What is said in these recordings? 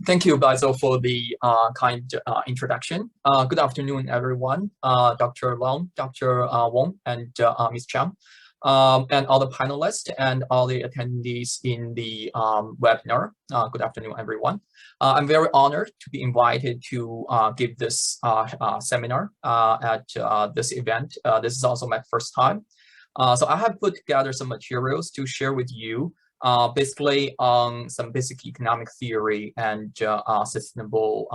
Thank you, Basil, for the kind introduction. Good afternoon, everyone. Dr. Long, Dr. Wong, and Ms. Chang, and all the panelists and all the attendees in the webinar. Good afternoon, everyone. I'm very honored to be invited to give this seminar at this event. This is also my first time. So I have put together some materials to share with you basically on some basic economic theory and sustainable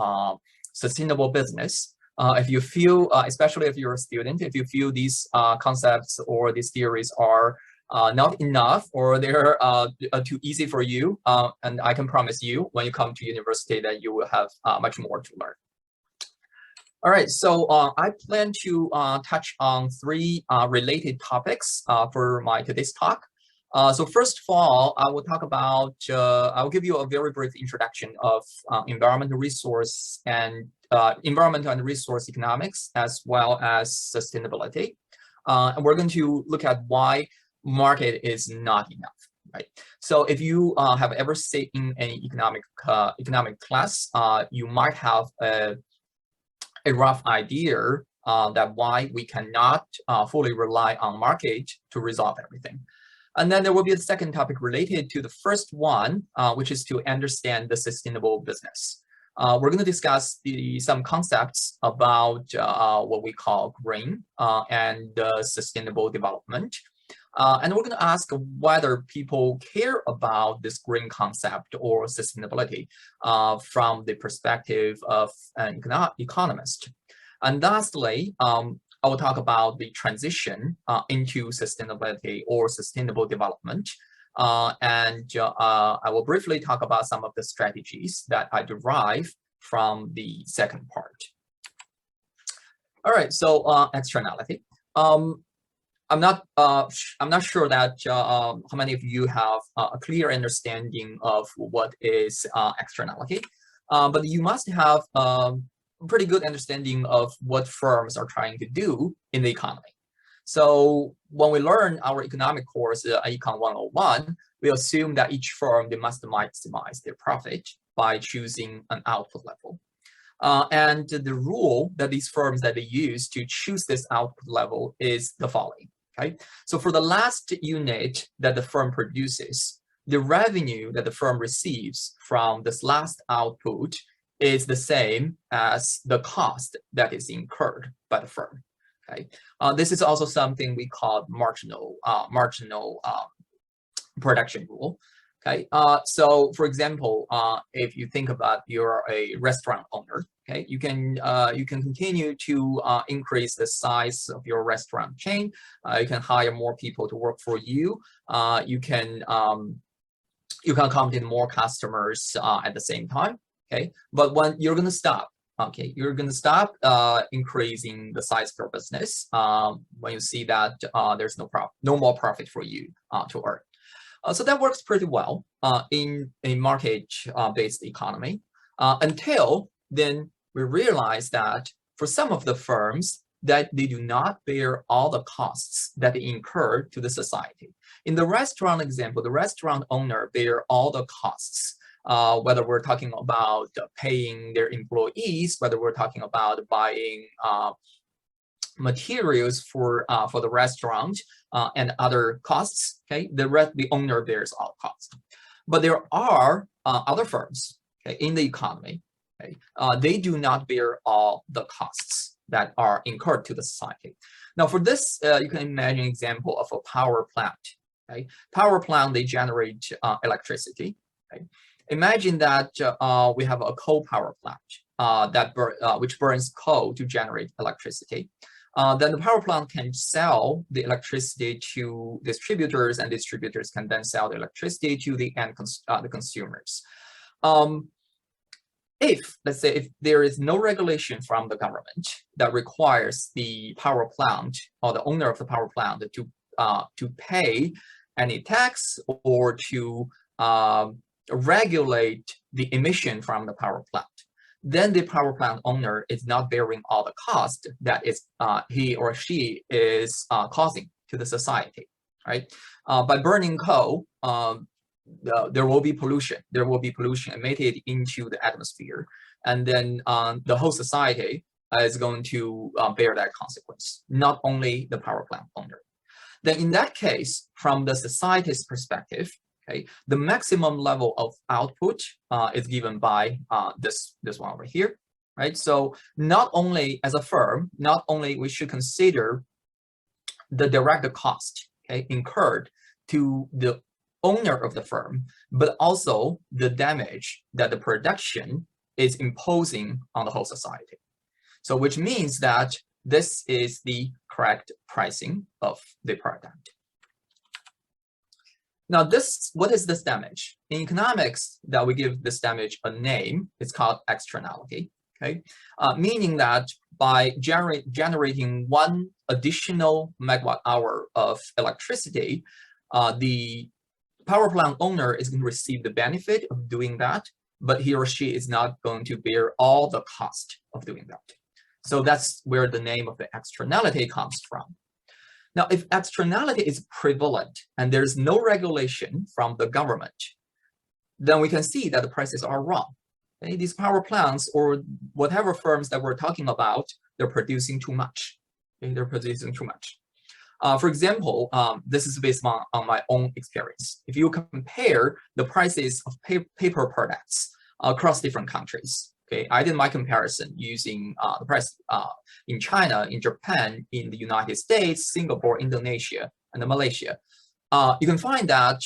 business. If you feel, especially if you're a student, if you feel these concepts or these theories are not enough or they're too easy for you, and I can promise you when you come to university that you will have much more to learn. All right, so I plan to touch on three related topics for my today's talk. So first of all, I will talk about, I will give you a very brief introduction of environmental resource and resource economics, as well as sustainability. And we're going to look at why market is not enough, right? So if you have ever sat in an economic class, you might have a rough idea that why we cannot fully rely on market to resolve everything. And then there will be a second topic related to the first one, which is to understand the sustainable business. We're going to discuss some concepts about what we call green and sustainable development. And we're going to ask whether people care about this green concept or sustainability from the perspective of an economist. And lastly, I will talk about the transition into sustainability or sustainable development. And I will briefly talk about some of the strategies that I derive from the second part. All right, so externality. I'm not sure that how many of you have a clear understanding of what is externality, but you must have pretty good understanding of what firms are trying to do in the economy. So when we learn our economic course, Econ 101, we assume that each firm, they must maximize their profit by choosing an output level. And the rule that these firms that they use to choose this output level is the following, okay? So for the last unit that the firm produces, the revenue that the firm receives from this last output is the same as the cost that is incurred by the firm. Okay, this is also something we call marginal production rule. Okay, so for example, if you think about you're a restaurant owner, okay, you can continue to increase the size of your restaurant chain. You can hire more people to work for you. You can accommodate more customers at the same time. Okay, but when you're going to stop, okay, you're going to stop increasing the size of your business when you see that there's no more profit for you to earn. So that works pretty well in a market-based economy until then we realize that for some of the firms that they do not bear all the costs that they incur to the society. In the restaurant example, the restaurant owner bear all the costs. Whether we're talking about paying their employees, whether we're talking about buying materials for the restaurant and other costs, okay, the owner bears all costs. But there are other firms, okay, in the economy, okay, they do not bear all the costs that are incurred to the society. Now, for this, you can imagine an example of a power plant. Okay, power plant, they generate electricity. Okay. Imagine that we have a coal power plant which burns coal to generate electricity. Then the power plant can sell the electricity to distributors, and distributors can then sell the electricity to the consumers. Let's say, if there is no regulation from the government that requires the power plant or the owner of the power plant to pay any tax or to regulate the emission from the power plant, then the power plant owner is not bearing all the cost that is he or she is causing to the society, right? By burning coal, there will be pollution. There will be pollution emitted into the atmosphere, and then the whole society is going to bear that consequence, not only the power plant owner. Then in that case, from the society's perspective, okay, the maximum level of output is given by this one over here, right? So not only as a firm, not only we should consider the direct cost, okay, incurred to the owner of the firm, but also the damage that the production is imposing on the whole society. So which means that this is the correct pricing of the product. Now what is this damage? In economics, that we give this damage a name, it's called externality, okay? Meaning that by generating 1 additional megawatt hour of electricity, the power plant owner is going to receive the benefit of doing that, but he or she is not going to bear all the cost of doing that. So that's where the name of the externality comes from. Now, if externality is prevalent and there's no regulation from the government, then we can see that the prices are wrong. Okay? These power plants or whatever firms that we're talking about, they're producing too much. Okay? They're producing too much. For example, this is based on my own experience. If you compare the prices of paper products across different countries, okay, I did my comparison using the price in China, in Japan, in the United States, Singapore, Indonesia, and Malaysia. You can find that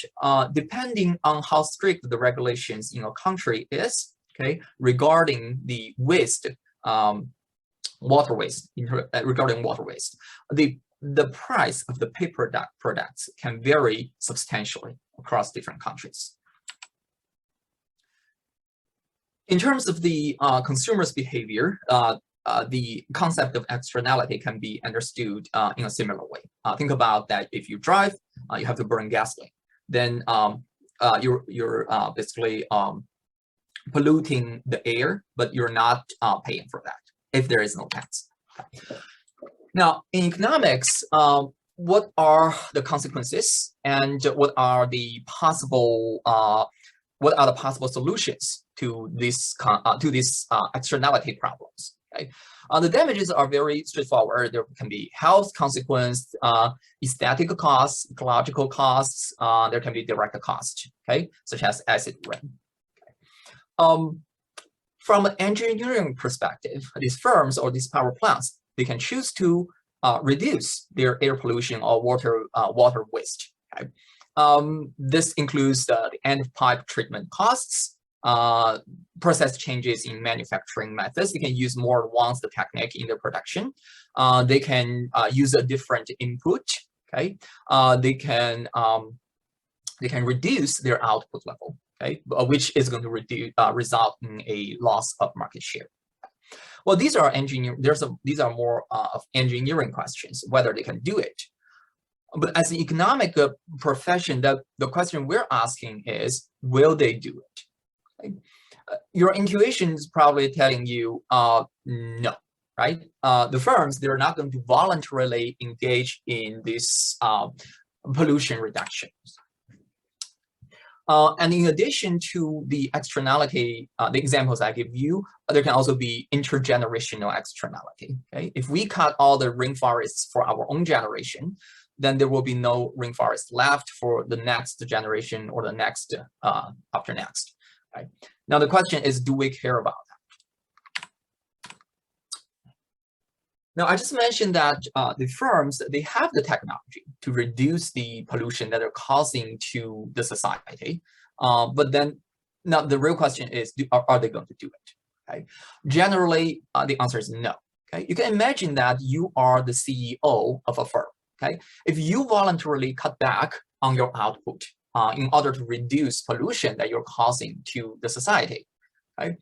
depending on how strict the regulations in a country is, okay, regarding the waste, water waste, regarding water waste, the price of the paper products can vary substantially across different countries. In terms of the consumer's behavior, the concept of externality can be understood in a similar way. Think about that if you drive, you have to burn gasoline. Then you're basically polluting the air, but you're not paying for that if there is no tax. Now, in economics, what are the consequences and what are the possible solutions to these externality problems? Okay? The damages are very straightforward. There can be health consequence, aesthetic costs, ecological costs. There can be direct costs, okay, such as acid rain. Okay. From an engineering perspective, these firms or these power plants, they can choose to reduce their air pollution or water waste. Okay? This includes the end-pipe treatment costs, process changes in manufacturing methods. They can use more advanced technique in their production. They can use a different input. Okay, they can reduce their output level. Okay, which is going to result in a loss of market share. Well, these are these are more of engineering questions, whether they can do it. But as an economic profession, the question we're asking is, will they do it? Okay. Your intuition is probably telling you no, right? The firms, they're not going to voluntarily engage in this pollution reductions. And in addition to the externality, the examples I give you, there can also be intergenerational externality. Okay? If we cut all the rainforests for our own generation, then there will be no rainforest left for the next generation or the next after next. Right? Now the question is, do we care about that? Now I just mentioned that the firms, they have the technology to reduce the pollution that are causing to the society, but then now the real question is, are they going to do it? Okay? Generally, the answer is no. Okay? You can imagine that you are the CEO of a firm. Okay, if you voluntarily cut back on your output in order to reduce pollution that you're causing to the society, okay,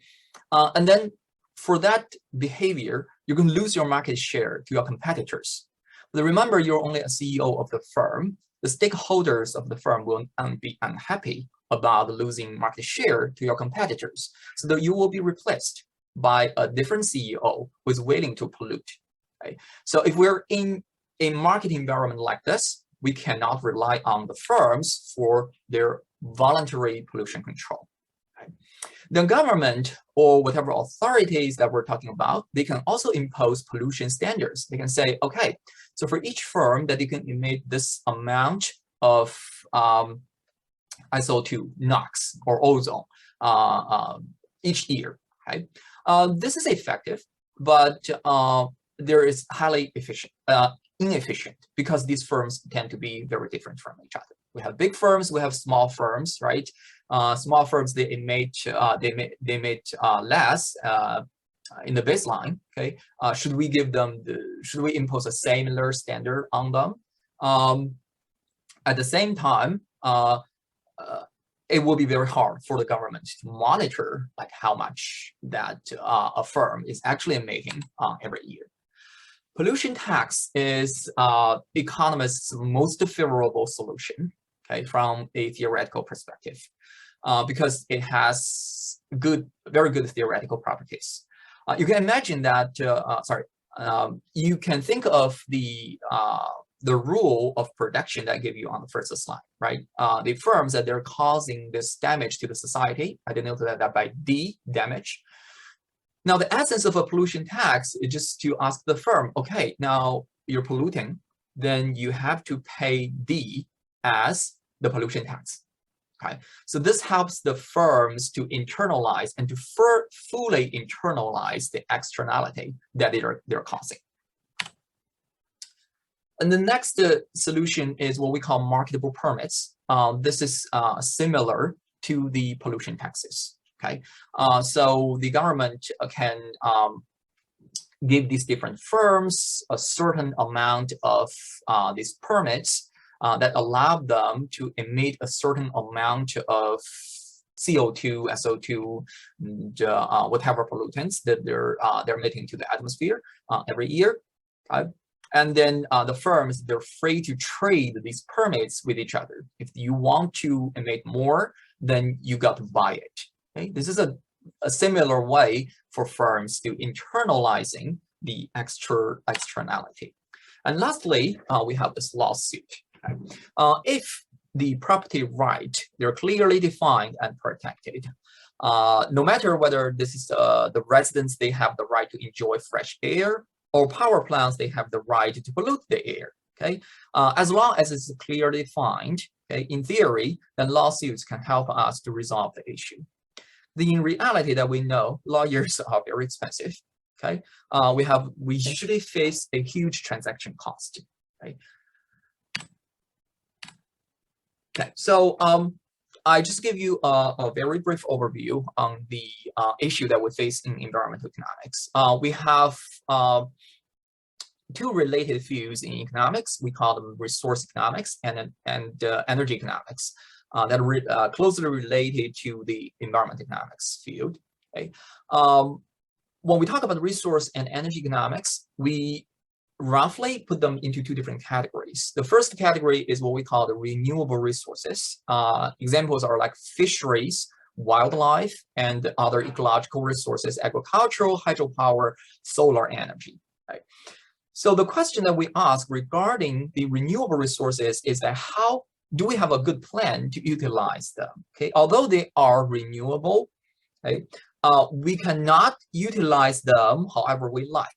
and then for that behavior, you're going to lose your market share to your competitors. But remember, you're only a CEO of the firm. The stakeholders of the firm will be unhappy about losing market share to your competitors, so that you will be replaced by a different CEO who is willing to pollute. Okay? So if we're in a market environment like this, we cannot rely on the firms for their voluntary pollution control. Okay? The government or whatever authorities that we're talking about, they can also impose pollution standards. They can say, okay, so for each firm that they can emit this amount of SO2, NOx, or ozone each year. Okay? This is effective, but there is highly inefficient because these firms tend to be very different from each other. We have big firms, we have small firms, right? Small firms, they emit less in the baseline. Okay, should we give them should we impose a similar standard on them? At the same time, it will be very hard for the government to monitor like how much that a firm is actually emitting every year. Pollution tax is economists' most favorable solution, okay, from a theoretical perspective, because it has very good theoretical properties. You can imagine that. You can think of the rule of production that I gave you on the first slide, right? The firms that they're causing this damage to the society, I denote that by D, damage. Now, the essence of a pollution tax is just to ask the firm, okay, now you're polluting, then you have to pay D as the pollution tax. Okay, so this helps the firms to internalize and to fully internalize the externality that they're causing. And the next solution is what we call marketable permits. This is similar to the pollution taxes. Okay, so the government can give these different firms a certain amount of these permits that allow them to emit a certain amount of CO2, SO2, and, whatever pollutants that they're emitting to the atmosphere every year. And then the firms, they're free to trade these permits with each other. If you want to emit more, then you got to buy it. Okay? This is a similar way for firms to internalizing the externality. And lastly, we have this lawsuit. Okay? If the property right, they're clearly defined and protected, no matter whether this is the residents, they have the right to enjoy fresh air, or power plants, they have the right to pollute the air. Okay, as long as it's clearly defined, okay, in theory, then lawsuits can help us to resolve the issue. In reality, that we know, lawyers are very expensive. Okay, we usually face a huge transaction cost. Right? Okay, so I just give you a very brief overview on the issue that we face in environmental economics. We have two related fields in economics. We call them resource economics and energy economics that are closely related to the environmental economics field. Okay? When we talk about resource and energy economics, we roughly put them into two different categories. The first category is what we call the renewable resources. Examples are like fisheries, wildlife, and other ecological resources, agricultural, hydropower, solar energy. Right? So the question that we ask regarding the renewable resources is that how do we have a good plan to utilize them? Okay, although they are renewable, okay, we cannot utilize them however we like.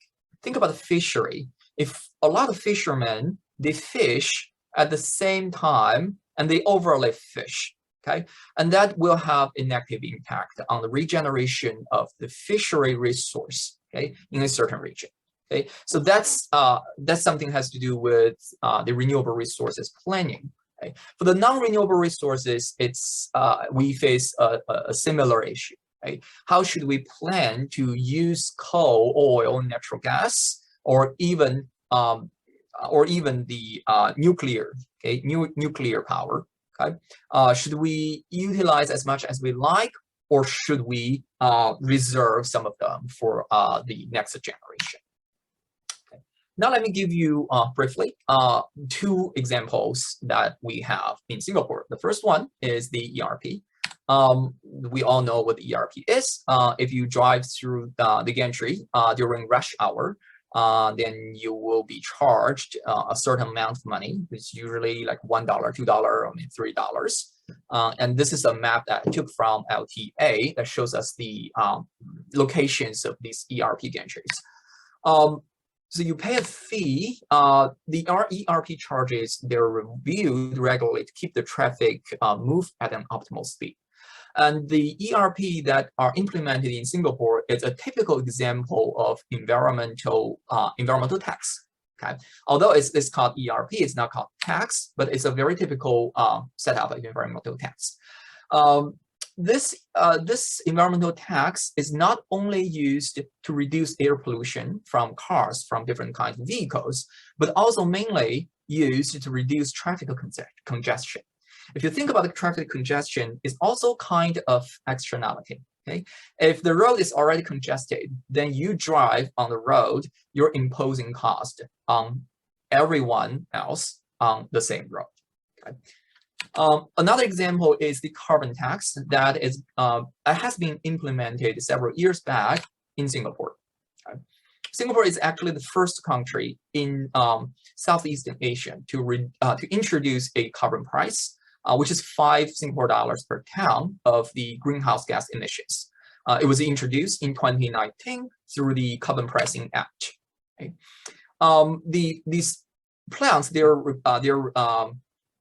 Think about the fishery. If a lot of fishermen, they fish at the same time and they overlay fish, okay, and that will have a negative impact on the regeneration of the fishery resource, okay, in a certain region. Okay, so that's something that has to do with the renewable resources planning. Okay? For the non-renewable resources, it's we face a similar issue. Right? How should we plan to use coal, oil, natural gas, or even the nuclear, okay, nuclear power? Okay, should we utilize as much as we like, or should we reserve some of them for the next generation? Okay. Now let me give you briefly two examples that we have in Singapore. The first one is the ERP. We all know what the ERP is. If you drive through the gantry during rush hour, then you will be charged a certain amount of money. It's usually like $1, $2, or maybe $3. And this is a map that I took from LTA that shows us the locations of these ERP gantries. So you pay a fee. The ERP charges, they're reviewed regularly to keep the traffic move at an optimal speed. And the ERP that are implemented in Singapore is a typical example of environmental tax. Okay, although it's called ERP, it's not called tax, but it's a very typical setup of environmental tax. This environmental tax is not only used to reduce air pollution from cars, from different kinds of vehicles, but also mainly used to reduce traffic congestion. If you think about the traffic congestion, it's also kind of externality. Okay? If the road is already congested, then you drive on the road, you're imposing cost on everyone else on the same road. Okay? Another example is the carbon tax that has been implemented several years back in Singapore. Okay? Singapore is actually the first country in Southeast Asia to introduce a carbon price, which is 5 Singapore dollars per ton of the greenhouse gas emissions. It was introduced in 2019 through the Carbon Pricing Act. Okay? These plants, they're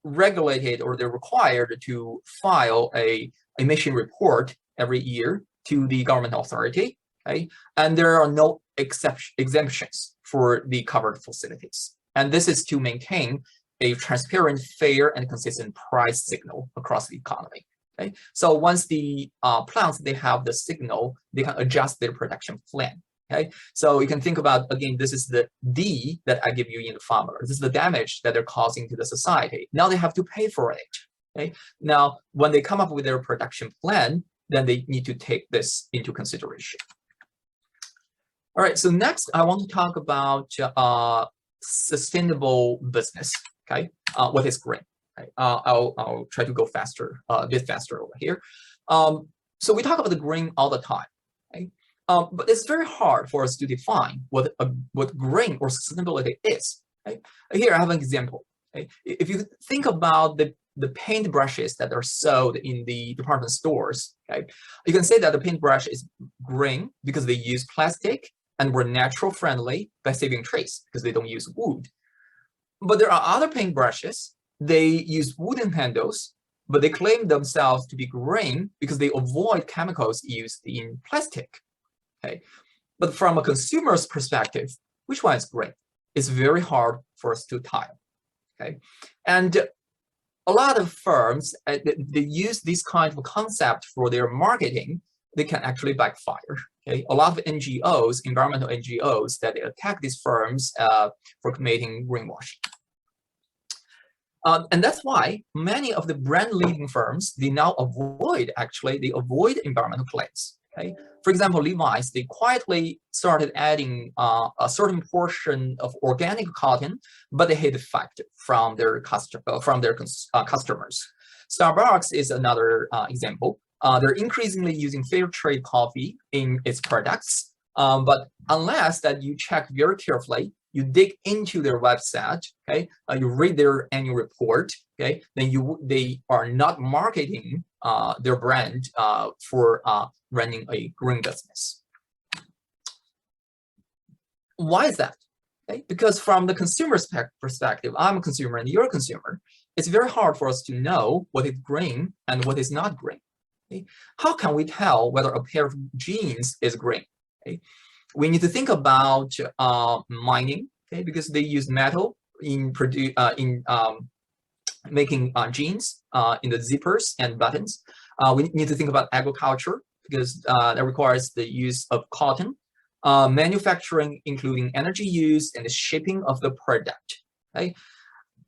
regulated, or they're required to file a emission report every year to the government authority. Okay? And there are no exemptions for the covered facilities. And this is to maintain a transparent, fair, and consistent price signal across the economy. Okay? So once the plants, they have the signal, they can adjust their production plan. Okay? So you can think about, again, this is the D that I give you in the formula. This is the damage that they're causing to the society. Now they have to pay for it. Okay? Now, when they come up with their production plan, then they need to take this into consideration. All right, so next I want to talk about sustainable business. Okay, what is green? Okay. I'll try to go faster, a bit faster over here. So we talk about the green all the time. Okay? But it's very hard for us to define what green or sustainability is. Okay? Here I have an example. Okay? If you think about the paint brushes that are sold in the department stores, okay, you can say that the paintbrush is green because they use plastic and were natural friendly by saving trees because they don't use wood. But there are other paintbrushes, they use wooden handles, but they claim themselves to be green because they avoid chemicals used in plastic. Okay, but from a consumer's perspective, which one is green? It's very hard for us to tell. Okay, and a lot of firms, they use this kind of concept for their marketing. They can actually backfire. Okay, a lot of NGOs, environmental NGOs, that attack these firms for committing greenwashing. And that's why many of the brand leading firms, they now avoid environmental claims. Okay, for example, Levi's, they quietly started adding a certain portion of organic cotton, but they hid the fact from their customers. Starbucks is another example. They're increasingly using fair trade coffee in its products, but unless that you check very carefully, you dig into their website, okay, you read their annual report, okay, then they are not marketing their brand for running a green business. Why is that? Okay? Because from the consumer's perspective, I'm a consumer and you're a consumer, it's very hard for us to know what is green and what is not green. Okay? How can we tell whether a pair of jeans is green? Okay? We need to think about mining, okay, because they use metal in making jeans, in the zippers and buttons. We need to think about agriculture because that requires the use of cotton. Manufacturing, including energy use and the shipping of the product. Okay?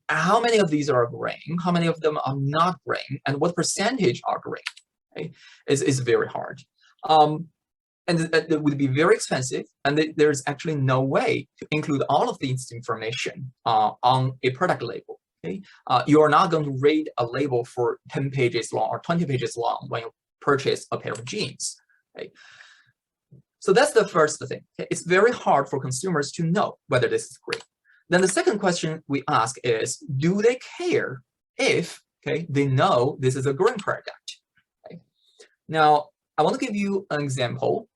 How many of these are green? How many of them are not green? And what percentage are green? Okay? It's very hard. And it would be very expensive, and there's actually no way to include all of this information on a product label. Okay? You are not going to read a label for 10 pages long or 20 pages long when you purchase a pair of jeans. Okay? So that's the first thing. Okay? It's very hard for consumers to know whether this is green. Then the second question we ask is, do they care if they know this is a green product? Okay? Now, I want to give you an example.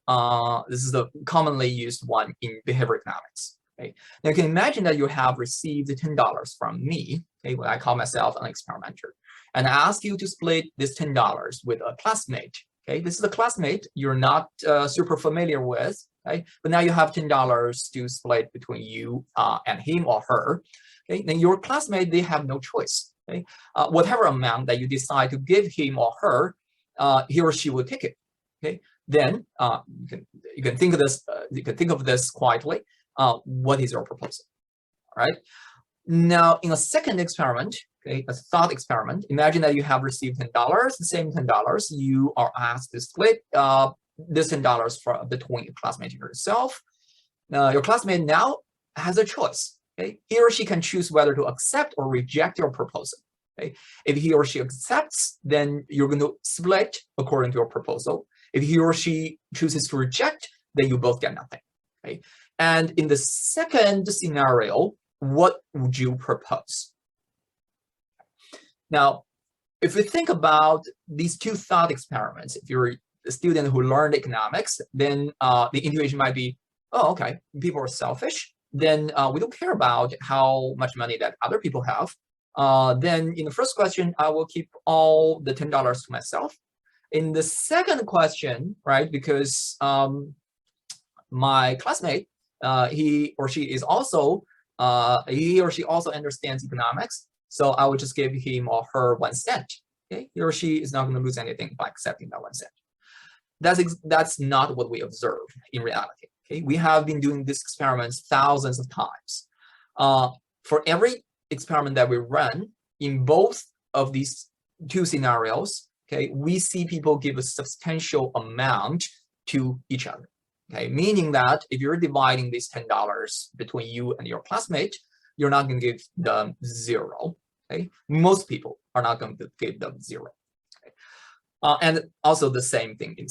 This is the commonly used one in behavioral economics. Okay? Now, you can imagine that you have received $10 from me, when I call myself an experimenter, and I ask you to split this $10 with a classmate. Okay, this is a classmate you're not super familiar with, okay? But now you have $10 to split between you and him or her. Okay, then your classmate, they have no choice. Okay, whatever amount that you decide to give him or her, he or she will take it. Okay, then you can think of this. You can think of this quietly. What is your proposal? All right. Now, in a second experiment, okay, a thought experiment, imagine that you have received $10, the same $10. You are asked to split this $10 between your classmate and yourself. Your classmate now has a choice. Okay, he or she can choose whether to accept or reject your proposal. Okay, if he or she accepts, then you're going to split according to your proposal. If he or she chooses to reject, then you both get nothing. Okay, and in the second scenario, what would you propose? Now, if we think about these two thought experiments, if you're a student who learned economics, then the intuition might be, oh, okay, people are selfish. Then we don't care about how much money that other people have. Then in the first question, I will keep all the $10 to myself. In the second question, right, because my classmate, he or she also understands economics. So I would just give him or her 1 cent. Okay, he or she is not going to lose anything by accepting that 1 cent. That's not what we observe in reality. Okay, we have been doing these experiments thousands of times. For every experiment that we run in both of these two scenarios, okay, we see people give a substantial amount to each other. Okay, meaning that if you're dividing these $10 between you and your classmate, you're not going to give them zero. Okay, most people are not going to give them zero. Okay? And also the same thing in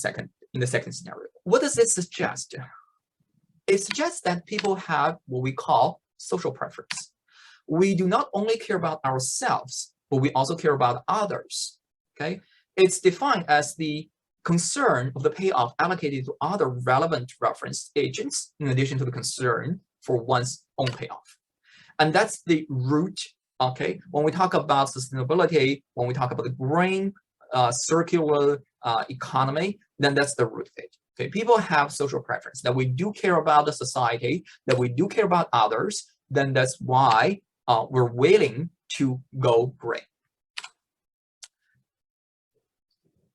the second scenario. What does it suggest? It suggests that people have what we call social preference. We do not only care about ourselves, but we also care about others. Okay, it's defined as the concern of the payoff allocated to other relevant reference agents, in addition to the concern for one's own payoff. And that's the root, okay? When we talk about sustainability, when we talk about the green, circular economy, then that's the root of it. Okay, people have social preference, that we do care about the society, that we do care about others, then that's why we're willing to go green.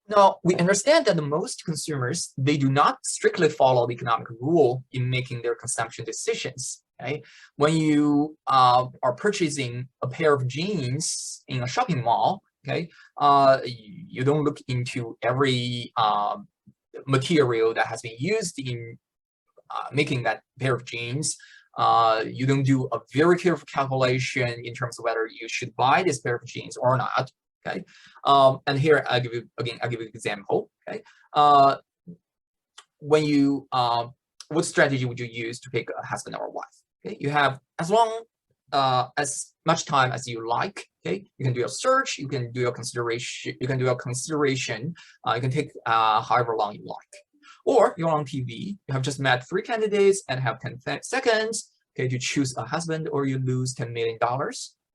Now, we understand that most consumers, they do not strictly follow the economic rule in making their consumption decisions. Okay? When you are purchasing a pair of jeans in a shopping mall, okay, you don't look into every material that has been used in making that pair of jeans. You don't do a very careful calculation in terms of whether you should buy this pair of jeans or not. Okay, and here I'll give you an example. Okay, when you what strategy would you use to pick a husband or a wife? Okay, you have as much time as you like. Okay, you can do a search, you can do your consideration, you can take however long you like. Or you're on TV, you have just met 3 candidates and have 10 seconds. Okay, to choose a husband, or you lose $10 million.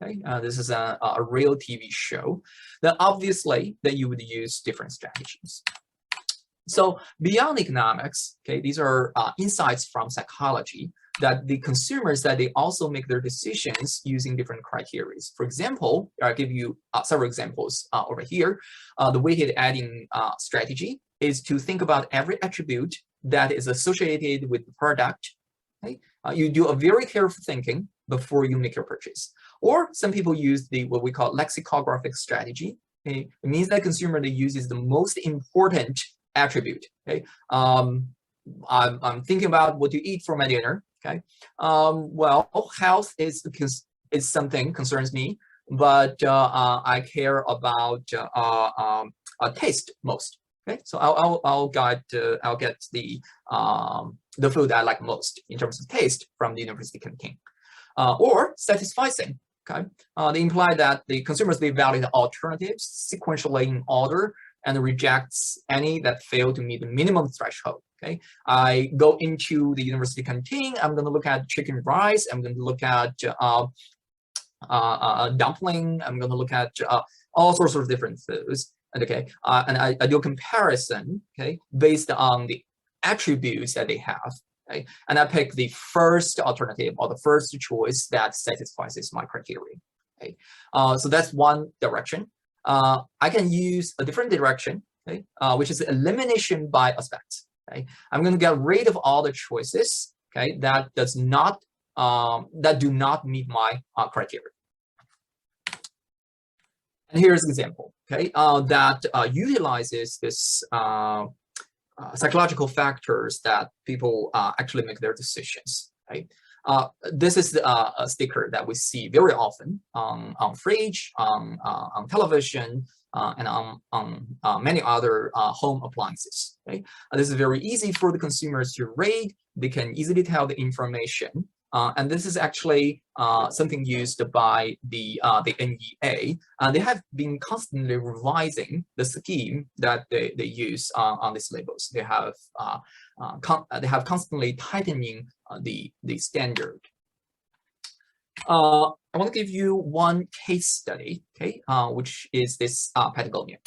Okay, this is a real TV show. Then obviously that you would use different strategies. So beyond economics, okay, these are insights from psychology, that the consumers, that they also make their decisions using different criteria. For example, I'll give you several examples over here. The weighted adding strategy is to think about every attribute that is associated with the product. Okay? You do a very careful thinking before you make your purchase. Or some people use what we call lexicographic strategy. Okay? It means that consumer, they uses the most important attribute. Okay, I'm thinking about what to eat for my dinner. Okay, well, health is something concerns me, but I care about taste most. Okay, so I'll get the food I like most in terms of taste from the university canteen, or satisficing. Okay, they imply that the consumers they value the alternatives sequentially in order and rejects any that fail to meet the minimum threshold. Okay, I go into the university canteen. I'm going to look at chicken rice. I'm going to look at dumpling. I'm going to look at all sorts of different foods. And okay, and I do a comparison. Okay, based on the attributes that they have. Okay, and I pick the first alternative or the first choice that satisfies my criteria. Okay, so that's one direction. I can use a different direction, okay, which is elimination by aspect. Okay, I'm going to get rid of all the choices, okay, that do not meet my criteria. And here's an example, okay, that utilizes this psychological factors that people actually make their decisions. Right? This is a sticker that we see very often on fridge, on television, and on many other home appliances. Right? This is very easy for the consumers to read. They can easily tell the information. And this is actually something used by the NEA. They have been constantly revising the scheme that they use on these labels. They have constantly tightening the standard. I want to give you one case study, okay, which is this Patagonia.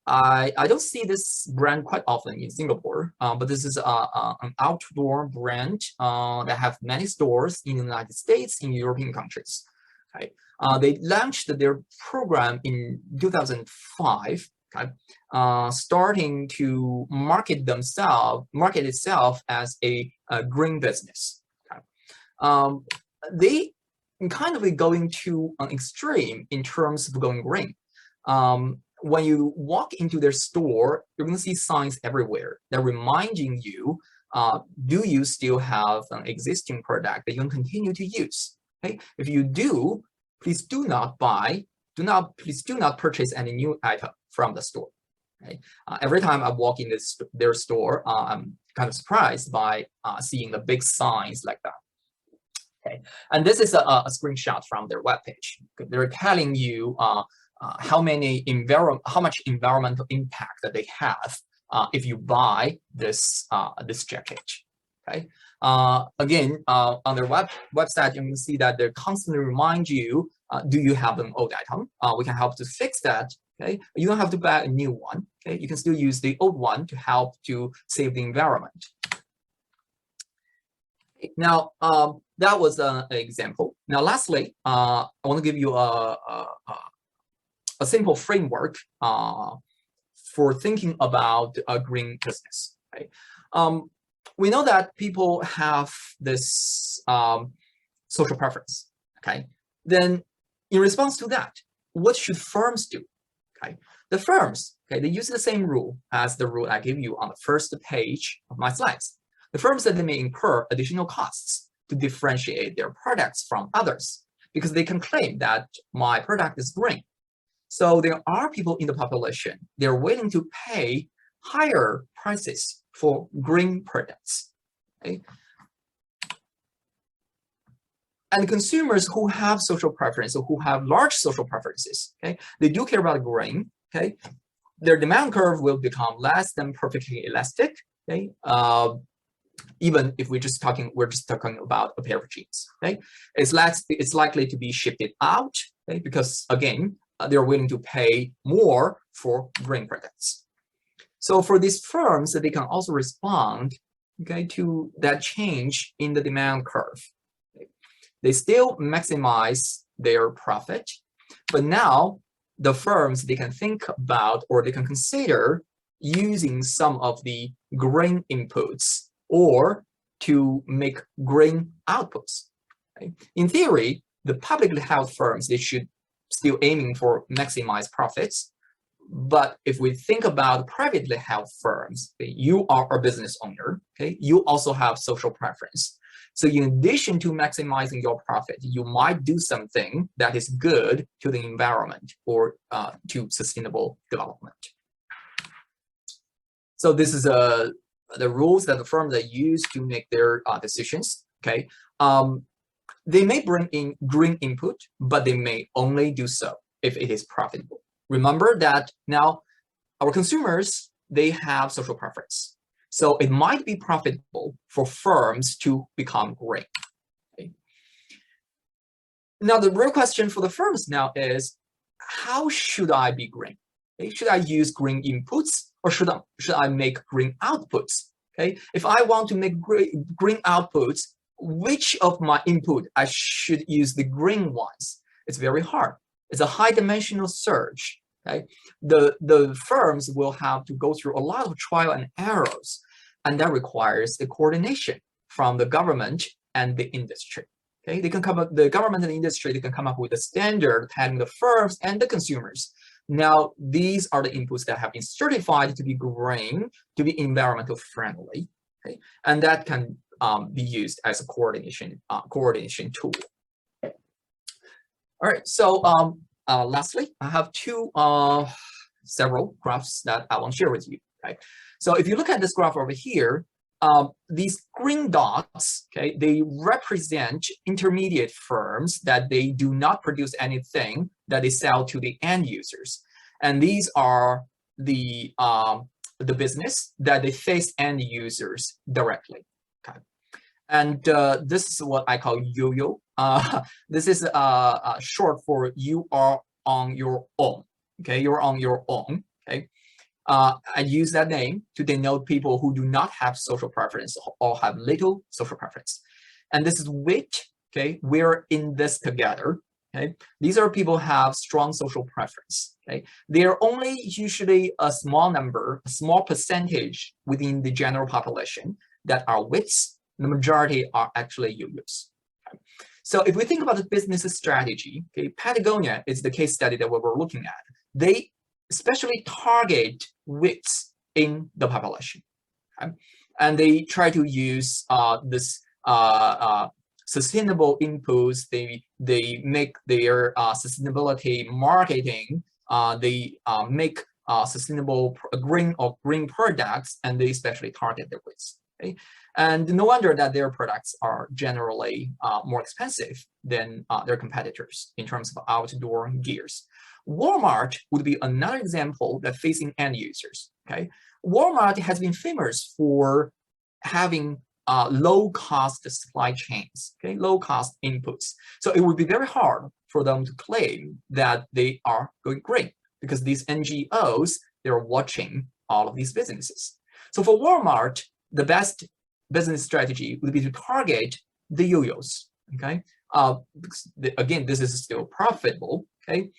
I don't see this brand quite often in Singapore, but this is an outdoor brand that have many stores in the United States, in European countries. Okay, they launched their program in 2005, okay, starting to market itself as a green business. Okay. They kind of going to an extreme in terms of going green. When you walk into their store, you're going to see signs everywhere that reminding you, do you still have an existing product that you can continue to use? Okay? If you do, please do not purchase any new item from the store. Okay? Every time I walk in their store, I'm kind of surprised by seeing the big signs like that. Okay, and this is a screenshot from their webpage. They're telling you how much environmental impact that they have if you buy this jacket. Okay. Again, on their website, you can see that they constantly remind you, do you have an old item? We can help to fix that. Okay. You don't have to buy a new one. Okay. You can still use the old one to help to save the environment. Now, that was an example. Now, lastly, I want to give you a simple framework for thinking about a green business. Right? We know that people have this social preference. Okay, then in response to that, what should firms do? Okay, the firms, okay, they use the same rule as the rule I gave you on the first page of my slides. The firms that they may incur additional costs to differentiate their products from others because they can claim that my product is green. So there are people in the population, they're willing to pay higher prices for green products. Okay? And consumers who have social preference or who have large social preferences, okay, they do care about green. Okay, their demand curve will become less than perfectly elastic. Okay, even if we're just talking about a pair of jeans. Okay, it's likely to be shifted out. Okay, because again, they're willing to pay more for green products. So for these firms, they can also respond, okay, to that change in the demand curve. Okay. They still maximize their profit, but now the firms, they can think about or they can consider using some of the green inputs or to make green outputs. Okay. In theory, the publicly held firms, they should still aiming for maximize profits. But if we think about privately held firms, okay, you are a business owner, okay, you also have social preference. So in addition to maximizing your profit, you might do something that is good to the environment or to sustainable development. So this is the rules that the firms that use to make their decisions. Okay, they may bring in green input, but they may only do so if it is profitable. Remember that now our consumers, they have social preference. So it might be profitable for firms to become green. Okay. Now, the real question for the firms now is, how should I be green? Okay. Should I use green inputs or should I make green outputs? Okay. If I want to make green outputs, which of my input I should use the green ones? It's very hard. It's a high-dimensional search. Okay? The firms will have to go through a lot of trial and errors, and that requires the coordination from the government and the industry. Okay, they can come up, the government and the industry, they can come up with a standard tagging the firms and the consumers. Now, these are the inputs that have been certified to be green, to be environmental friendly, okay, and that can be used as a coordination tool. All right, so lastly, I have several graphs that I want to share with you. Okay, so if you look at this graph over here, these green dots, okay, they represent intermediate firms that they do not produce anything that they sell to the end users, and these are the business that they face end users directly. Okay, and this is what I call yo-yo. This is short for you are on your own. Okay, you're on your own. Okay. I use that name to denote people who do not have social preference or have little social preference. And this is which, okay, we're in this together. Okay, these are people who have strong social preference. Okay, they are only usually a small number, a small percentage within the general population that are wits. The majority are actually yo-yos. Okay. So if we think about the business strategy, okay, Patagonia is the case study that we were looking at. They especially target wits in the population, okay? And they try to use this sustainable inputs. They make their sustainability marketing. They make sustainable green products, and they especially target the wits. Okay? And no wonder that their products are generally more expensive than their competitors in terms of outdoor gears. Walmart would be another example that facing end users. Okay, Walmart has been famous for having low-cost supply chains, okay, low-cost inputs. So it would be very hard for them to claim that they are going green because these NGOs, they're watching all of these businesses. So for Walmart, the best business strategy would be to target the yo-yos. Okay, again, this is still profitable. Okay,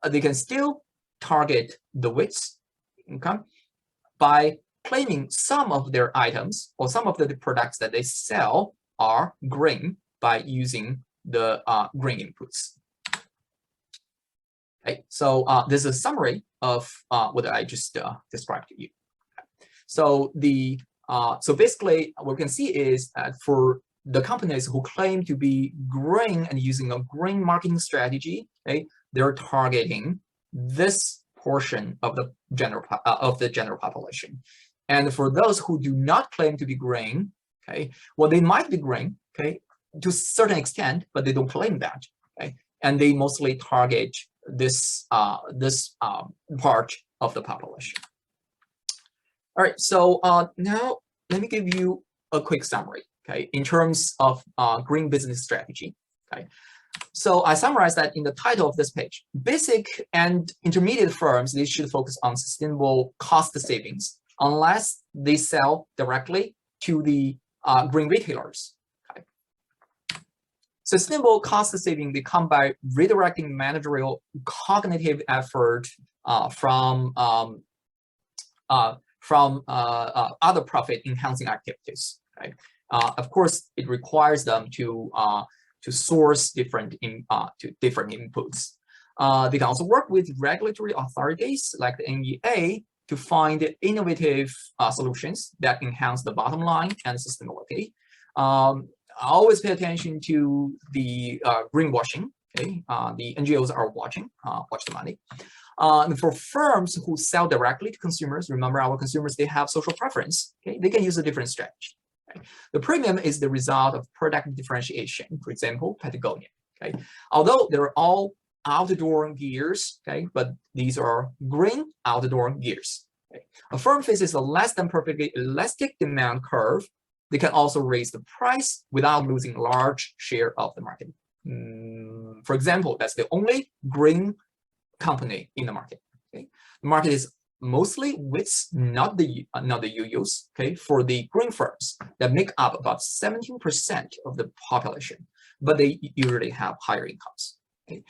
they can still target the wits, okay, by claiming some of their items or some of the products that they sell are green by using the green inputs. Okay, so this is a summary of what I just described to you. Okay. So so basically, what we can see is that for the companies who claim to be green and using a green marketing strategy, okay, they're targeting this portion of the general population. And for those who do not claim to be green, okay, well, they might be green, okay, to a certain extent, but they don't claim that, okay, and they mostly target this part of the population. All right, so now let me give you a quick summary, okay, in terms of green business strategy, okay. So I summarized that in the title of this page. Basic and intermediate firms, they should focus on sustainable cost savings unless they sell directly to the green retailers. Okay. Sustainable cost saving, they come by redirecting managerial cognitive effort from other profit enhancing activities. Okay. Of course, it requires them to source different inputs. They can also work with regulatory authorities like the NEA to find innovative solutions that enhance the bottom line and sustainability. Always pay attention to the greenwashing. Okay, the NGOs are watching, watch the money. And for firms who sell directly to consumers, remember our consumers, they have social preference. Okay, they can use a different strategy. Okay? The premium is the result of product differentiation. For example, Patagonia. Okay, although they're all outdoor gears, okay, but these are green outdoor gears. Okay? A firm faces a less than perfectly elastic demand curve. They can also raise the price without losing a large share of the market. For example, that's the only green company in the market. Okay, the market is mostly WITs, not the UUs. Okay, for the green firms that make up about 17% of the population, but they usually have higher incomes. Okay.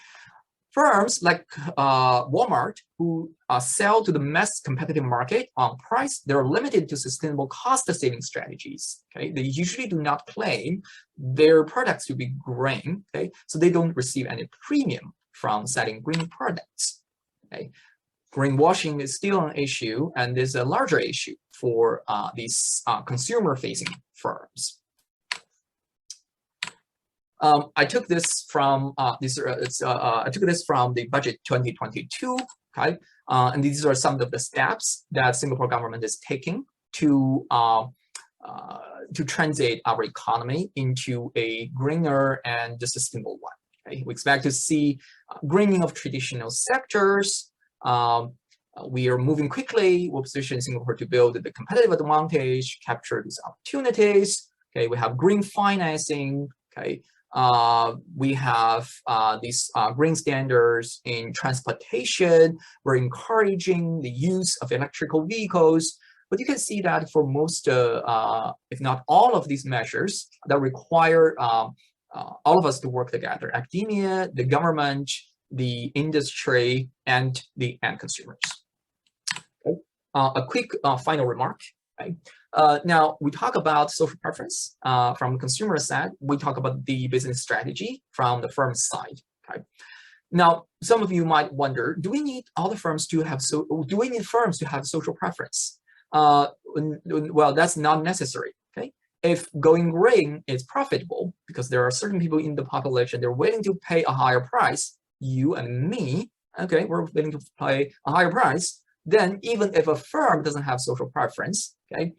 Firms like Walmart, who sell to the mass competitive market on price, they're limited to sustainable cost-saving strategies. Okay, they usually do not claim their products to be green. Okay, so they don't receive any premium from selling green products. Okay, greenwashing is still an issue, and is a larger issue for these consumer-facing firms. I took this from I took this from the budget 2022. Okay, and these are some of the steps that Singapore government is taking to transit our economy into a greener and sustainable one. Okay, we expect to see greening of traditional sectors. We are moving quickly. We'll position Singapore to build the competitive advantage, capture these opportunities. Okay, we have green financing. Okay. We have these green standards in transportation. We're encouraging the use of electrical vehicles. But you can see that for most, if not all of these measures, that require all of us to work together: academia, the government, the industry, and the end consumers. Okay. A quick final remark. Okay. Now, we talk about social preference from the consumer side. We talk about the business strategy from the firm side. Okay. Now, some of you might wonder, do we need all the firms to have do we need firms to have social preference? Well, that's not necessary. Okay. If going green is profitable, because there are certain people in the population, they're willing to pay a higher price, you and me, okay, we're willing to pay a higher price, then even if a firm doesn't have social preference, okay,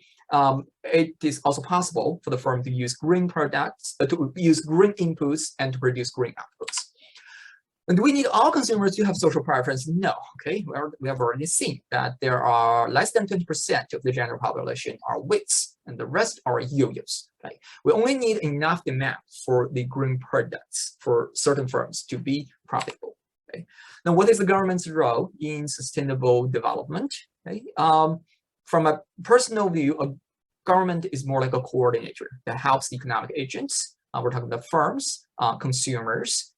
it is also possible for the firm to use green products, to use green inputs and to produce green outputs. And do we need all consumers to have social preference? No, okay, we have already seen that there are less than 20% of the general population are WITs, and the rest are UUs. Okay, we only need enough demand for the green products for certain firms to be profitable. Okay. Now, what is the government's role in sustainable development? Okay. From a personal view, a government is more like a coordinator that helps the economic agents. We're talking about firms, consumers,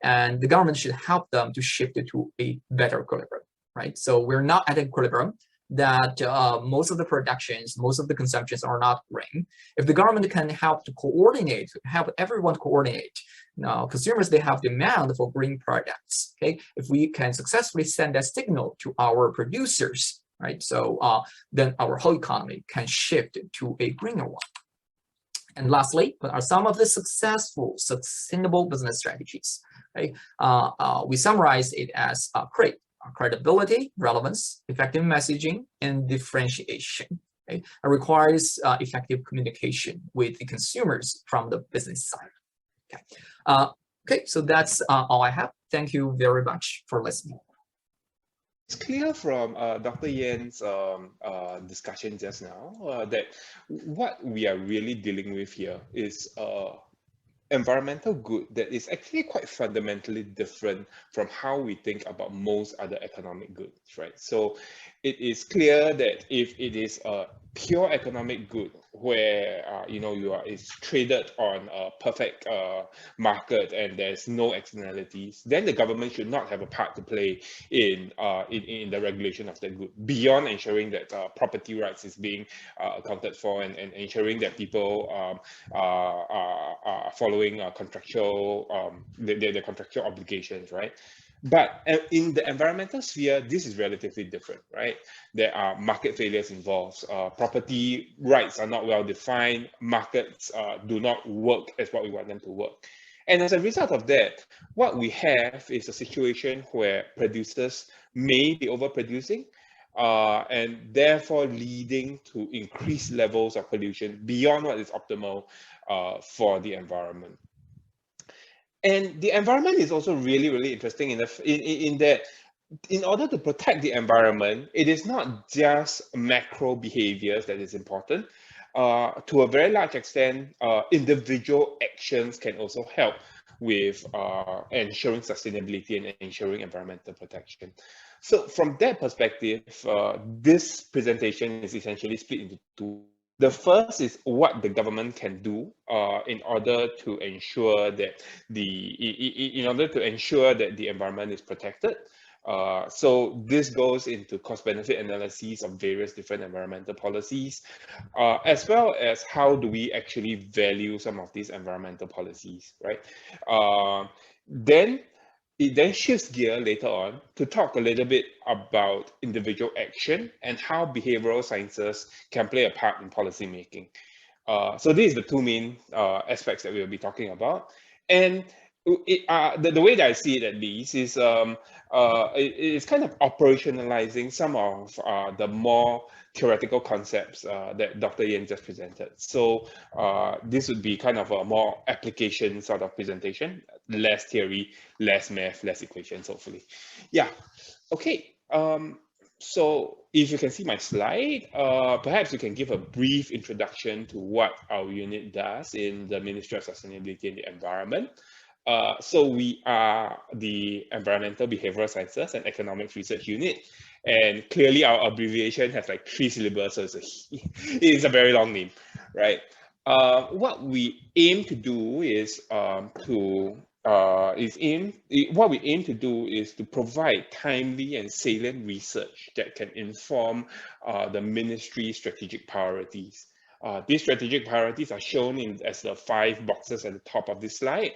and the government should help them to shift it to a better equilibrium, right? So we're not at equilibrium that most of the productions, most of the consumptions are not green. If the government can help to coordinate, help everyone to coordinate, now consumers, they have demand for green products, okay? If we can successfully send that signal to our producers, right? So then our whole economy can shift to a greener one. And lastly, what are some of the successful sustainable business strategies? Okay? We summarize it as credibility, relevance, effective messaging, and differentiation. Okay? It requires effective communication with the consumers from the business side. Okay, okay, so that's all I have. Thank you very much for listening. It's clear from Dr. Yan's discussion just now that what we are really dealing with here is environmental good that is actually quite fundamentally different from how we think about most other economic goods, right? So it is clear that if it is a pure economic good where it's traded on a perfect market and there's no externalities, then the government should not have a part to play in the regulation of that good, beyond ensuring that property rights is being accounted for and ensuring that people are following contractual their contractual obligations, right? But in the environmental sphere, this is relatively different, right? There are market failures involved. Property rights are not well defined. Markets do not work as what we want them to work. And as a result of that, what we have is a situation where producers may be overproducing, and therefore leading to increased levels of pollution beyond what is optimal for the environment. And the environment is also really, really interesting in that in order to protect the environment, it is not just macro behaviors that is important. To a very large extent, individual actions can also help with ensuring sustainability and ensuring environmental protection. So from that perspective, this presentation is essentially split into two. The first is what the government can do in order to ensure that the environment is protected. So this goes into cost-benefit analyses of various different environmental policies, as well as how do we actually value some of these environmental policies, right? Then it then shifts gear later on to talk a little bit about individual action and how behavioral sciences can play a part in policy making. So these are the two main aspects that we will be talking about. And the way that I see it, at least, is it's kind of operationalizing some of the more theoretical concepts that Dr. Yen just presented. So this would be kind of a more application sort of presentation, less theory, less math, less equations, hopefully. Yeah, okay. So if you can see my slide, perhaps you can give a brief introduction to what our unit does in the Ministry of Sustainability and the Environment. So we are the Environmental Behavioral Sciences and Economics Research Unit. And clearly our abbreviation has like 3 syllables, so it's a very long name, right? What we aim to do is what we aim to do is to provide timely and salient research that can inform the ministry's strategic priorities. These strategic priorities are shown as the 5 boxes at the top of this slide,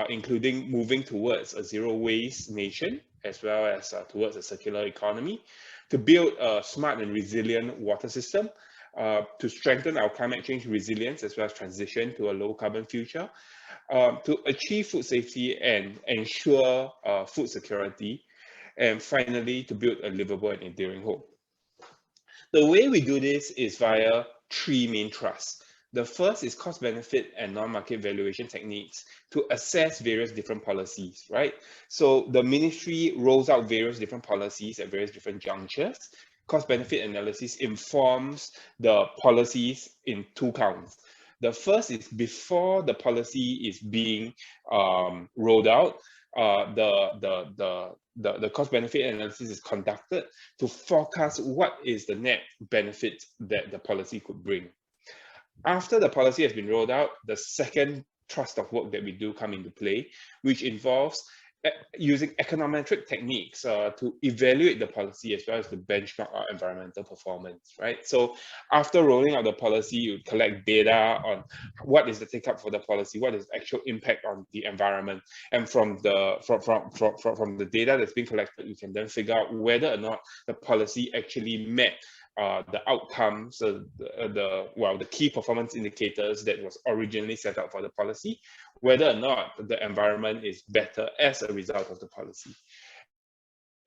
including moving towards a zero waste nation, as well as towards a circular economy, to build a smart and resilient water system, to strengthen our climate change resilience, as well as transition to a low carbon future, to achieve food safety and ensure food security, and finally, to build a livable and enduring home. The way we do this is via 3 main thrusts. The first is cost benefit and non-market valuation techniques to assess various different policies, right? So the ministry rolls out various different policies at various different junctures. Cost benefit analysis informs the policies in 2 counts. The first is before the policy is being rolled out, the cost benefit analysis is conducted to forecast what is the net benefit that the policy could bring. After the policy has been rolled out, the second thrust of work that we do come into play, which involves using econometric techniques to evaluate the policy as well as to benchmark our environmental performance, right? So after rolling out the policy, you collect data on what is the take-up for the policy, what is the actual impact on the environment, and from the data that's being collected, you can then figure out whether or not the policy actually met the outcomes, the key performance indicators that was originally set out for the policy, whether or not the environment is better as a result of the policy.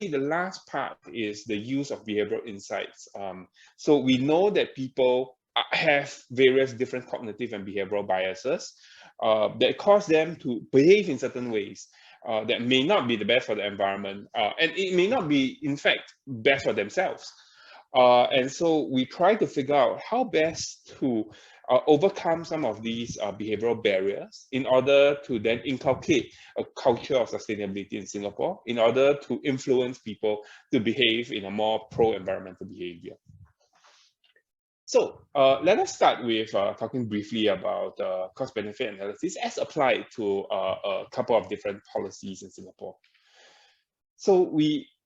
The last part is the use of behavioral insights. So we know that people have various different cognitive and behavioral biases that cause them to behave in certain ways that may not be the best for the environment, and it may not be, in fact, best for themselves. And so we try to figure out how best to overcome some of these behavioral barriers in order to then inculcate a culture of sustainability in Singapore, in order to influence people to behave in a more pro-environmental behavior. So let us start with talking briefly about cost-benefit analysis as applied to a couple of different policies in Singapore. So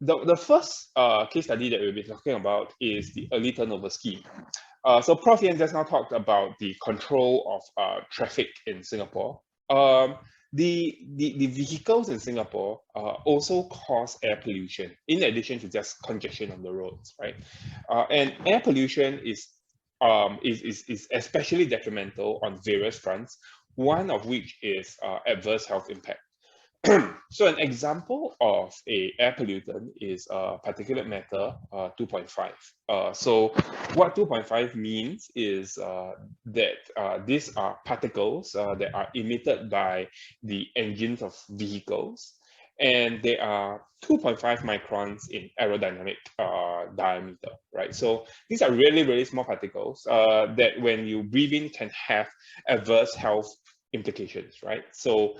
the first case study that we'll be talking about is the early turnover scheme. So Prof. Yen just now talked about the control of traffic in Singapore. The vehicles in Singapore also cause air pollution, in addition to just congestion on the roads, right? And air pollution is especially detrimental on various fronts. one of which is adverse health impact. So an example of a air pollutant is particulate matter 2.5. So what 2.5 means is that these are particles that are emitted by the engines of vehicles, and they are 2.5 microns in aerodynamic diameter, right? So these are really, really small particles that when you breathe in can have adverse health implications, right? So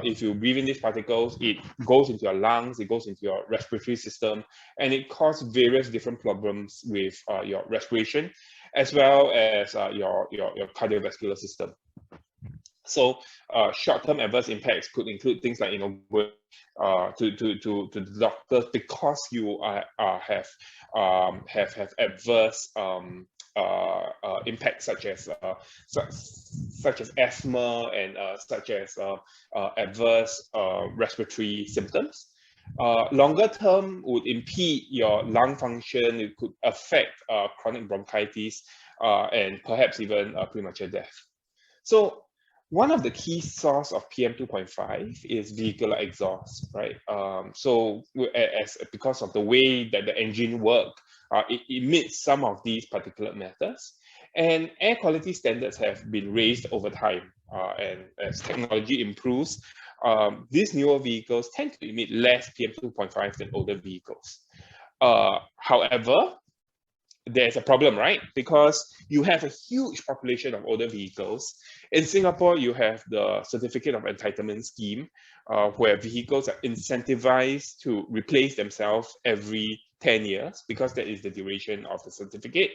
if you breathe in these particles, it goes into your lungs, it goes into your respiratory system, and it causes various different problems with your respiration, as well as your cardiovascular system. So short-term adverse impacts could include things like, to the doctors because you have adverse impacts such as asthma and such as adverse respiratory symptoms. Longer term would impede your lung function. It could affect chronic bronchitis and perhaps even premature death. So one of the key source of PM 2.5 is vehicular exhaust, right? Because of the way that the engine works, it emits some of these particulate matters, and air quality standards have been raised over time. And as technology improves, these newer vehicles tend to emit less PM 2.5 than older vehicles. However, there's a problem, right? Because you have a huge population of older vehicles. In Singapore, you have the Certificate of Entitlement scheme, where vehicles are incentivized to replace themselves every 10 years, because that is the duration of the certificate.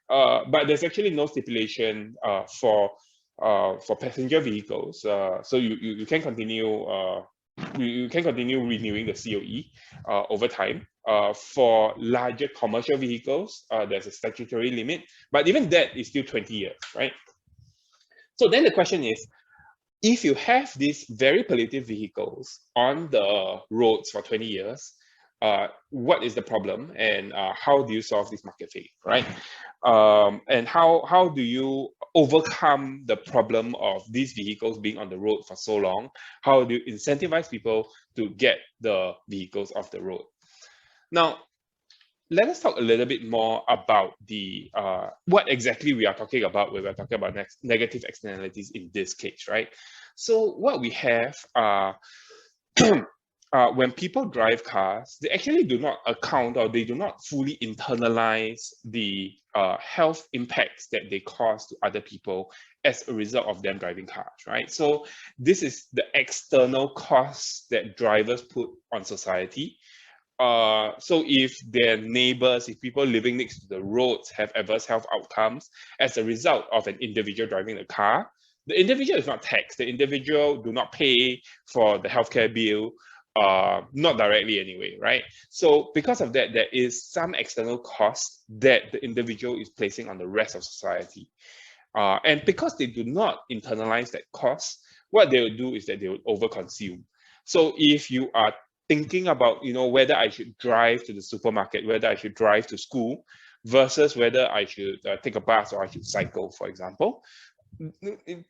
But there's actually no stipulation for passenger vehicles. So you can continue you can continue renewing the COE over time. For larger commercial vehicles, there's a statutory limit, but even that is still 20 years, right? So then the question is, if you have these very pollutive vehicles on the roads for 20 years, what is the problem, and how do you solve this market failure, right? And how do you overcome the problem of these vehicles being on the road for so long? How do you incentivize people to get the vehicles off the road? Now, let us talk a little bit more about the what exactly we are talking about when we're talking about negative externalities in this case, right? So what we have when people drive cars, they actually do not account, or they do not fully internalize the health impacts that they cause to other people as a result of them driving cars, right? So this is the external costs that drivers put on society. So if their neighbors, if people living next to the roads have adverse health outcomes as a result of an individual driving a car, the individual is not taxed. The individual do not pay for the healthcare bill, not directly anyway, right? So because of that, there is some external cost that the individual is placing on the rest of society. And because they do not internalize that cost, what they will do is that they will overconsume. So if you are thinking about, whether I should drive to the supermarket, whether I should drive to school, versus whether I should take a bus or I should cycle, for example,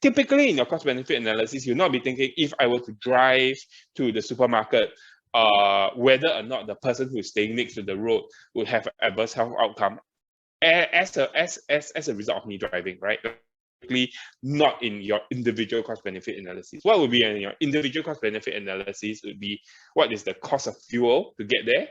typically in your cost benefit analysis, you'll not be thinking, if I were to drive to the supermarket, whether or not the person who is staying next to the road would have an adverse health outcome as a result of me driving, right? Not in your individual cost benefit analysis. What would be in your individual cost benefit analysis would be, what is the cost of fuel to get there,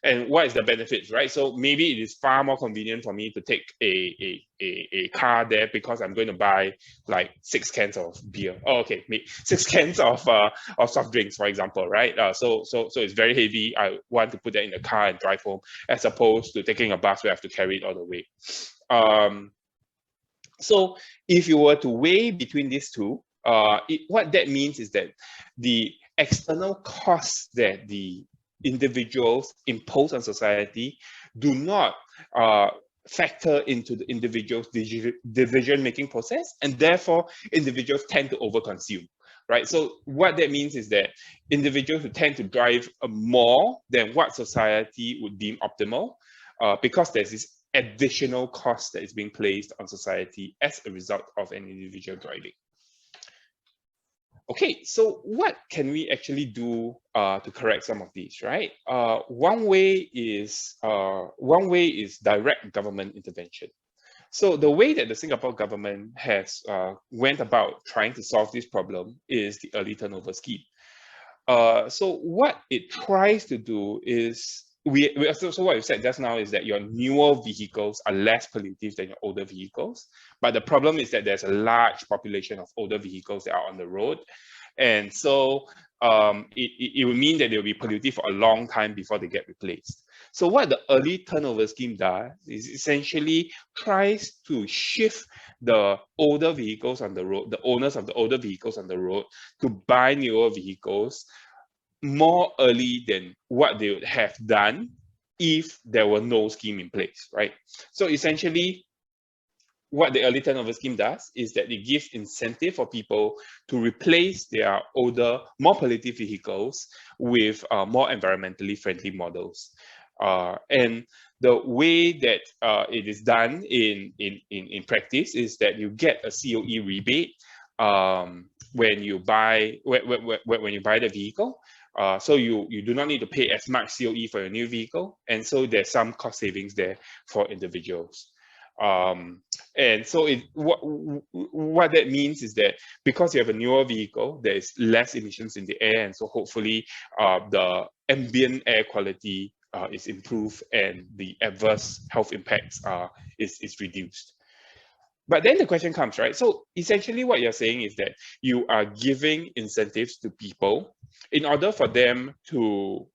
and what is the benefits, right? So maybe it is far more convenient for me to take a car there because I'm going to buy like 6 cans of beer. Oh, okay, 6 cans of soft drinks, for example, right? So it's very heavy. I want to put that in the car and drive home, as opposed to taking a bus where I have to carry it all the way. So if you were to weigh between these two, what that means is that the external costs that the individuals impose on society do not factor into the individual's decision-making process, and therefore individuals tend to overconsume, right? So what that means is that individuals who tend to drive more than what society would deem optimal, because there's this additional cost that is being placed on society as a result of an individual driving. Okay, so what can we actually do to correct some of these, right? One way is direct government intervention. So the way that the Singapore government has went about trying to solve this problem is the early turnover scheme. So what it tries to do is so what you said just now is that your newer vehicles are less pollutive than your older vehicles, but the problem is that there's a large population of older vehicles that are on the road, and so it will mean that they'll be pollutive for a long time before they get replaced. So what the early turnover scheme does is essentially tries to shift the older vehicles on the road, the owners of the older vehicles on the road, to buy newer vehicles more early than what they would have done if there were no scheme in place, right? So essentially, what the early turnover scheme does is that it gives incentive for people to replace their older, more pollutive vehicles with more environmentally friendly models. And the way that it is done in practice is that you get a COE rebate when you buy the vehicle. So you do not need to pay as much COE for your new vehicle, and so there's some cost savings there for individuals. And so what that means is that because you have a newer vehicle, there is less emissions in the air, and so hopefully the ambient air quality is improved and the adverse health impacts is reduced. But then the question comes, right? So essentially what you're saying is that you are giving incentives to people in order for them to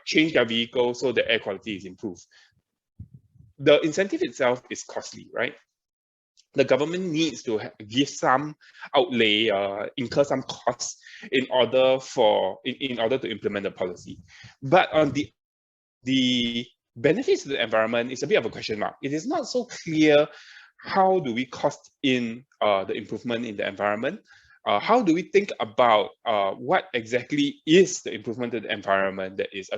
change their vehicle so the air quality is improved. The incentive itself is costly, right? The government needs to give some outlay, incur some costs in order to implement the policy. But on the benefits to the environment is a bit of a question mark. It is not so clear how do we cost in the improvement in the environment. How do we think about what exactly is the improvement to the environment that is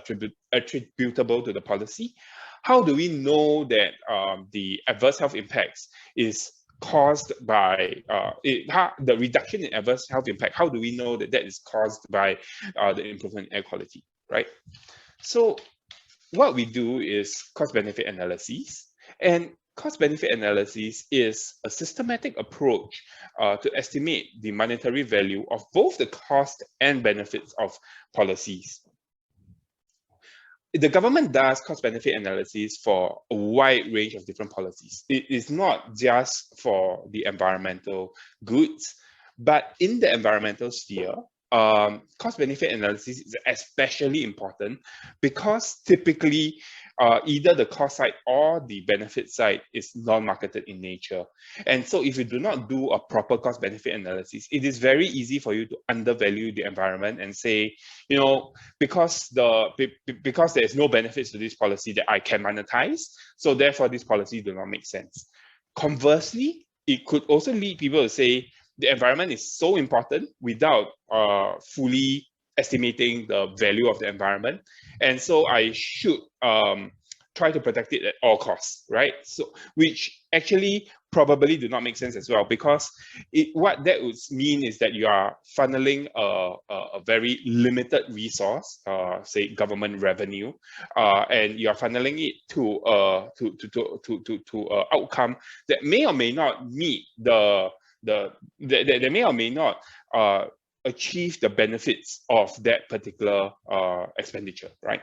attributable to the policy? How do we know that the adverse health impacts is caused by the reduction in adverse health impact? How do we know that that is caused by the improvement in air quality, right? So what we do is cost-benefit analyses, and cost-benefit analysis is a systematic approach to estimate the monetary value of both the cost and benefits of policies. The government does cost-benefit analysis for a wide range of different policies. It is not just for the environmental goods, but in the environmental sphere, cost-benefit analysis is especially important because typically either the cost side or the benefit side is non-marketed in nature. And so if you do not do a proper cost-benefit analysis, it is very easy for you to undervalue the environment and say, you know, because there is no benefits to this policy that I can monetize, so therefore this policy does not make sense. Conversely, it could also lead people to say the environment is so important without fully estimating the value of the environment, and so I should try to protect it at all costs, right? So, which actually probably do not make sense as well, because what that would mean is that you are funneling a very limited resource, say government revenue, and you are funneling it to an outcome that may or may not meet that may or may not achieve the benefits of that particular expenditure, right?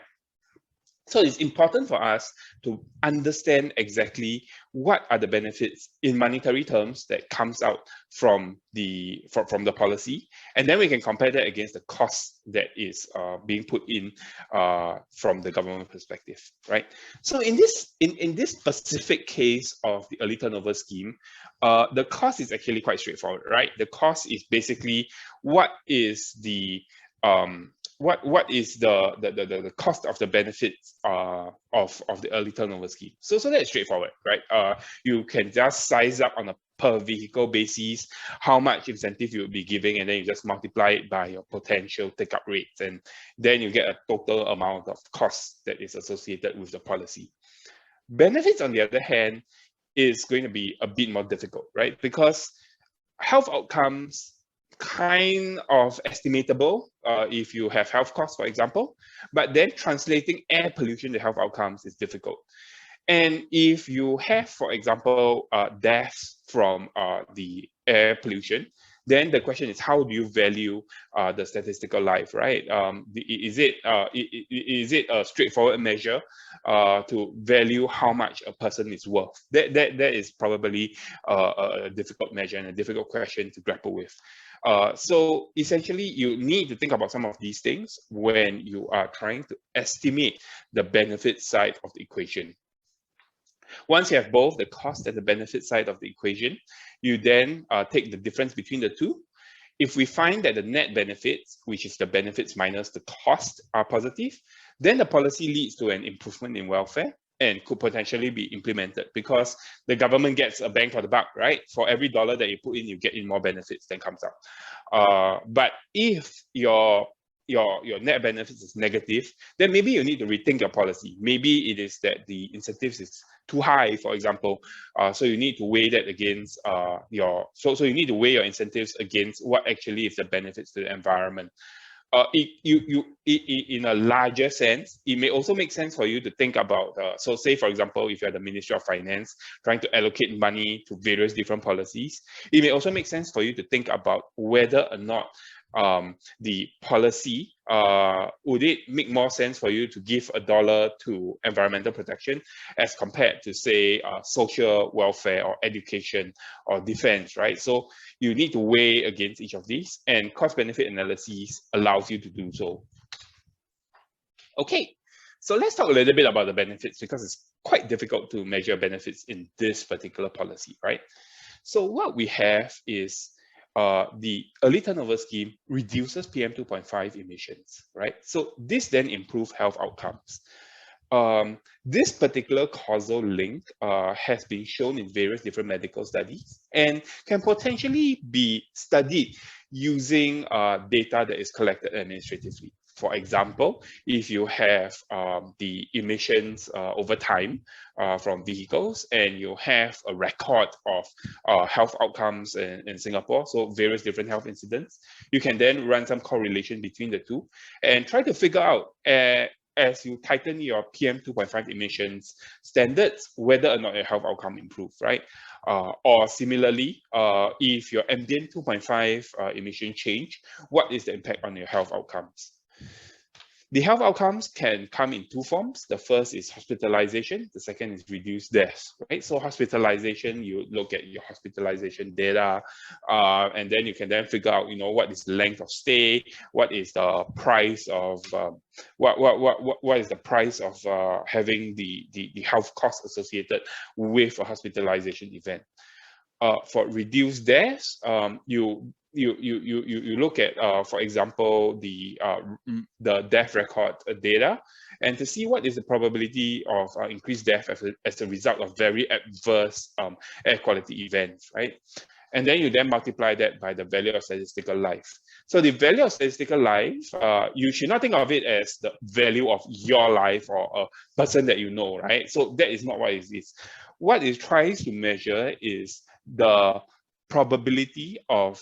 So it's important for us to understand exactly what are the benefits in monetary terms that comes out from the policy, and then we can compare that against the cost that is being put in from the government perspective, right? So in this specific case of the early turnover scheme, the cost is actually quite straightforward, right? The cost is basically what is the what is the cost of the benefits of the early turnover scheme. So that's straightforward, right? You can just size up on a per vehicle basis how much incentive you will be giving, and then you just multiply it by your potential take-up rates, and then you get a total amount of cost that is associated with the policy. Benefits, on the other hand, is going to be a bit more difficult, right? Because health outcomes kind of estimatable if you have health costs, for example, but then translating air pollution to health outcomes is difficult. And if you have, for example, deaths from the air pollution, then the question is, how do you value the statistical life, right? Is it a straightforward measure to value how much a person is worth? That is probably a difficult measure and a difficult question to grapple with. So essentially, you need to think about some of these things when you are trying to estimate the benefit side of the equation. Once you have both the cost and the benefit side of the equation, you then take the difference between the two. If we find that the net benefits, which is the benefits minus the cost, are positive, then the policy leads to an improvement in welfare and could potentially be implemented because the government gets a bang for the buck, right? For every dollar that you put in, you get in more benefits than comes out. But if your net benefits is negative, then maybe you need to rethink your policy. Maybe it is that the incentives is too high, for example. So you need to weigh that against so you need to weigh your incentives against what actually is the benefits to the environment. In a larger sense, it may also make sense for you to think about, so say, for example, if you're the Ministry of Finance trying to allocate money to various different policies, it may also make sense for you to think about whether or not the policy, would it make more sense for you to give $1 to environmental protection as compared to, say, social welfare or education or defense, right? So you need to weigh against each of these, and cost-benefit analysis allows you to do so. Okay, so let's talk a little bit about the benefits because it's quite difficult to measure benefits in this particular policy, right? So what we have is the early turnover scheme reduces PM 2.5 emissions, right? So this then improves health outcomes. This particular causal link has been shown in various different medical studies and can potentially be studied using data that is collected administratively. For example, if you have the emissions over time from vehicles and you have a record of health outcomes in Singapore, so various different health incidents, you can then run some correlation between the two and try to figure out as you tighten your PM 2.5 emissions standards, whether or not your health outcome improve, right? Or similarly, if your ambient 2.5 emission change, what is the impact on your health outcomes? The health outcomes can come in two forms. The first is hospitalization. The second is reduced deaths, right? So hospitalization, you look at your hospitalization data, and then you can then figure out, what is the length of stay, what is the price of what is the price of having the health costs associated with a hospitalization event. For reduced deaths, you look at, for example, the death record data, and to see what is the probability of increased death as a result of very adverse air quality events, right? And then you then multiply that by the value of statistical life. So the value of statistical life, you should not think of it as the value of your life or a person that you know, right? So that is not what it is. What it tries to measure is the probability of,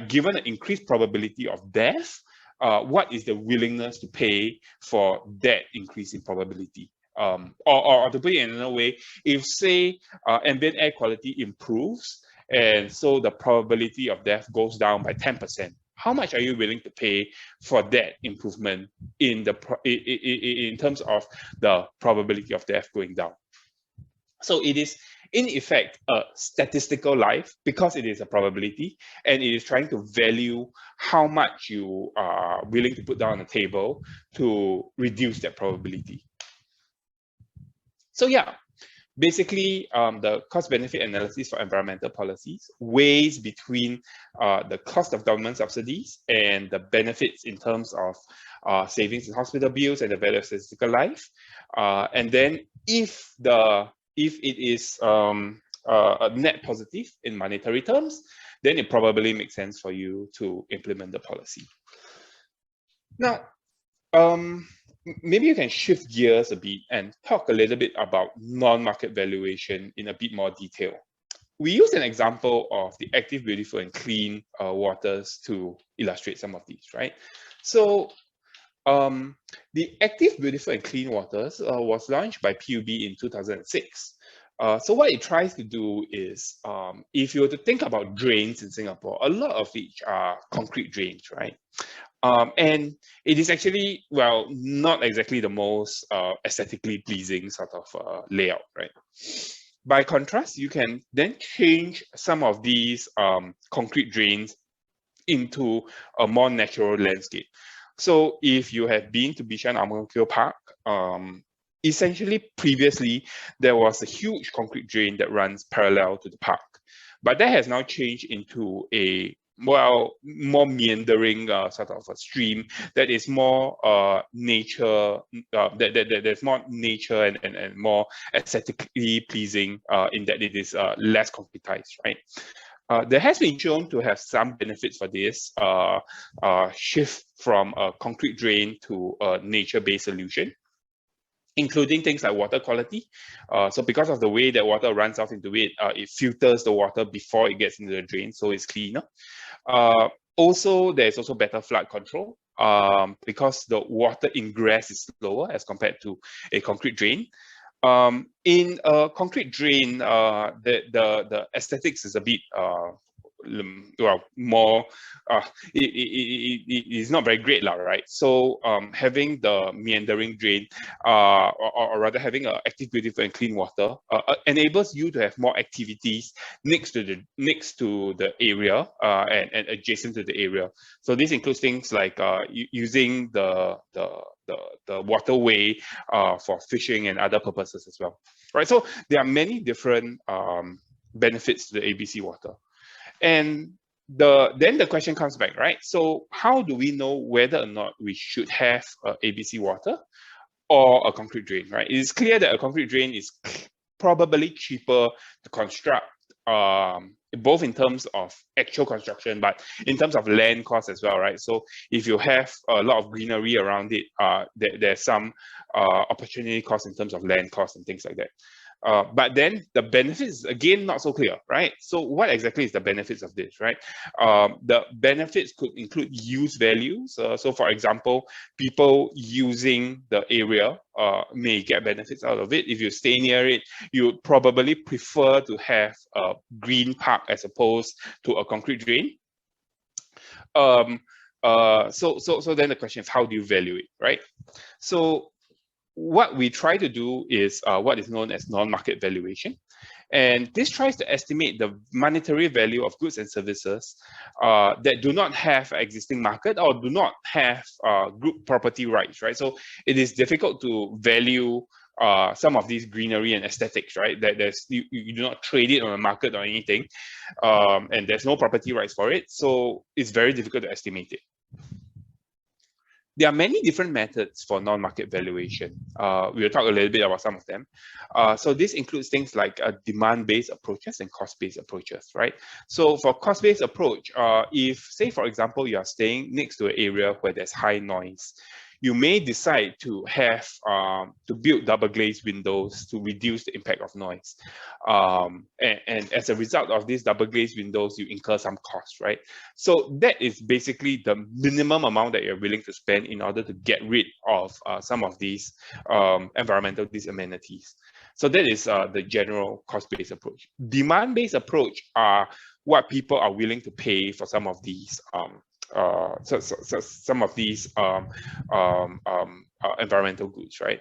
given an increased probability of death, what is the willingness to pay for that increase in probability? Or to put it in another way, if say ambient air quality improves, and so the probability of death goes down by 10%, how much are you willing to pay for that improvement in terms of the probability of death going down? So it is, in effect, a statistical life because it is a probability, and it is trying to value how much you are willing to put down on the table to reduce that probability. So yeah, basically, the cost-benefit analysis for environmental policies weighs between the cost of government subsidies and the benefits in terms of savings in hospital bills and the value of statistical life. And then if it is a net positive in monetary terms, then it probably makes sense for you to implement the policy. Now, maybe you can shift gears a bit and talk a little bit about non-market valuation in a bit more detail. we use an example of the active, beautiful, and clean waters to illustrate some of these, right? So the active, beautiful, and clean waters was launched by PUB in 2006. So what it tries to do is, if you were to think about drains in Singapore, a lot of which are concrete drains, right? And it is actually, well, not exactly the most aesthetically pleasing sort of layout, right? By contrast, you can then change some of these concrete drains into a more natural landscape. So if you have been to Bishan Ang Mo Kio Park, essentially previously there was a huge concrete drain that runs parallel to the park, but that has now changed into a more meandering sort of a stream that is more nature, that's more nature and more aesthetically pleasing in that it is less concretized, right? There has been shown to have some benefits for this shift from a concrete drain to a nature-based solution, including things like water quality. So because of the way that water runs out into it, it filters the water before it gets into the drain, so it's cleaner. Also, there's also better flood control because the water ingress is slower as compared to a concrete drain. In a concrete drain, the aesthetics is a bit well, more it is not very great, right? So having the meandering drain, or rather having an active, beautiful, and clean water enables you to have more activities next to the area and adjacent to the area. So this includes things like using the waterway for fishing and other purposes as well, right? So there are many different benefits to the ABC water. And then the question comes back, right? So how do we know whether or not we should have ABC water or a concrete drain, right? It is clear that a concrete drain is probably cheaper to construct, both in terms of actual construction, but in terms of land cost as well, right? So if you have a lot of greenery around it, there's some opportunity cost in terms of land cost and things like that. But then the benefits, again, not so clear, right? So what exactly is the benefits of this, right? The benefits could include use values. So for example, people using the area may get benefits out of it. If you stay near it, you would probably prefer to have a green park as opposed to a concrete drain. So then the question is, how do you value it, right? So what we try to do is what is known as non-market valuation. And this tries to estimate the monetary value of goods and services that do not have existing market or do not have group property rights, right? So it is difficult to value some of these greenery and aesthetics, right? That you do not trade it on the market or anything, and there's no property rights for it. So it's very difficult to estimate it. There are many different methods for non-market valuation. We'll talk a little bit about some of them. So this includes things like demand-based approaches and cost-based approaches, right? So for cost-based approach, if, say, for example, you are staying next to an area where there's high noise, you may decide to have to build double glazed windows to reduce the impact of noise. And as a result of these double glazed windows, you incur some costs, right? So that is basically the minimum amount that you're willing to spend in order to get rid of some of these environmental disamenities. So that is the general cost-based approach. Demand-based approach are what people are willing to pay for some of these some of these environmental goods, right?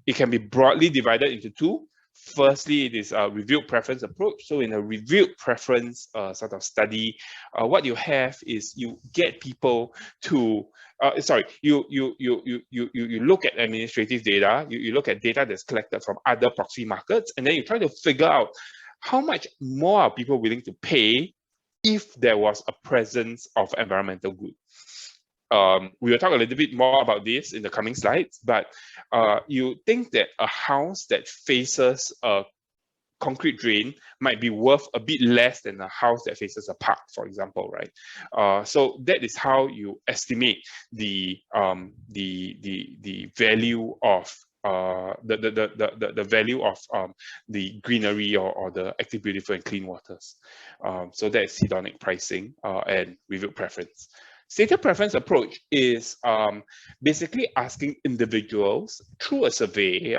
It can be broadly divided into two. Firstly, it is a revealed preference approach. So in a revealed preference sort of study, what you have is you get people to you look at administrative data, you look at data that's collected from other proxy markets, and then you try to figure out how much more are people willing to pay if there was a presence of environmental good. We will talk a little bit more about this in the coming slides, but you think that a house that faces a concrete drain might be worth a bit less than a house that faces a park, for example, right? So that is how you estimate the value of the value of the greenery or the active, beautiful, and clean waters. So that's hedonic pricing and reviewed preference. Stated preference approach is basically asking individuals through a survey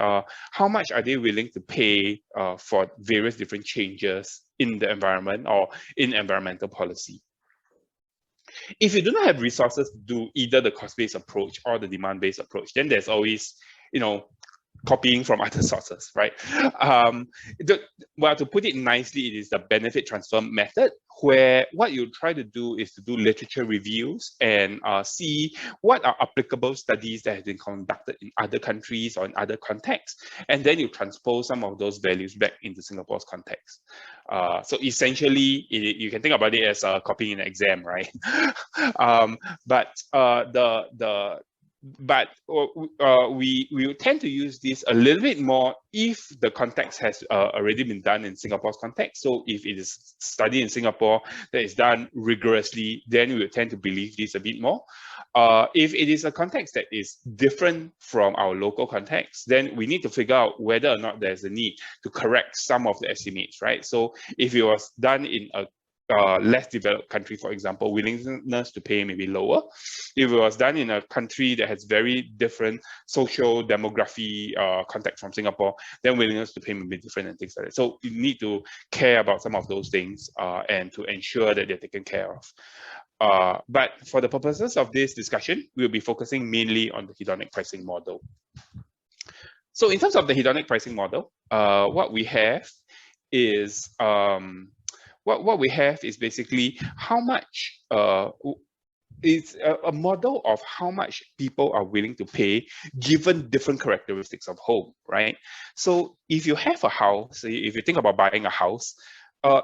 how much are they willing to pay for various different changes in the environment or in environmental policy. If you do not have resources to do either the cost-based approach or the demand-based approach, then there's always, copying from other sources, right? Well, to put it nicely, it is the benefit transfer method, where what you try to do is to do literature reviews and see what are applicable studies that have been conducted in other countries or in other contexts, and then you transpose some of those values back into Singapore's context. So essentially, you can think about it as copying an exam, right? But we tend to use this a little bit more if the context has already been done in Singapore's context. So if it is studied in Singapore that is done rigorously, then we would tend to believe this a bit more. If it is a context that is different from our local context, then we need to figure out whether or not there's a need to correct some of the estimates, right? So if it was done in a less developed country, for example, willingness to pay may be lower. If it was done in a country that has very different social demography context from Singapore, then willingness to pay may be different and things like that. So you need to care about some of those things and to ensure that they're taken care of. But for the purposes of this discussion, we'll be focusing mainly on the hedonic pricing model. So in terms of the hedonic pricing model, what we have is what we have is basically how much it's a model of how much people are willing to pay given different characteristics of home, right? So if you have a house, if you think about buying a house,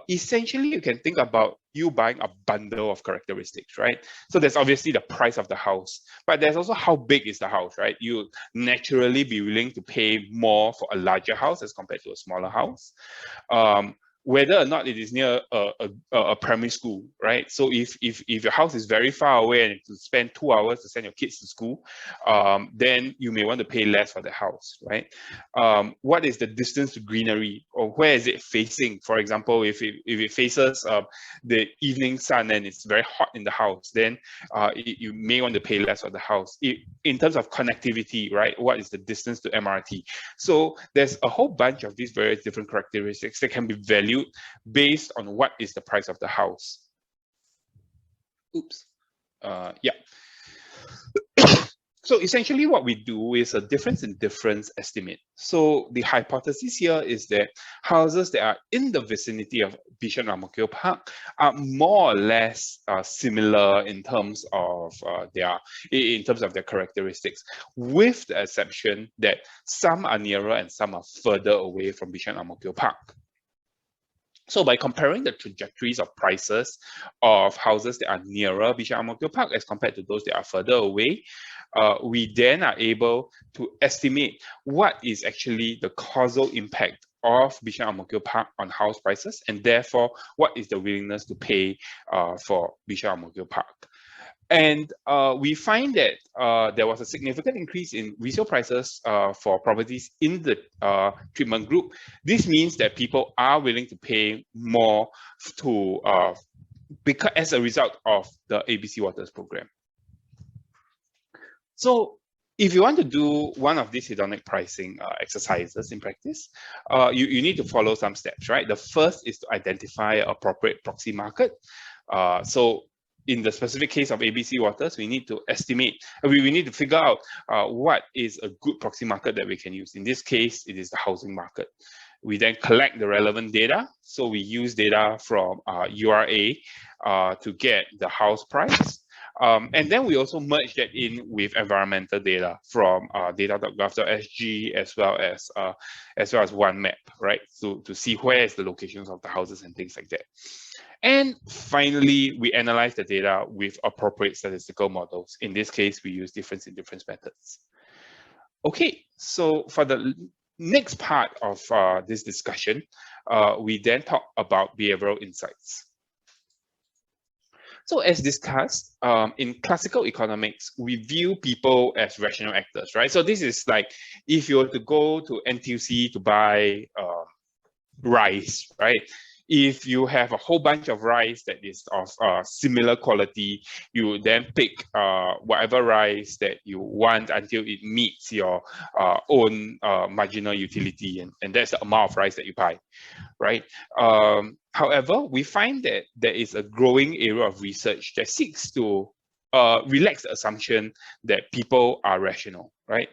essentially you can think about you buying a bundle of characteristics, right? So there's obviously the price of the house, but there's also how big is the house, right? You naturally be willing to pay more for a larger house as compared to a smaller house. Whether or not it is near a primary school, right? So if your house is very far away and you spend 2 hours to send your kids to school, then you may want to pay less for the house, right? What is the distance to greenery, or where is it facing? For example, if it faces the evening sun and it's very hot in the house, then you may want to pay less for the house. In terms of connectivity, right? What is the distance to MRT? So there's a whole bunch of these various different characteristics that can be valued based on what is the price of the house. Oops. Yeah. So essentially what we do is a difference in difference estimate. So the hypothesis here is that houses that are in the vicinity of Bishan Ang Mo Kio Park are more or less similar in terms of their characteristics, with the exception that some are nearer and some are further away from Bishan Ang Mo Kio Park. So by comparing the trajectories of prices of houses that are nearer Bishan Ang Mo Kio Park as compared to those that are further away, we then are able to estimate what is actually the causal impact of Bishan Ang Mo Kio Park on house prices, and therefore what is the willingness to pay for Bishan Ang Mo Kio Park. And we find that there was a significant increase in resale prices for properties in the treatment group. This means that people are willing to pay more as a result of the ABC Waters program. So if you want to do one of these hedonic pricing exercises in practice, you need to follow some steps, right? The first is to identify an appropriate proxy market. So in the specific case of ABC Waters, we need to estimate, we need to figure out what is a good proxy market that we can use. In this case, it is the housing market. We then collect the relevant data. So we use data from URA to get the house price. And then we also merge that in with environmental data from data.gov.sg as well as one map, right? So to see where is the locations of the houses and things like that. And finally, we analyze the data with appropriate statistical models. In this case, we use difference in difference methods. Okay, so for the next part of this discussion, we then talk about behavioral insights. So as discussed, in classical economics, we view people as rational actors, right? So this is like if you were to go to NTUC to buy rice, right? If you have a whole bunch of rice that is of similar quality, you then pick whatever rice that you want until it meets your own marginal utility, and that's the amount of rice that you buy, right? However, we find that there is a growing area of research that seeks to relax the assumption that people are rational, right?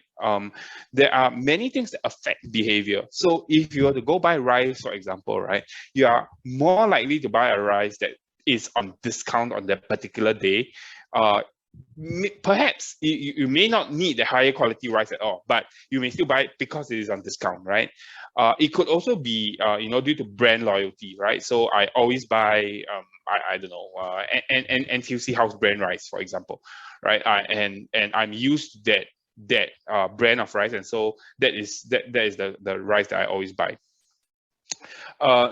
There are many things that affect behavior. So if you were to go buy rice, for example, right, you are more likely to buy a rice that is on discount on that particular day. Perhaps you may not need the higher quality rice at all, but you may still buy it because it is on discount, right? It could also be, due to brand loyalty, right? So I always buy, I don't know, NTUC house brand rice, for example, right? And I'm used to that brand of rice, and so that is the rice that I always buy.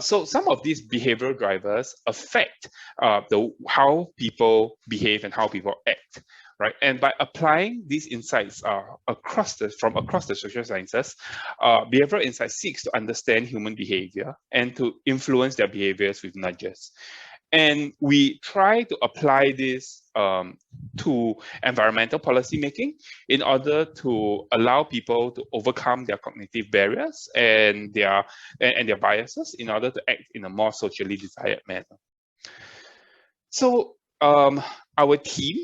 So some of these behavioral drivers affect how people behave and how people act, right? And by applying these insights across the social sciences, behavioral insight seeks to understand human behavior and to influence their behaviors with nudges. And we try to apply this to environmental policy making in order to allow people to overcome their cognitive barriers and their biases in order to act in a more socially desired manner. So our team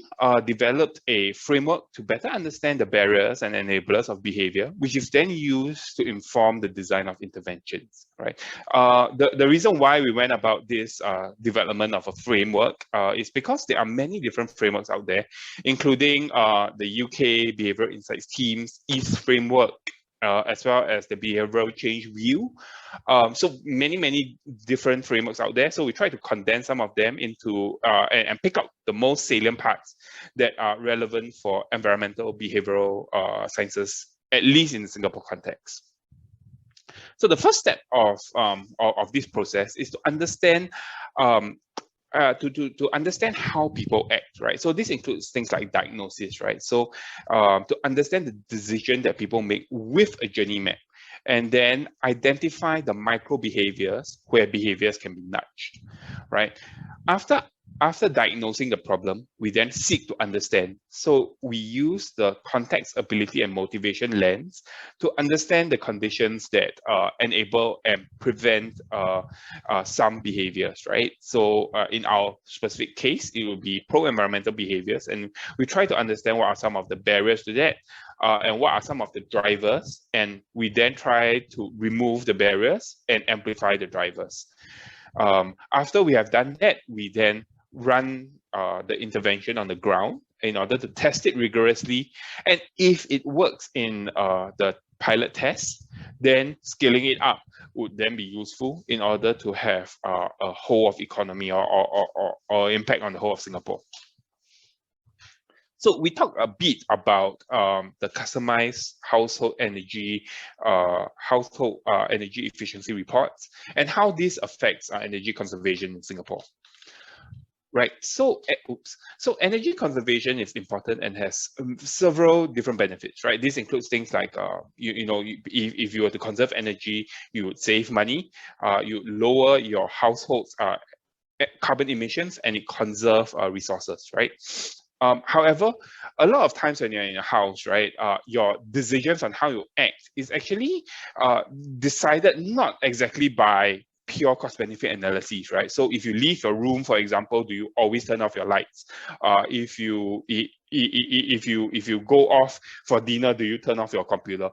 developed a framework to better understand the barriers and enablers of behavior, which is then used to inform the design of interventions, right? The reason why we went about this development of a framework is because there are many different frameworks out there, including the UK Behavioral Insights team's Is framework, as well as the behavioral change view. So many different frameworks out there. So we try to condense some of them into and pick up the most salient parts that are relevant for environmental behavioral sciences, at least in the Singapore context. So the first step of this process is to understand to understand how people act, right? So this includes things like diagnosis, right? So to understand the decision that people make with a journey map, and then identify the micro behaviors where behaviors can be nudged, right? After diagnosing the problem, we then seek to understand. So we use the context, ability, and motivation lens to understand the conditions that enable and prevent some behaviors, right? So in our specific case, it will be pro-environmental behaviors, and we try to understand what are some of the barriers to that, and what are some of the drivers, and we then try to remove the barriers and amplify the drivers. After we have done that, we then run the intervention on the ground in order to test it rigorously. And if it works in the pilot test, then scaling it up would then be useful in order to have a whole of economy or impact on the whole of Singapore. So we talked a bit about the customized household energy efficiency reports and how this affects energy conservation in Singapore. Right, so energy conservation is important and has several different benefits, right? This includes things like, if you were to conserve energy, you would save money, you lower your household's carbon emissions, and it conserve resources, right? However, a lot of times when you're in a house, right, your decisions on how you act is actually decided not exactly by pure cost benefit analyses, right? So if you leave your room, for example, do you always turn off your lights? If you go off for dinner, do you turn off your computer?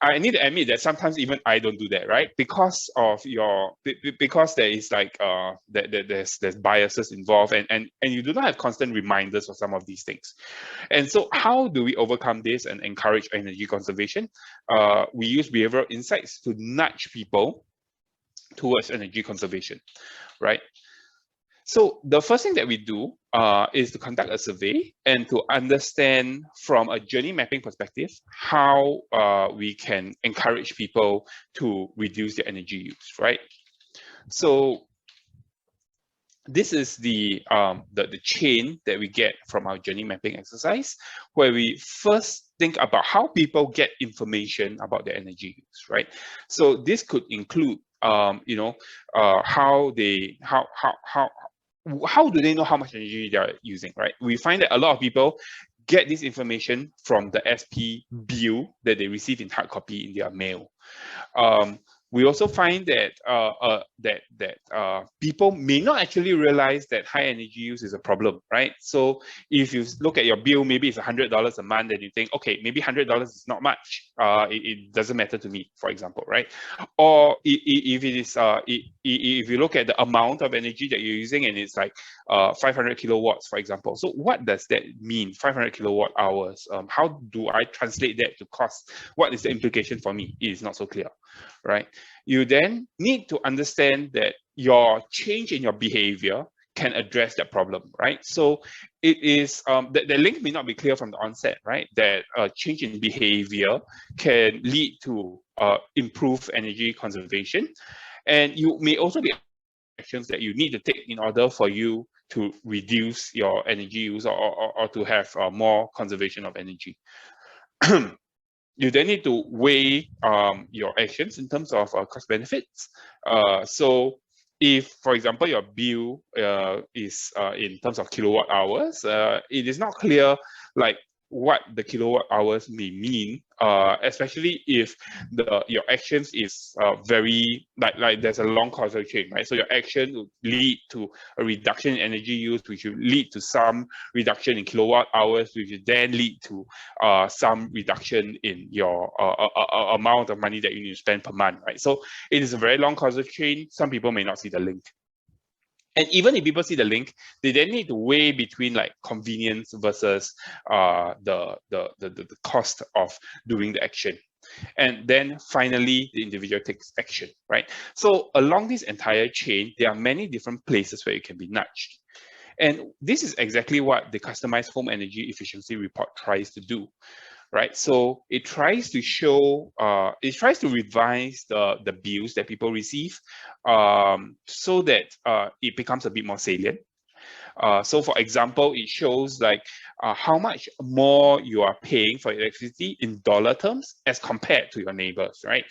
I need to admit that sometimes even I don't do that, right? Because there is like there's biases involved, and you do not have constant reminders for some of these things. And so how do we overcome this and encourage energy conservation? We use behavioral insights to nudge people towards energy conservation, right? So the first thing that we do is to conduct a survey and to understand from a journey mapping perspective how we can encourage people to reduce their energy use, right? So this is the chain that we get from our journey mapping exercise, where we first think about how people get information about their energy use, right? So this could include, how do they know how much energy they are using, right? We find that a lot of people get this information from the SP bill that they receive in hard copy in their mail. We also find that people may not actually realize that high energy use is a problem, right? So if you look at your bill, maybe it's $100 a month, and you think, okay, maybe $100 is not much. It doesn't matter to me, for example, right? Or if it is, if you look at the amount of energy that you're using, and it's like 500 kilowatts, for example. So what does that mean? 500 kilowatt hours. How do I translate that to cost? What is the implication for me? It is not so clear, right? You then need to understand that your change in your behavior can address that problem, right? So it is, the link may not be clear from the onset, right? That change in behavior can lead to improved energy conservation. And you may also be actions that you need to take in order for you to reduce your energy use, or to have more conservation of energy. You then need to weigh your actions in terms of cost benefits. So if, for example, your bill is in terms of kilowatt hours, it is not clear like what the kilowatt hours may mean, especially if your actions is very like there's a long causal chain, right? So your action will lead to a reduction in energy use, which will lead to some reduction in kilowatt hours, which will then lead to some reduction in your amount of money that you need to spend per month, right? So it is a very long causal chain. Some people may not see the link. And even if people see the link, they then need to weigh between like convenience versus the cost of doing the action. And then finally, the individual takes action, right? So along this entire chain, there are many different places where it can be nudged. And this is exactly what the customized home energy efficiency report tries to do, right? So it tries to show, it tries to revise the bills that people receive, so that it becomes a bit more salient. So for example, it shows like how much more you are paying for electricity in dollar terms as compared to your neighbors, right?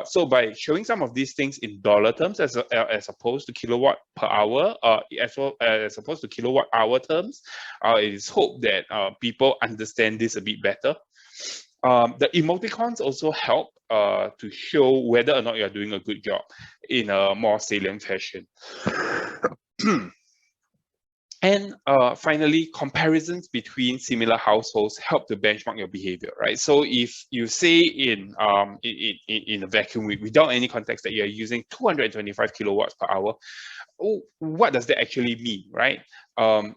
So by showing some of these things in dollar terms as opposed to kilowatt per hour, as opposed to kilowatt hour terms, it is hoped that people understand this a bit better. The emoticons also help to show whether or not you're doing a good job in a more salient fashion. And finally, comparisons between similar households help to benchmark your behavior, right? So if you say in a vacuum without any context that you're using 225 kilowatts per hour, what does that actually mean, right?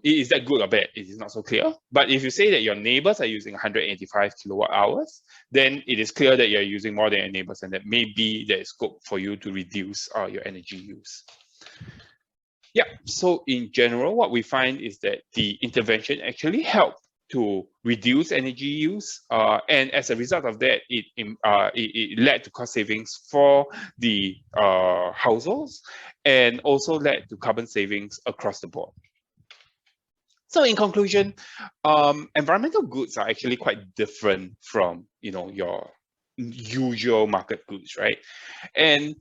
Is that good or bad? It is not so clear. But if you say that your neighbors are using 185 kilowatt hours, then it is clear that you're using more than your neighbors, and that maybe there is scope for you to reduce your energy use. Yeah, so in general, what we find is that the intervention actually helped to reduce energy use, and as a result of that, it led to cost savings for the households, and also led to carbon savings across the board. So in conclusion, environmental goods are actually quite different from your usual market goods, right? And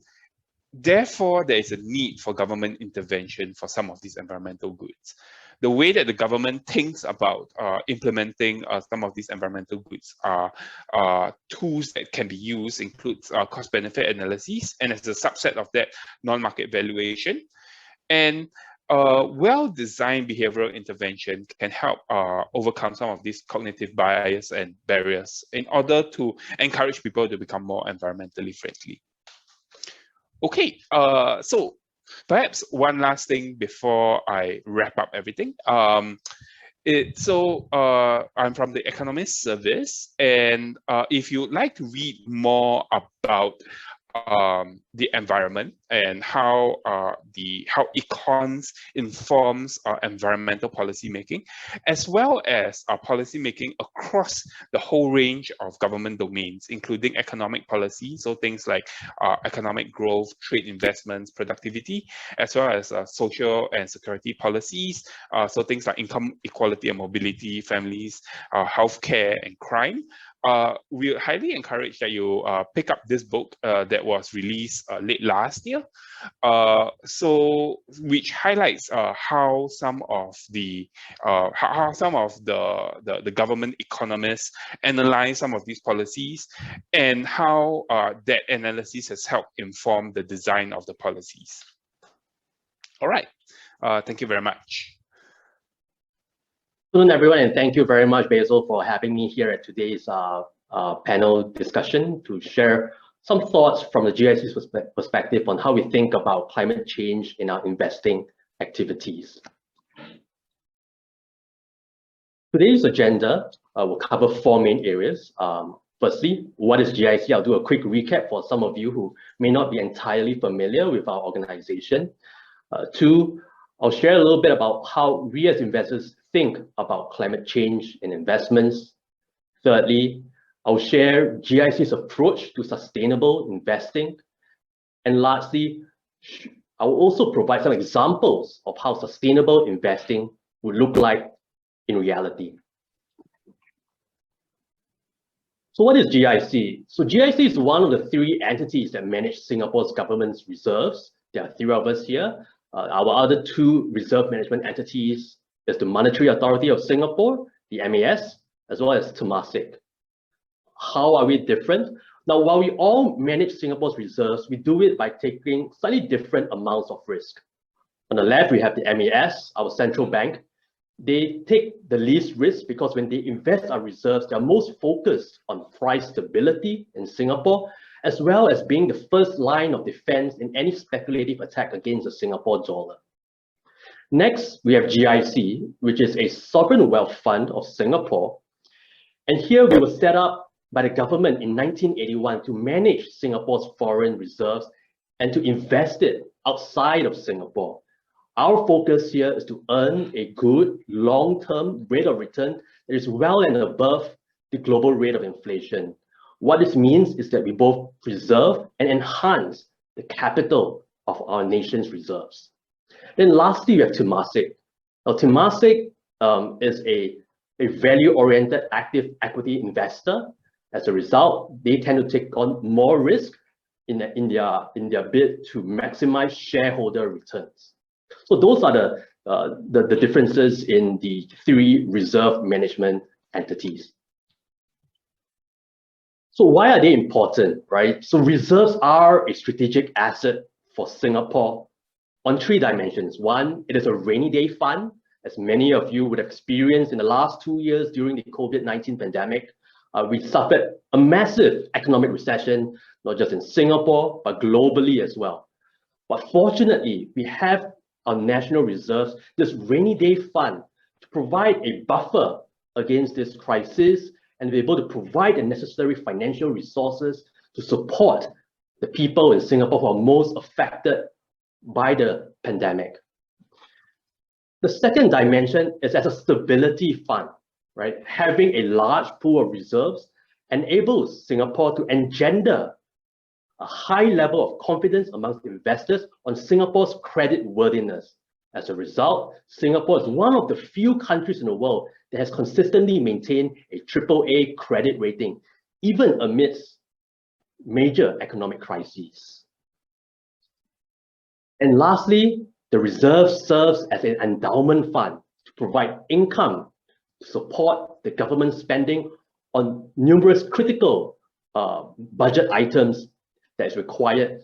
therefore, there is a need for government intervention for some of these environmental goods. The way that the government thinks about implementing some of these environmental goods are tools that can be used includes cost-benefit analyses, and as a subset of that, non-market valuation. And well-designed behavioral intervention can help overcome some of these cognitive bias and barriers in order to encourage people to become more environmentally friendly. Okay, so perhaps one last thing before I wrap up everything. I'm from the Economist Service, and if you'd like to read more about the environment and how econs informs environmental policy making, as well as policy making across the whole range of government domains, including economic policy, so things like economic growth, trade investments, productivity, as well as social and security policies, so things like income equality and mobility, families, healthcare, and crime. We highly encourage that you pick up this book that was released late last year, which highlights how some of the government economists analyze some of these policies, and how that analysis has helped inform the design of the policies. All right, thank you very much. Good afternoon, everyone, and thank you very much, Basil, for having me here at today's panel discussion to share some thoughts from the GIC's perspective on how we think about climate change in our investing activities. Today's agenda will cover four main areas. Firstly, what is GIC? I'll do a quick recap for some of you who may not be entirely familiar with our organization. Two, I'll share a little bit about how we as investors think about climate change in investments. Thirdly, I'll share GIC's approach to sustainable investing. And lastly, I will also provide some examples of how sustainable investing would look like in reality. So what is GIC? So GIC is one of the three entities that manage Singapore's government's reserves. There are three of us here. Our other two reserve management entities is the Monetary Authority of Singapore, the MAS, as well as Temasek. How are we different? Now, while we all manage Singapore's reserves, we do it by taking slightly different amounts of risk. On the left, we have the MAS, our central bank. They take the least risk because when they invest our reserves, they're most focused on price stability in Singapore, as well as being the first line of defense in any speculative attack against the Singapore dollar. Next, we have GIC, which is a sovereign wealth fund of Singapore. And here we were set up by the government in 1981 to manage Singapore's foreign reserves and to invest it outside of Singapore. Our focus here is to earn a good long-term rate of return that is well and above the global rate of inflation. What this means is that we both preserve and enhance the capital of our nation's reserves. Then lastly, we have Temasek. Now, Temasek is a value-oriented active equity investor. As a result, they tend to take on more risk in their bid to maximize shareholder returns. So those are the differences in the three reserve management entities. So why are they important, right? So reserves are a strategic asset for Singapore on three dimensions. One, it is a rainy day fund, as many of you would have experienced in the last 2 years during the COVID-19 pandemic. We suffered a massive economic recession, not just in Singapore, but globally as well. But fortunately, we have our national reserves, this rainy day fund, to provide a buffer against this crisis and be able to provide the necessary financial resources to support the people in Singapore who are most affected by the pandemic. The second dimension is as a stability fund, right? Having a large pool of reserves enables Singapore to engender a high level of confidence amongst investors on Singapore's credit worthiness. As a result, Singapore is one of the few countries in the world that has consistently maintained a AAA credit rating, even amidst major economic crises. And lastly, the reserve serves as an endowment fund to provide income to support the government spending on numerous critical budget items that is required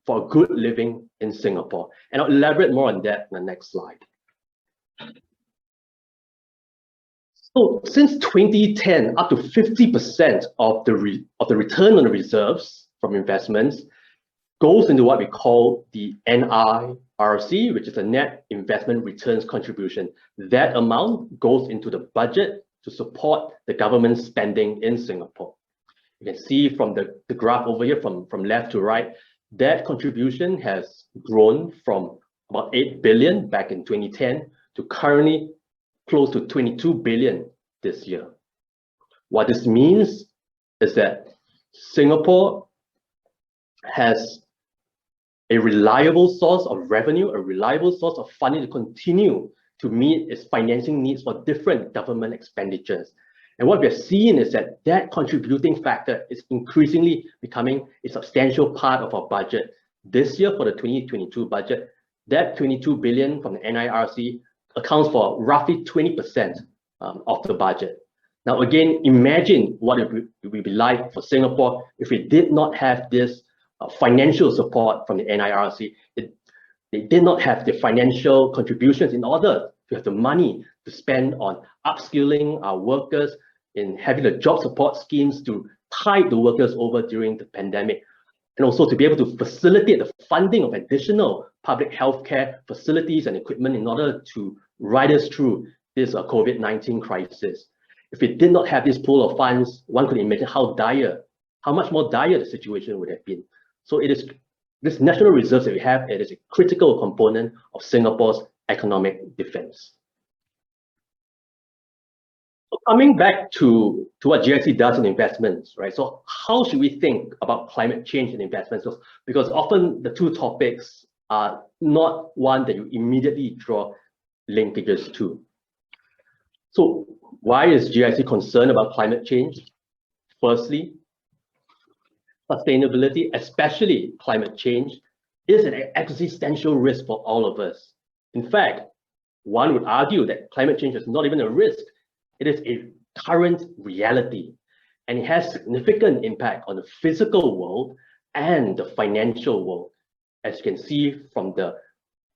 for a good living in Singapore. And I'll elaborate more on that in the next slide. So since 2010, up to 50% of the return on the reserves from investments goes into what we call the NIRC, which is a net investment returns contribution. That amount goes into the budget to support the government spending in Singapore. You can see from the graph over here from left to right, that contribution has grown from about 8 billion back in 2010 to currently close to 22 billion this year. What this means is that Singapore has a reliable source of revenue, a reliable source of funding to continue to meet its financing needs for different government expenditures. And what we're seeing is that that contributing factor is increasingly becoming a substantial part of our budget. This year for the 2022 budget, that 22 billion from the NIRC accounts for roughly 20% of the budget. Now, again, imagine what it would be like for Singapore if we did not have this financial support from the NIRC. They did not have the financial contributions in order to have the money to spend on upskilling our workers, in having the job support schemes to tide the workers over during the pandemic, and also to be able to facilitate the funding of additional public healthcare facilities and equipment in order to ride us through this COVID-19 crisis. If we did not have this pool of funds, one could imagine how much more dire the situation would have been. So it is this national reserves that we have, it is a critical component of Singapore's economic defense. So coming back to what GIC does in investments, right? So how should we think about climate change and investments? Because often the two topics are not one that you immediately draw linkages to. So why is GIC concerned about climate change? Firstly, sustainability, especially climate change, is an existential risk for all of us. In fact, one would argue that climate change is not even a risk. It is a current reality, and it has significant impact on the physical world and the financial world, as you can see from the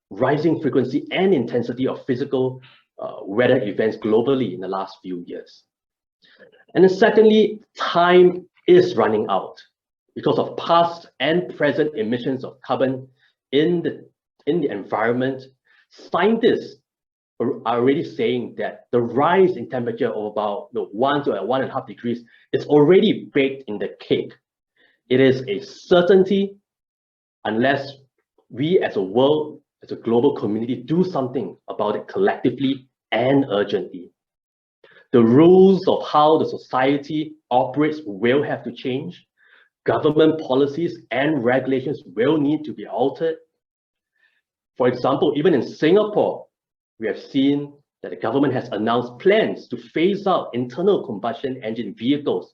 rising frequency and intensity of physical weather events globally in the last few years. And then secondly, time is running out because of past and present emissions of carbon in the environment. Scientists are already saying that the rise in temperature of about 1 to 1.5 degrees is already baked in the cake. It is a certainty unless we as a world, as a global community, do something about it collectively and urgently. The rules of how the society operates will have to change. Government policies and regulations will need to be altered. For example, even in Singapore, we have seen that the government has announced plans to phase out internal combustion engine vehicles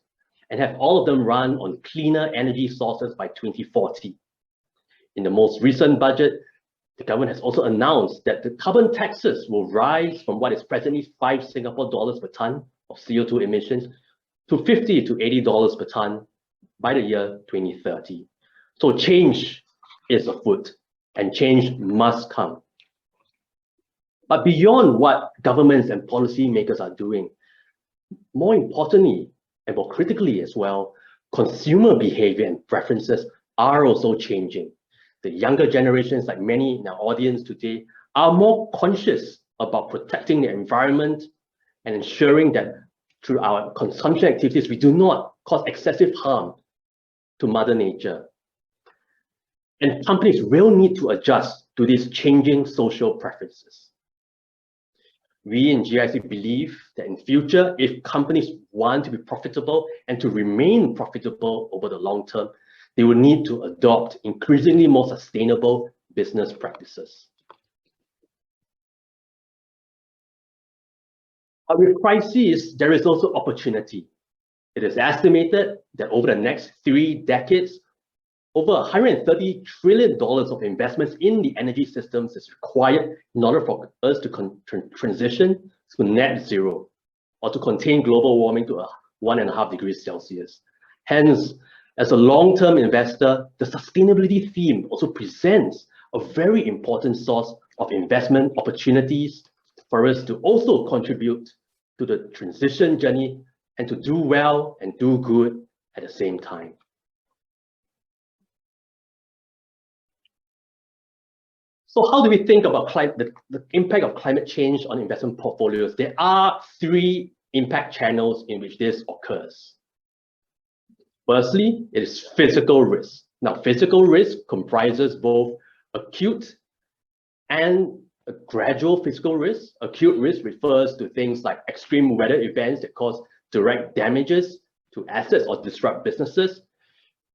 and have all of them run on cleaner energy sources by 2040. In the most recent budget, the government has also announced that the carbon taxes will rise from what is presently 5 Singapore dollars per ton of CO2 emissions to 50 to $80 per ton by the year 2030. So change is afoot, and change must come. But beyond what governments and policymakers are doing, more importantly, and more critically as well, consumer behavior and preferences are also changing. The younger generations, like many in our audience today, are more conscious about protecting the environment and ensuring that through our consumption activities, we do not cause excessive harm to Mother Nature. And companies will need to adjust to these changing social preferences. We in GIC believe that in future, if companies want to be profitable and to remain profitable over the long term, they will need to adopt increasingly more sustainable business practices. But with crises, there is also opportunity. It is estimated that over the next 3 decades, over $130 trillion of investments in the energy systems is required in order for us to transition to net zero or to contain global warming to 1.5 degrees Celsius. Hence, as a long-term investor, the sustainability theme also presents a very important source of investment opportunities for us to also contribute to the transition journey and to do well and do good at the same time. So how do we think about the impact of climate change on investment portfolios? There are 3 impact channels in which this occurs. Firstly, it is physical risk. Now, physical risk comprises both acute and a gradual physical risk. Acute risk refers to things like extreme weather events that cause direct damages to assets or disrupt businesses.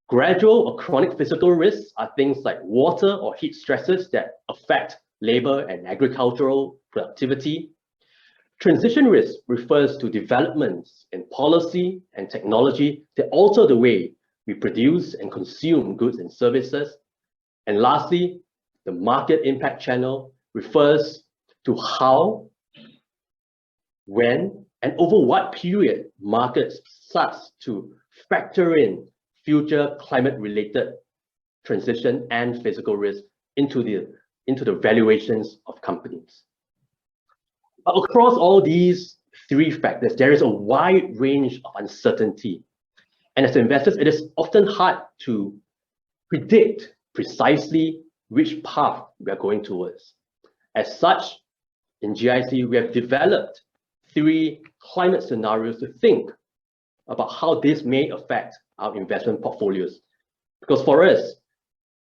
Gradual or chronic physical risks are things like water or heat stresses that affect labor and agricultural productivity. Transition risk refers to developments in policy and technology that alter the way we produce and consume goods and services. And lastly, the market impact channel refers to how, when, and over what period markets start to factor in future climate-related transition and physical risk into the valuations of companies. But across all these three factors, there is a wide range of uncertainty. And as investors, it is often hard to predict precisely which path we are going towards. As such, in GIC, we have developed 3 climate scenarios to think about how this may affect our investment portfolios. Because for us,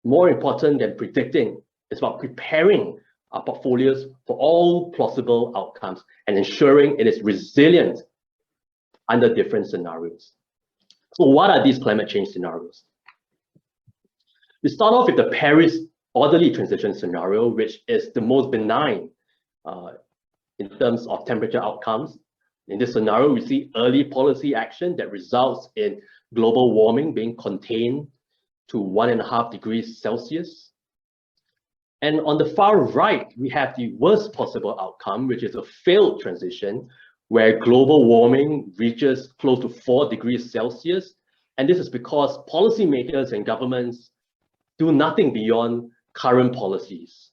more important than predicting is about preparing our portfolios for all plausible outcomes and ensuring it is resilient under different scenarios. So what are these climate change scenarios? We start off with the Paris orderly transition scenario, which is the most benign in terms of temperature outcomes. In this scenario, we see early policy action that results in global warming being contained to 1.5 degrees Celsius. And on the far right, we have the worst possible outcome, which is a failed transition, where global warming reaches close to 4 degrees Celsius. And this is because policymakers and governments do nothing beyond current policies.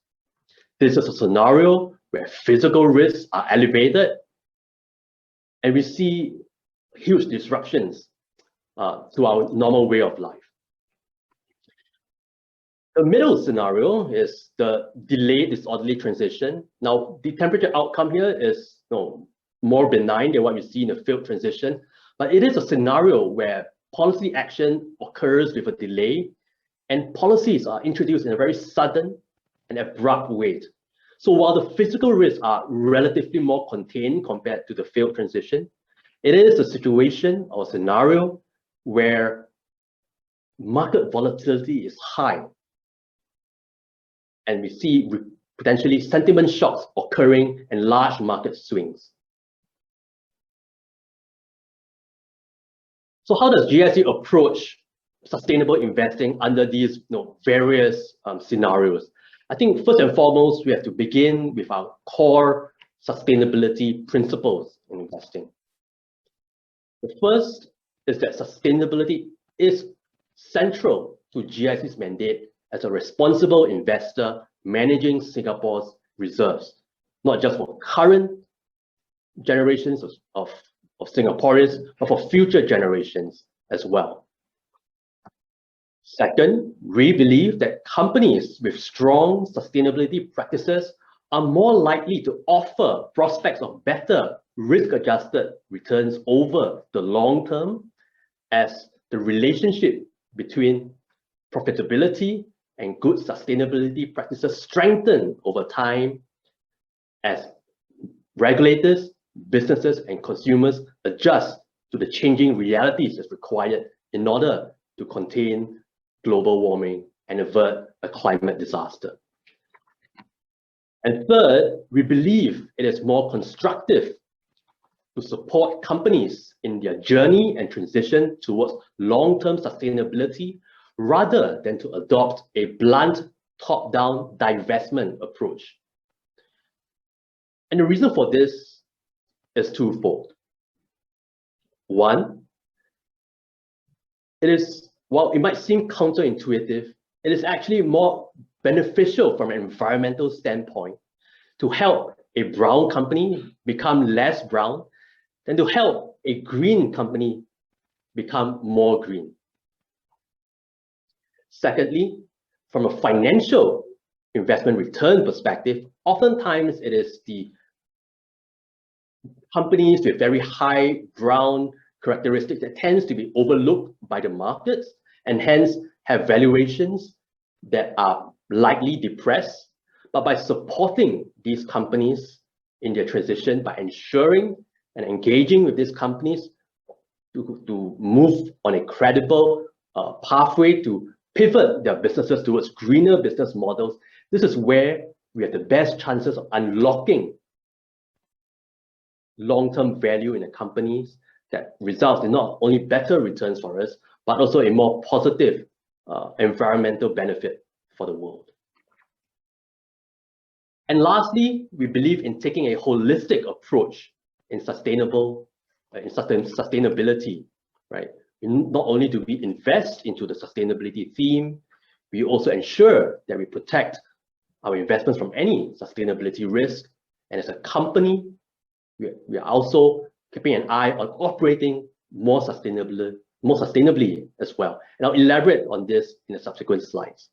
This is a scenario where physical risks are elevated, and we see huge disruptions to our normal way of life. The middle scenario is the delayed disorderly transition. Now, the temperature outcome here is more benign than what we see in a failed transition, but it is a scenario where policy action occurs with a delay and policies are introduced in a very sudden and abrupt way. So while the physical risks are relatively more contained compared to the failed transition, it is a situation or scenario where market volatility is high. And we see potentially sentiment shocks occurring and large market swings. So how does GIC approach sustainable investing under these various scenarios? I think first and foremost, we have to begin with our core sustainability principles in investing. The first is that sustainability is central to GIC's mandate as a responsible investor managing Singapore's reserves, not just for current generations of Singaporeans, but for future generations as well. Second, we believe that companies with strong sustainability practices are more likely to offer prospects of better risk-adjusted returns over the long term, as the relationship between profitability and good sustainability practices strengthen over time as regulators, businesses, and consumers adjust to the changing realities that's required in order to contain global warming and avert a climate disaster. And third, we believe it is more constructive to support companies in their journey and transition towards long-term sustainability rather than to adopt a blunt top-down divestment approach. And the reason for this is twofold. One, while it might seem counterintuitive, it is actually more beneficial from an environmental standpoint to help a brown company become less brown than to help a green company become more green. Secondly, from a financial investment return perspective, oftentimes it is the companies with very high brown characteristic that tends to be overlooked by the markets and hence have valuations that are likely depressed. But by supporting these companies in their transition, by ensuring and engaging with these companies to move on a credible pathway to pivot their businesses towards greener business models, this is where we have the best chances of unlocking long-term value in the companies that results in not only better returns for us, but also a more positive environmental benefit for the world. And lastly, we believe in taking a holistic approach in sustainability, right? Not only do we invest into the sustainability theme, we also ensure that we protect our investments from any sustainability risk. And as a company, we are also keeping an eye on operating more sustainably as well. And I'll elaborate on this in the subsequent slides.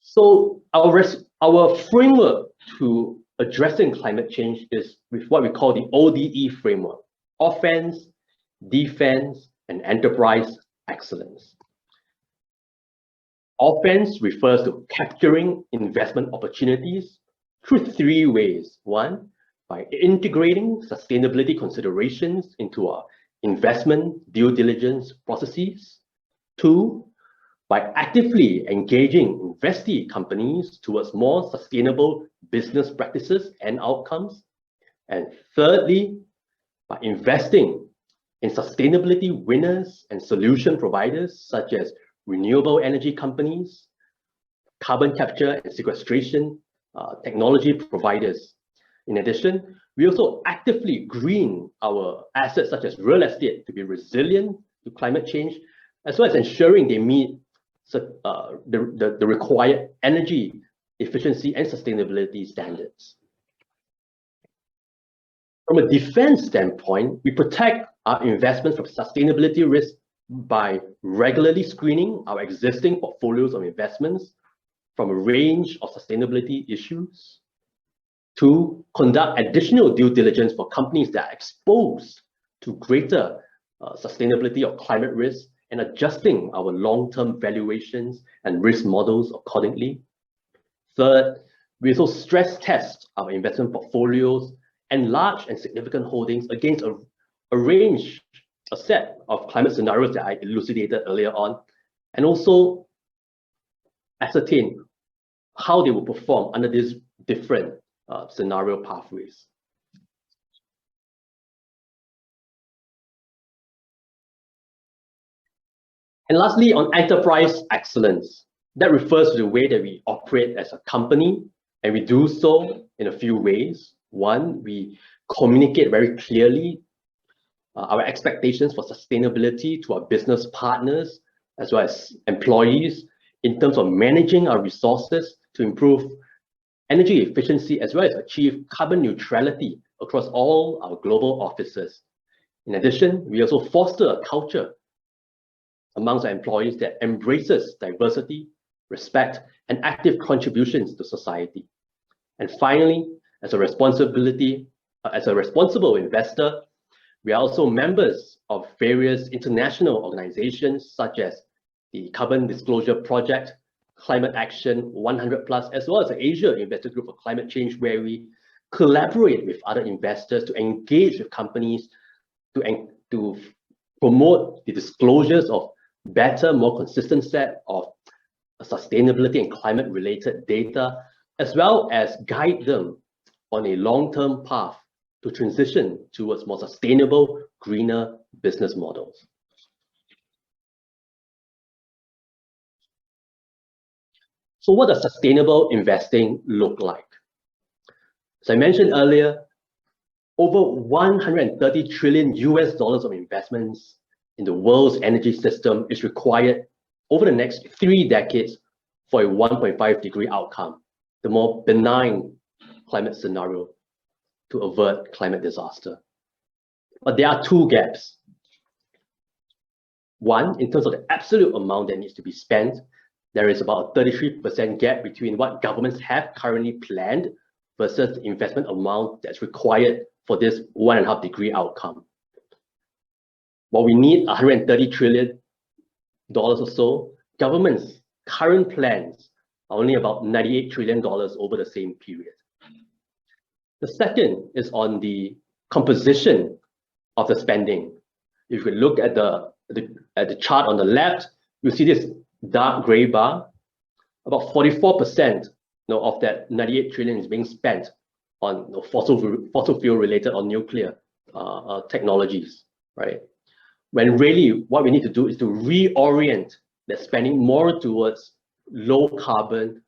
So our framework to addressing climate change is with what we call the ODE framework: offense, defense, and enterprise excellence. Offense refers to capturing investment opportunities through three ways. One, by integrating sustainability considerations into our investment due diligence processes. Two, by actively engaging investee companies towards more sustainable business practices and outcomes. And thirdly, by investing in sustainability winners and solution providers such as renewable energy companies, carbon capture and sequestration technology providers. In addition, we also actively green our assets such as real estate to be resilient to climate change, as well as ensuring they meet the required energy efficiency and sustainability standards. From a defense standpoint, we protect our investments from sustainability risk by regularly screening our existing portfolios of investments from a range of sustainability issues. To conduct additional due diligence for companies that are exposed to greater sustainability or climate risk, and adjusting our long-term valuations and risk models accordingly. Third, we also stress test our investment portfolios and large and significant holdings against a set of climate scenarios that I elucidated earlier on, and also ascertain how they will perform under these different scenario pathways. And lastly, on enterprise excellence, that refers to the way that we operate as a company, and we do so in a few ways. One, we communicate very clearly our expectations for sustainability to our business partners, as well as employees, in terms of managing our resources to improve energy efficiency, as well as achieve carbon neutrality across all our global offices. In addition, we also foster a culture amongst our employees that embraces diversity, respect, and active contributions to society. And finally, as a responsible investor, we are also members of various international organizations such as the Carbon Disclosure Project, Climate Action 100+, as well as the Asia Investor Group for Climate Change, where we collaborate with other investors to engage with companies to promote the disclosures of better, more consistent set of sustainability and climate-related data, as well as guide them on a long-term path to transition towards more sustainable, greener business models. So what does sustainable investing look like? As I mentioned earlier, over 130 trillion US dollars of investments in the world's energy system is required over the next 3 decades for a 1.5 degree outcome, the more benign climate scenario, to avert climate disaster. But there are 2 gaps. One, in terms of the absolute amount that needs to be spent, there is about a 33% gap between what governments have currently planned versus the investment amount that's required for this 1.5 degree outcome. While we need $130 trillion or so, government's current plans are only about $98 trillion over the same period. The second is on the composition of the spending. If you look at the chart on the left, you see this dark gray bar. About 44% of that 98 trillion is being spent on fossil fuel related or nuclear technologies, right? When really what we need to do is to reorient that spending more towards low carbon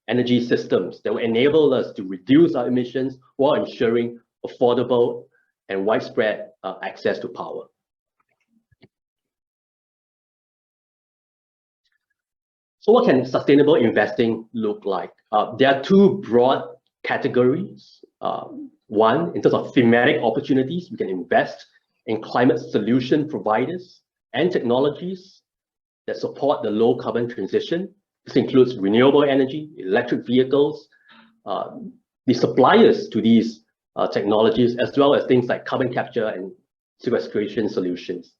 energy systems that will enable us to reduce our emissions while ensuring affordable and widespread access to power. So what can sustainable investing look like? There are two broad categories. One, in terms of thematic opportunities, we can invest in climate solution providers and technologies that support the low carbon transition. This includes renewable energy, electric vehicles, the suppliers to these technologies, as well as things like carbon capture and sequestration solutions.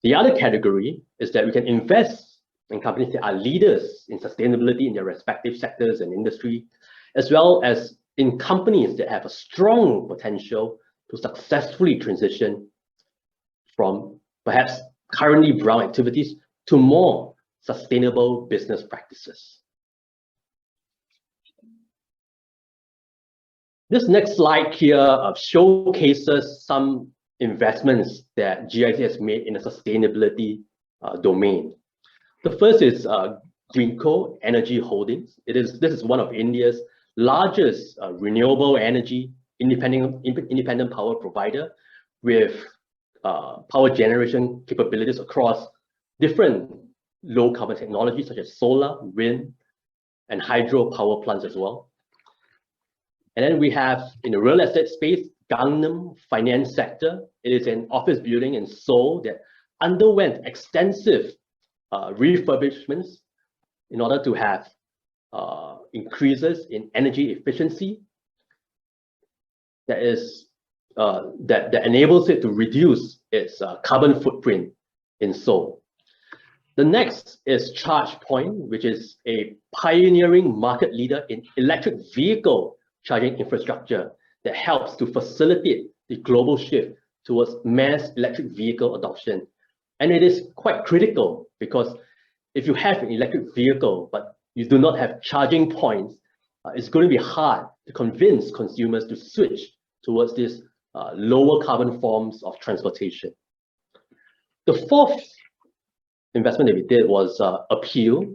The other category is that we can invest in companies that are leaders in sustainability in their respective sectors and industry, as well as in companies that have a strong potential to successfully transition from perhaps currently brown activities to more sustainable business practices. This next slide here showcases some investments that GIC has made in the sustainability domain. The first is Greenko Energy Holdings. This is one of India's largest renewable energy independent power provider with power generation capabilities across different low carbon technologies such as solar, wind, and hydro power plants as well. And then we have in the real estate space, Gangnam Finance Sector. It is an office building in Seoul that underwent extensive refurbishments in order to have increases in energy efficiency that enables it to reduce its carbon footprint in Seoul. The next is Chargepoint, which is a pioneering market leader in electric vehicle charging infrastructure that helps to facilitate the global shift towards mass electric vehicle adoption. And it is quite critical because if you have an electric vehicle, but you do not have charging points, it's going to be hard to convince consumers to switch towards these lower carbon forms of transportation. The fourth investment that we did was Appeal.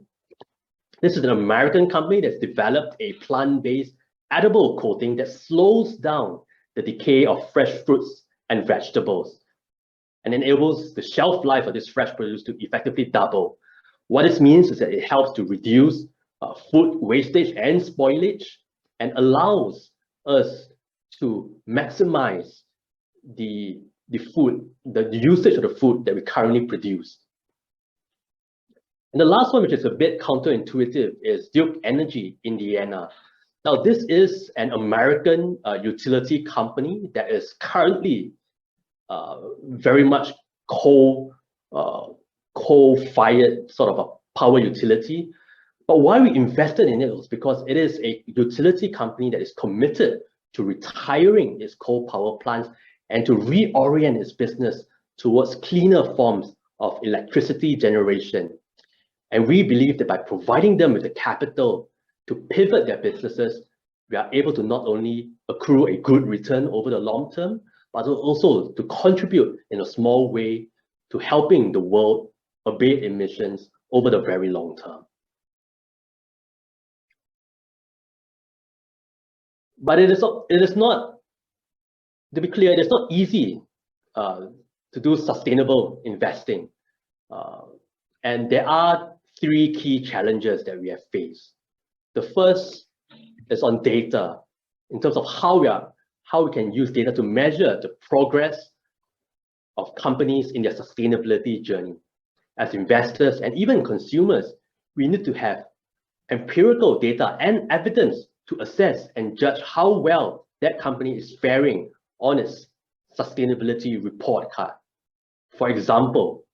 This is an American company that's developed a plant-based edible coating that slows down the decay of fresh fruits and vegetables and enables the shelf life of this fresh produce to effectively double. What this means is that it helps to reduce food wastage and spoilage and allows us to maximize the usage of the food that we currently produce. And the last one, which is a bit counterintuitive, is Duke Energy Indiana. Now, this is an American utility company that is currently very much coal-fired sort of a power utility. But why we invested in it was because it is a utility company that is committed to retiring its coal power plants and to reorient its business towards cleaner forms of electricity generation. And we believe that by providing them with the capital to pivot their businesses, we are able to not only accrue a good return over the long term, but also to contribute in a small way to helping the world abate emissions over the very long term. But it is not, to be clear, it is not easy to do sustainable investing. And there are three key challenges that we have faced. The first is on data, in terms of how we can use data to measure the progress of companies in their sustainability journey. As investors and even consumers, we need to have empirical data and evidence to assess and judge how well that company is faring on its sustainability report card. For example,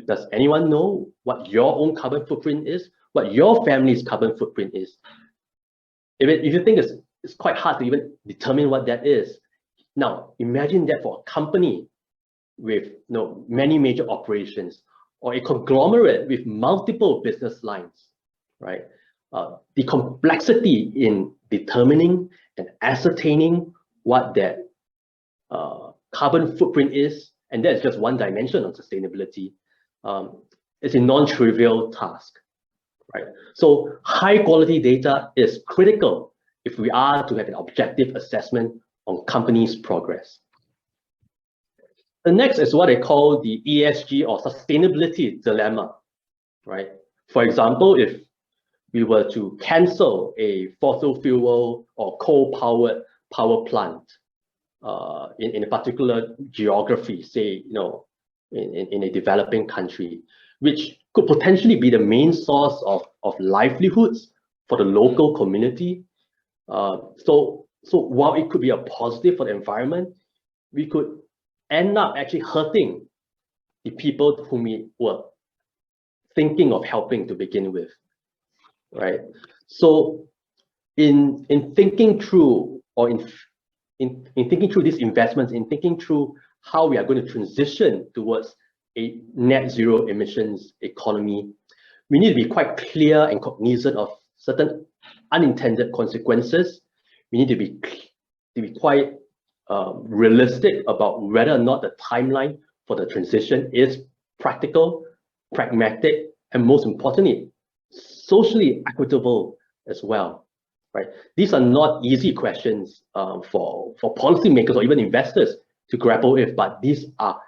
does anyone know what your own carbon footprint is? What your family's carbon footprint is? If you think it's quite hard to even determine what that is, now imagine that for a company with many major operations, or a conglomerate with multiple business lines, right? The complexity in determining and ascertaining what that carbon footprint is, and that's just one dimension of sustainability, is a non-trivial task, right? So high quality data is critical if we are to have an objective assessment on companies' progress. The next is what I call the ESG or sustainability dilemma, right? For example, if we were to cancel a fossil fuel or coal-powered power plant in a particular geography, say, in a developing country, which could potentially be the main source of livelihoods for the local community. So while it could be a positive for the environment, we could end up actually hurting the people whom we were thinking of helping to begin with, right? So in thinking through, or in thinking through these investments, in thinking through how we are going to transition towards a net zero emissions economy, we need to be quite clear and cognizant of certain unintended consequences. We need to be quite realistic about whether or not the timeline for the transition is practical, pragmatic, and most importantly, socially equitable as well, right? These are not easy questions for policymakers or even investors to grapple with, but these are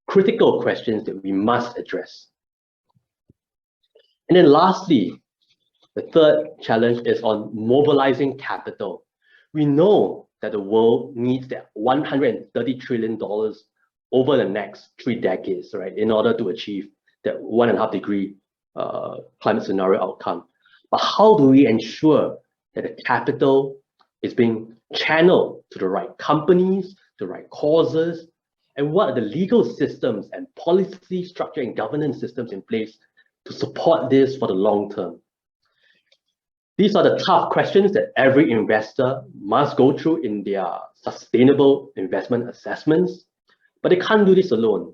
critical questions that we must address. And then lastly, the third challenge is on mobilizing capital. We know that the world needs that $130 trillion over the next 3 decades, right, in order to achieve that 1.5 degree climate scenario outcome. But how do we ensure that the capital is being channeled to the right companies, the right causes, and what are the legal systems and policy structure and governance systems in place to support this for the long term? These are the tough questions that every investor must go through in their sustainable investment assessments, but they can't do this alone.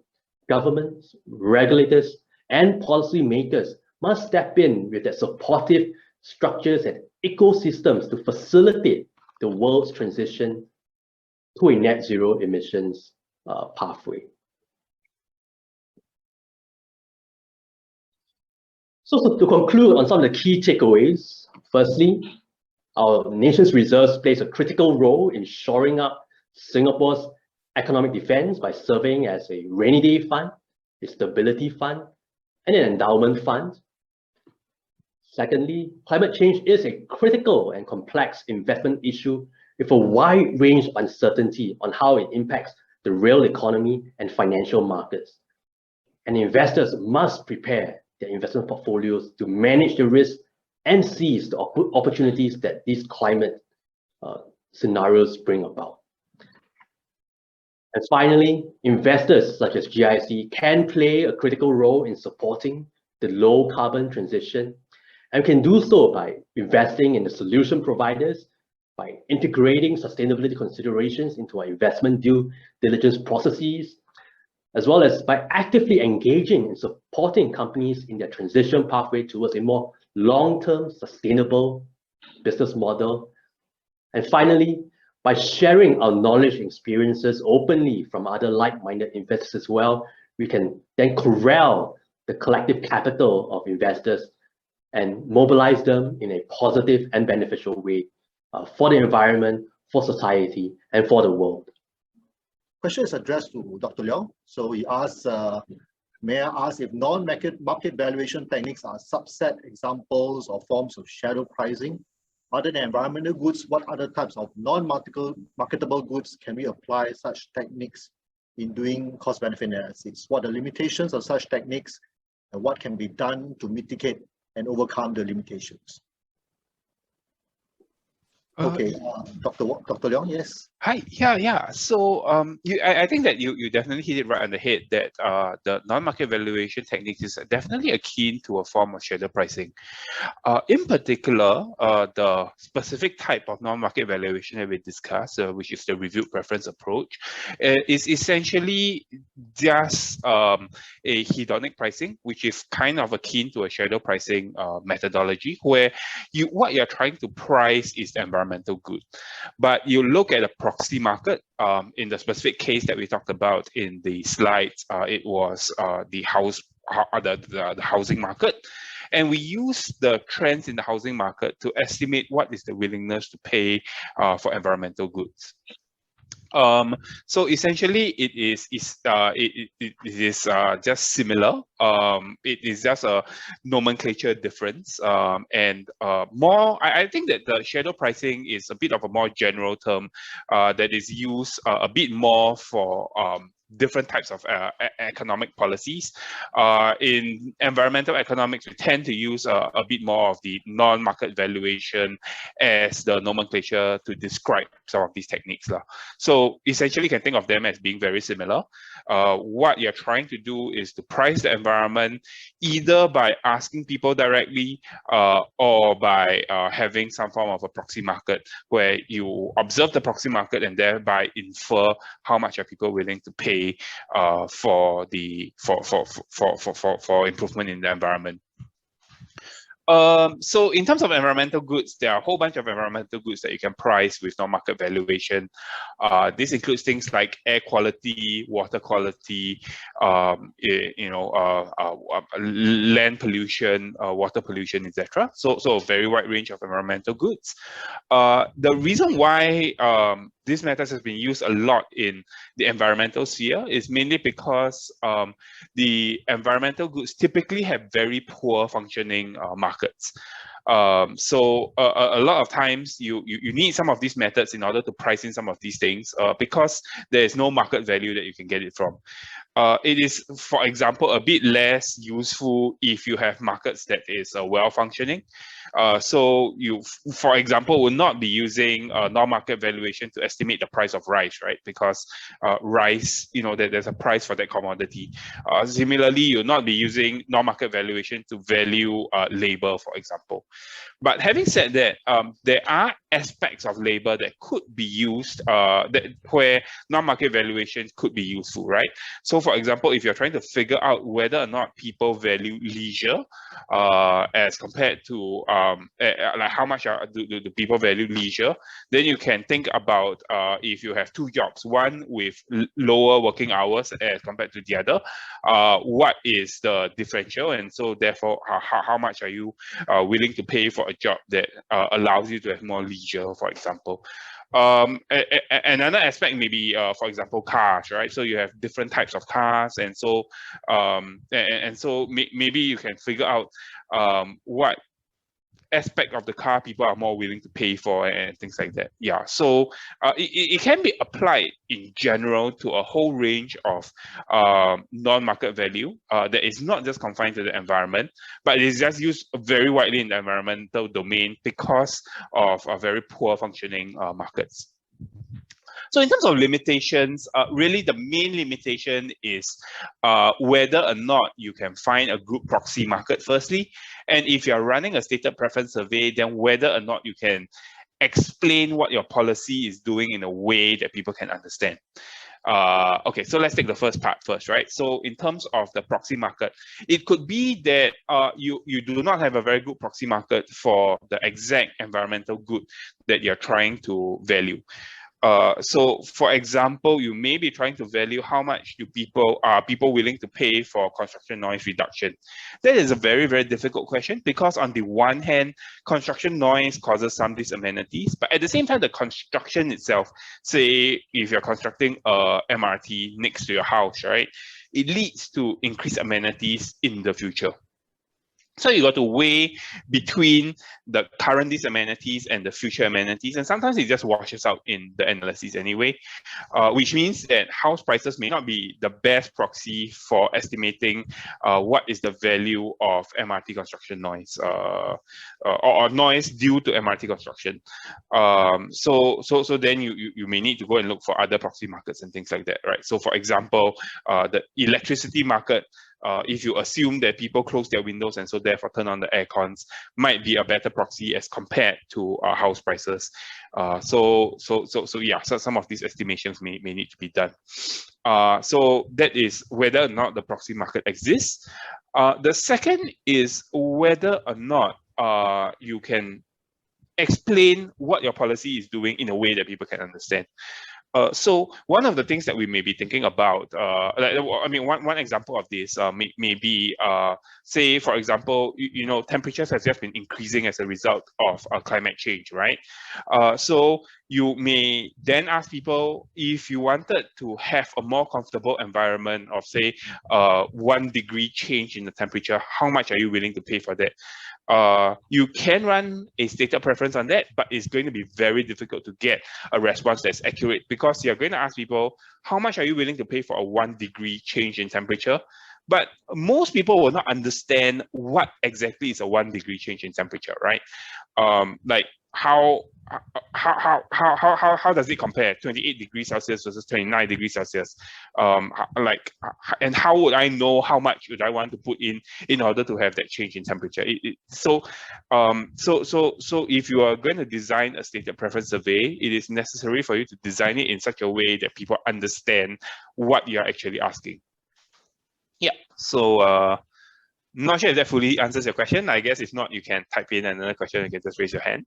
Governments, regulators, and policymakers must step in with their supportive structures and ecosystems to facilitate the world's transition to a net zero emissions pathway. So to conclude on some of the key takeaways, firstly, our nation's reserves plays a critical role in shoring up Singapore's economic defense by serving as a rainy day fund, a stability fund, and an endowment fund. Secondly, climate change is a critical and complex investment issue with a wide range of uncertainty on how it impacts the real economy and financial markets. And investors must prepare their investment portfolios to manage the risk and seize the opportunities that these climate scenarios bring about. And finally, investors such as GIC can play a critical role in supporting the low carbon transition, and can do so by investing in the solution providers, by integrating sustainability considerations into our investment due diligence processes, as well as by actively engaging and supporting companies in their transition pathway towards a more long-term sustainable business model. And finally, by sharing our knowledge and experiences openly from other like-minded investors as well, we can then corral the collective capital of investors and mobilize them in a positive and beneficial way for the environment, for society, and for the world. Question is addressed to Dr. Leong. So he asks, may I ask if non-market valuation techniques are subset examples or forms of shadow pricing? Other than environmental goods, what other types of non-marketable goods can we apply such techniques in doing cost-benefit analysis? What are the limitations of such techniques, and what can be done to mitigate and overcome the limitations? Okay, Dr. Leong, yes. Hi, yeah. So I think that you definitely hit it right on the head that the non-market valuation techniques is definitely akin to a form of shadow pricing. In particular, the specific type of non-market valuation that we discussed, which is the reviewed preference approach, is essentially just a hedonic pricing, which is kind of akin to a shadow pricing methodology, where what you're trying to price is the environmental good. But you look at a proxy market. In the specific case that we talked about in the slides, it was the housing market. And we use the trends in the housing market to estimate what is the willingness to pay for environmental goods. So essentially, it is just similar. It is just a nomenclature difference, and more. I think that the shadow pricing is a bit of a more general term that is used a bit more for different types of economic policies. In environmental economics, we tend to use a bit more of the non-market valuation as the nomenclature to describe some of these techniques. So essentially, you can think of them as being very similar. What you're trying to do is to price the environment either by asking people directly or by having some form of a proxy market where you observe the proxy market and thereby infer how much are people willing to pay for improvement in the environment. So in terms of environmental goods, there are a whole bunch of environmental goods that you can price with non-market valuation. This includes things like air quality, water quality, land pollution, water pollution, etc. So a very wide range of environmental goods. The reason why this method has been used a lot in the environmental sphere is mainly because the environmental goods typically have very poor functioning markets. So a lot of times you need some of these methods in order to price in some of these things because there is no market value that you can get it from. It is, for example, a bit less useful if you have markets that is well functioning. So you, for example, will not be using non-market valuation to estimate the price of rice, right? Because rice, there's a price for that commodity. Similarly, you'll not be using non-market valuation to value labor, for example. But having said that, there are aspects of labor that could be used where non-market valuation could be useful, right? So for example, if you're trying to figure out whether or not people value leisure as compared to like how much do people value leisure, then you can think about if you have two jobs, one with lower working hours as compared to the other, what is the differential? And so therefore, how much are you willing to pay for a job that allows you to have more leisure, for example. Another aspect may be, for example, cars, right? So you have different types of cars, and so maybe you can figure out what aspect of the car people are more willing to pay for and things like that. Yeah, so it can be applied in general to a whole range of non-market value that is not just confined to the environment, but it is just used very widely in the environmental domain because of very poor functioning markets. So in terms of limitations, really the main limitation is whether or not you can find a group proxy market firstly. And if you're running a stated preference survey, then whether or not you can explain what your policy is doing in a way that people can understand. Okay, so let's take the first part first, right? So in terms of the proxy market, it could be that you do not have a very good proxy market for the exact environmental good that you're trying to value. So for example, you may be trying to value how much are people willing to pay for construction noise reduction. That is a very, very difficult question because on the one hand, construction noise causes some disamenities, but at the same time, the construction itself, say if you're constructing a MRT next to your house, right, it leads to increased amenities in the future. So you got to weigh between the current these amenities and the future amenities, and sometimes it just washes out in the analysis anyway, which means that house prices may not be the best proxy for estimating what is the value of MRT construction noise or noise due to MRT construction. So then you may need to go and look for other proxy markets and things like that, right? So for example, the electricity market, if you assume that people close their windows and so therefore turn on the air cons, might be a better proxy as compared to house prices. So yeah, so some of these estimations may need to be done. So that is whether or not the proxy market exists. The second is whether or not you can explain what your policy is doing in a way that people can understand. So one of the things that we may be thinking about, one example of this may be, say, for example, temperatures have just been increasing as a result of climate change, right? So you may then ask people, if you wanted to have a more comfortable environment of, say, 1 degree change in the temperature, how much are you willing to pay for that? You can run a stated preference on that, but it's going to be very difficult to get a response that's accurate, because you're going to ask people, how much are you willing to pay for a 1 degree change in temperature? But most people will not understand what exactly is a 1 degree change in temperature, right? Like how does it compare 28 degrees Celsius versus 29 degrees Celsius? And how would I know how much would I want to put in order to have that change in temperature? So if you are going to design a stated preference survey, it is necessary for you to design it in such a way that people understand what you're actually asking. Yeah, so not sure if that fully answers your question. I guess if not, you can type in another question, you can just raise your hand.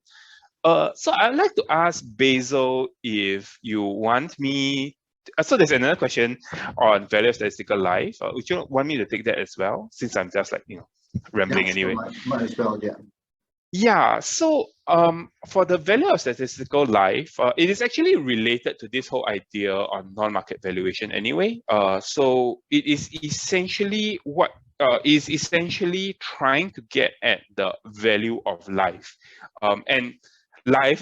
So I'd like to ask Basil if you want me. So there's another question on value of statistical life. Would you want me to take that as well, since I'm just rambling anyway? Might as well, yeah. Yeah, so for the value of statistical life, it is actually related to this whole idea on non-market valuation anyway. So it is essentially what is essentially trying to get at the value of life. And life,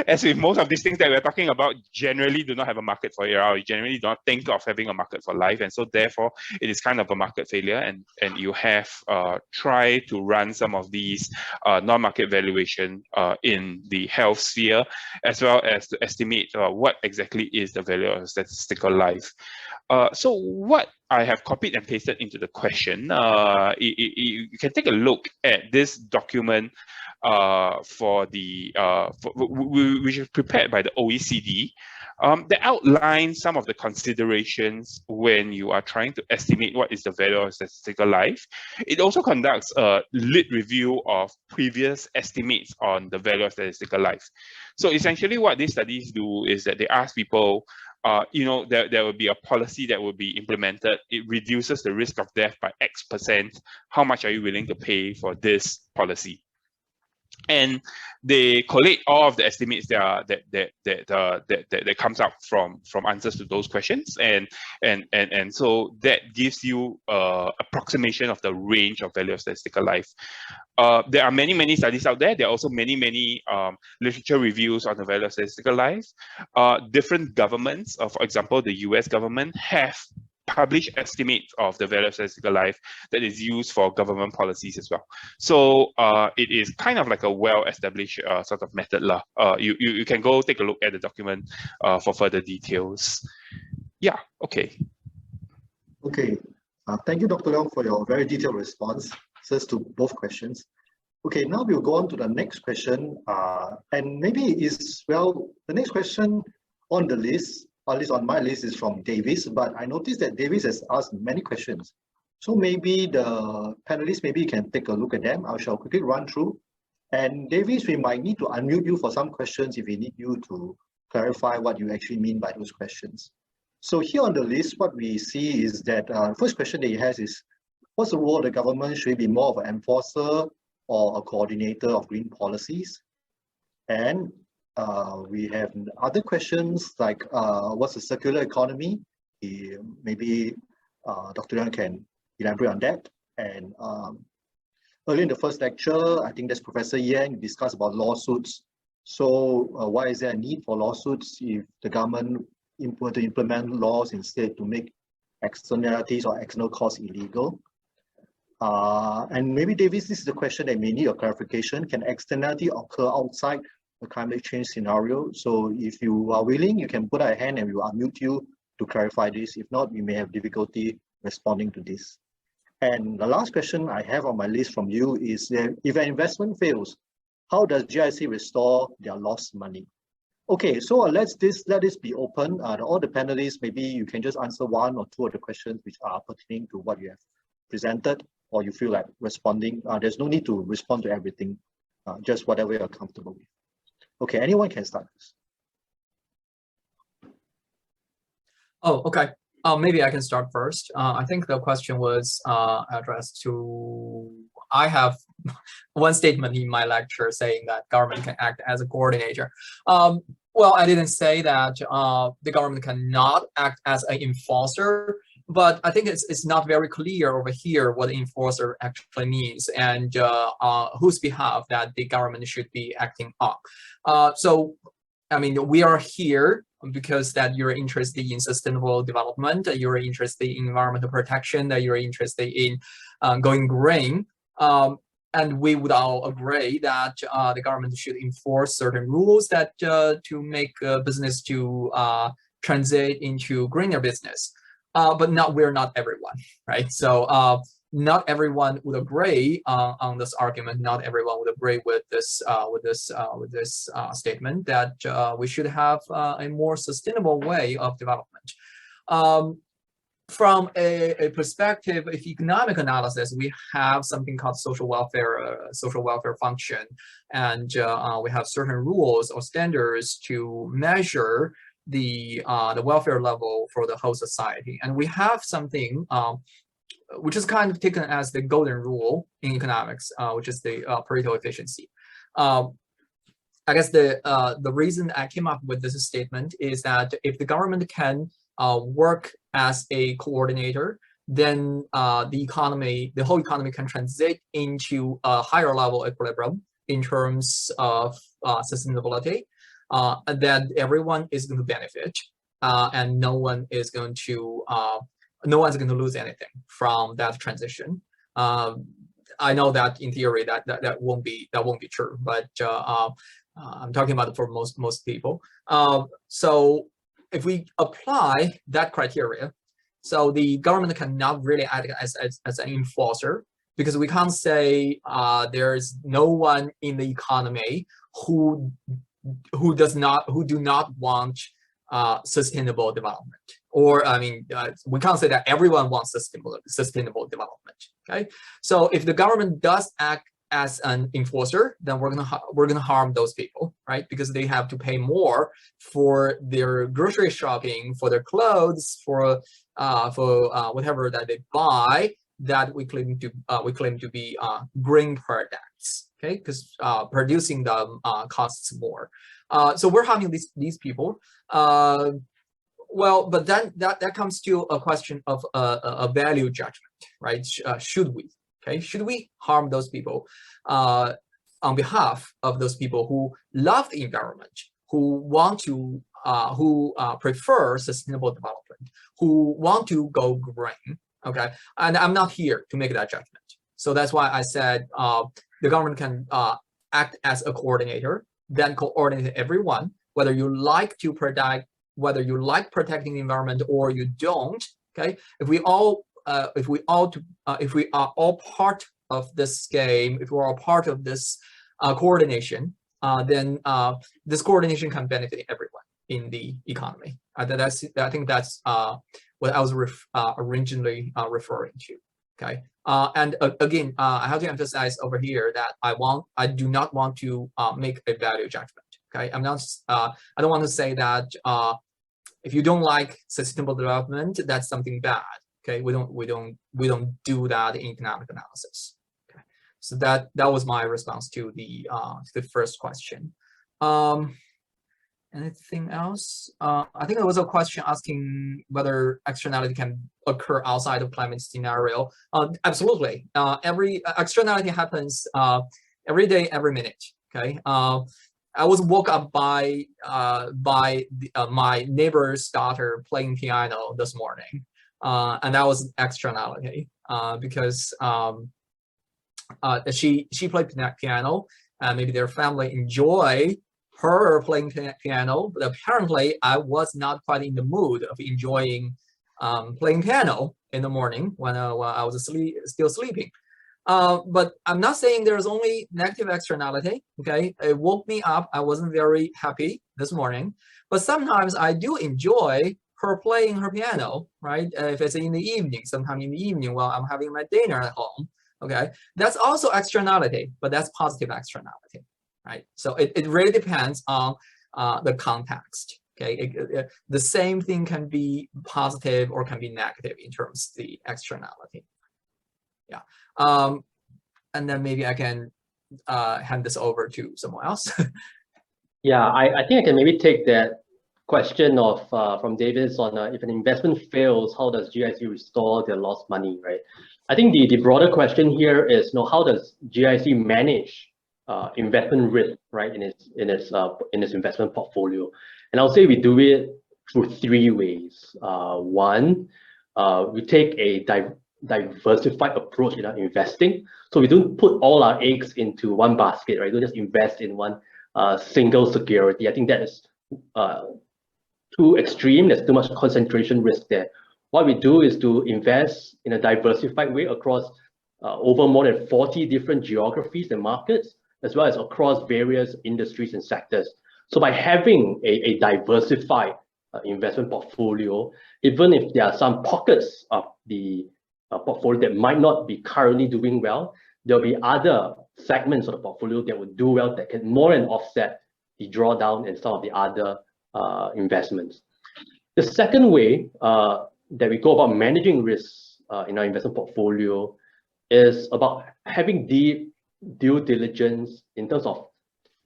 as with most of these things that we're talking about, generally do not have a market for it. You generally don't think of having a market for life, and so therefore it is kind of a market failure, and you have tried to run some of these non-market valuation in the health sphere, as well as to estimate what exactly is the value of statistical life. So what I have copied and pasted into the question, you can take a look at this document which is prepared by the OECD, that outlines some of the considerations when you are trying to estimate what is the value of statistical life. It also conducts a lit review of previous estimates on the value of statistical life. So essentially what these studies do is that they ask people, there will be a policy that will be implemented. It reduces the risk of death by X%. How much are you willing to pay for this policy? And they collate all of the estimates that comes out from answers to those questions, and so that gives you approximation of the range of value of statistical life. There are many studies out there. There are also many literature reviews on the value of statistical life. Different governments, for example, the US government, have published estimates of the value of statistical life that is used for government policies as well. So it is kind of like a well-established sort of method. You can go take a look at the document for further details. Yeah, okay. Okay, thank you, Dr. Leong, for your very detailed responses to both questions. Okay, now we'll go on to the next question, and maybe the next question on the list, or at least on my list, is from Davis, but I noticed that Davis has asked many questions. So maybe the panelists, maybe you can take a look at them. I shall quickly run through. And Davis, we might need to unmute you for some questions if we need you to clarify what you actually mean by those questions. So here on the list, what we see is that first question that he has is, what's the role of the government? Should it be more of an enforcer or a coordinator of green policies? And we have other questions like what's the circular economy? Maybe Dr. Leong can elaborate on that. And Early in the first lecture, I think that's Professor Yang discussed about lawsuits. So why is there a need for lawsuits if the government were to implement laws instead to make externalities or external costs illegal? And maybe, Davis, this is a question that may need a clarification. Can externality occur outside the climate change scenario? So if you are willing, you can put out a hand and we will unmute you to clarify this. If not, we may have difficulty responding to this. And the last question I have on my list from you is, if an investment fails, how does GIC restore their lost money? Okay, so let this be open. All the panelists, maybe you can just answer one or two of the questions which are pertaining to what you have presented, or you feel like responding. There's no need to respond to everything, just whatever you're comfortable with. Okay, anyone can start this. Oh, okay. Maybe I can start first. I think the question was addressed to, I have one statement in my lecture saying that government can act as a coordinator. Well, I didn't say that the government cannot act as an enforcer, but I think it's not very clear over here what enforcer actually means and whose behalf that the government should be acting on. So, I mean, we are here because that you're interested in sustainable development, that you're interested in environmental protection, that you're interested in going green. And we would all agree that the government should enforce certain rules that to make business to transit into greener business. But we're not everyone, right? So not everyone would agree on this argument. Not everyone would agree with this statement that we should have a more sustainable way of development. From a perspective of economic analysis, we have something called social welfare function, and we have certain rules or standards to measure the welfare level for the whole society. And we have something which is kind of taken as the golden rule in economics, which is the Pareto efficiency. I guess the reason I came up with this statement is that if the government can work as a coordinator, then the whole economy can transit into a higher level equilibrium in terms of sustainability, and then everyone is going to benefit, and no one's going to lose anything from that transition. I know that in theory that won't be true, but I'm talking about it for most people. So if we apply that criteria, so the government cannot really act as an enforcer, because we can't say there's no one in the economy who do not want sustainable development. Or I mean, we can't say that everyone wants sustainable development. Okay, so if the government does act as an enforcer, then we're gonna harm those people, right? Because they have to pay more for their grocery shopping, for their clothes, for whatever that they buy that we claim to be green products. Okay, because producing them costs more. So we're harming these people. Well, but then that comes to a question of a value judgment, right? Should we? Okay, should we harm those people on behalf of those people who love the environment, who want to, who prefer sustainable development, who want to go green? Okay, and I'm not here to make that judgment. So that's why I said the government can act as a coordinator, then coordinate everyone, whether you like to protect, whether you like protecting the environment or you don't. Okay, if we are all part of this game, if we're all part of this coordination, then this coordination can benefit everyone in the economy. I think that's what I was originally referring to. Okay, and again, I have to emphasize over here that I do not want to make a value judgment. Okay, I'm not. I don't want to say that if you don't like sustainable development, that's something bad. Okay, we don't do that in economic analysis. Okay, so that was my response to the first question. Anything else? I think there was a question asking whether externality can occur outside of climate scenario. Absolutely. Every externality happens every day, every minute. Okay. I was woke up by my neighbor's daughter playing piano this morning, and that was externality because she played piano, and maybe their family enjoy her playing piano, but apparently I was not quite in the mood of enjoying playing piano in the morning when I was still sleeping. But I'm not saying there's only negative externality, okay? It woke me up. I wasn't very happy this morning, but sometimes I do enjoy her playing her piano, right? If it's in the evening, sometime in the evening while I'm having my dinner at home, okay? That's also externality, but that's positive externality, right? So it really depends on the context, okay? The same thing can be positive or can be negative in terms of the externality. Yeah. And then maybe I can hand this over to someone else. Yeah, I think I can maybe take that question of from Davis on if an investment fails, how does GIC restore their lost money, right? I think the broader question here is, how does GIC manage investment risk, right, in its investment portfolio? And I'll say we do it through three ways. One, we take a diversified approach in our investing. So we don't put all our eggs into one basket, right? We don't just invest in one single security. I think that is too extreme. There's too much concentration risk there. What we do is to invest in a diversified way across over more than 40 different geographies and markets, as well as across various industries and sectors. So by having a diversified investment portfolio, even if there are some pockets of the portfolio that might not be currently doing well, there'll be other segments of the portfolio that would do well, that can more than offset the drawdown in some of the other investments. The second way that we go about managing risks in our investment portfolio is about having deep due diligence in terms of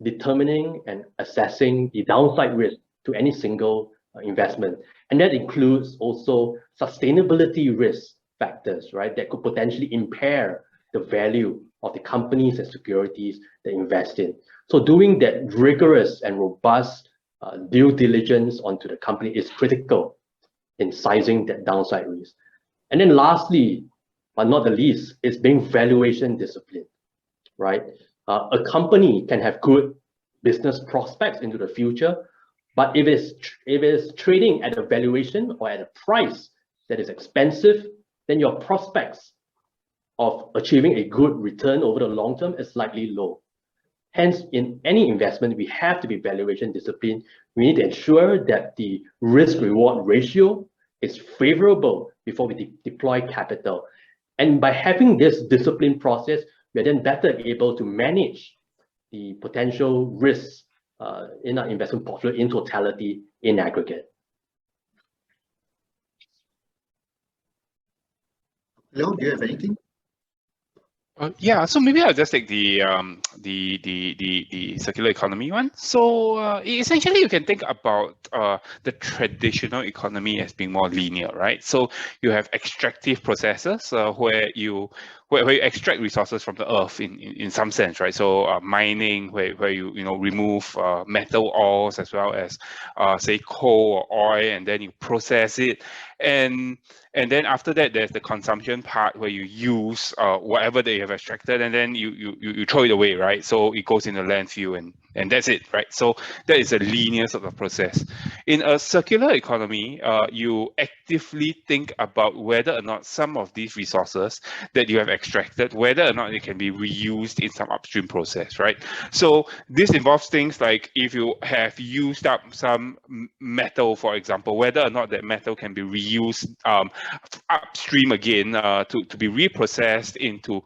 determining and assessing the downside risk to any single investment. And that includes also sustainability risk factors, right, that could potentially impair the value of the companies and securities they invest in. So doing that rigorous and robust due diligence onto the company is critical in sizing that downside risk. And then lastly, but not the least, is being valuation discipline, right? A company can have good business prospects into the future, but if it's trading at a valuation or at a price that is expensive, then your prospects of achieving a good return over the long term is likely low. Hence, in any investment, we have to be valuation disciplined. We need to ensure that the risk-reward ratio is favorable before we deploy capital. And by having this disciplined process, we're then better able to manage the potential risks in our investment portfolio in totality, in aggregate. Leo, do you have anything? Yeah, so maybe I'll just take the circular economy one. So essentially, you can think about the traditional economy as being more linear, right? So you have extractive processes where you extract resources from the earth in some sense, right? So mining, where you remove metal ores as well as say coal or oil, and then you process it, and then after that there's the consumption part where you use whatever they have extracted, and then you throw it away, right? So it goes in the landfill and that's it, right? So that is a linear sort of process. In a circular economy, you actively think about whether or not some of these resources that you have extracted, whether or not they can be reused in some upstream process, right? So this involves things like if you have used up some metal, for example, whether or not that metal can be reused upstream again to be reprocessed into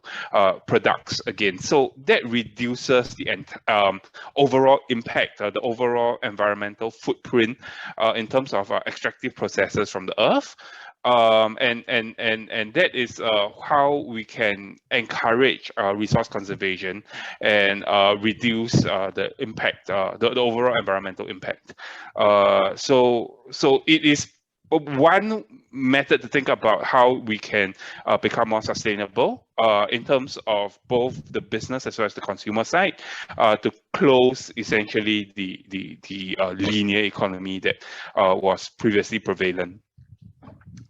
products again. So that reduces the overall impact, the overall environmental footprint in terms of extractive processes from the earth. And that is how we can encourage resource conservation and reduce the impact, the overall environmental impact. So it is one method to think about how we can become more sustainable in terms of both the business as well as the consumer side, to close essentially the linear economy that was previously prevalent.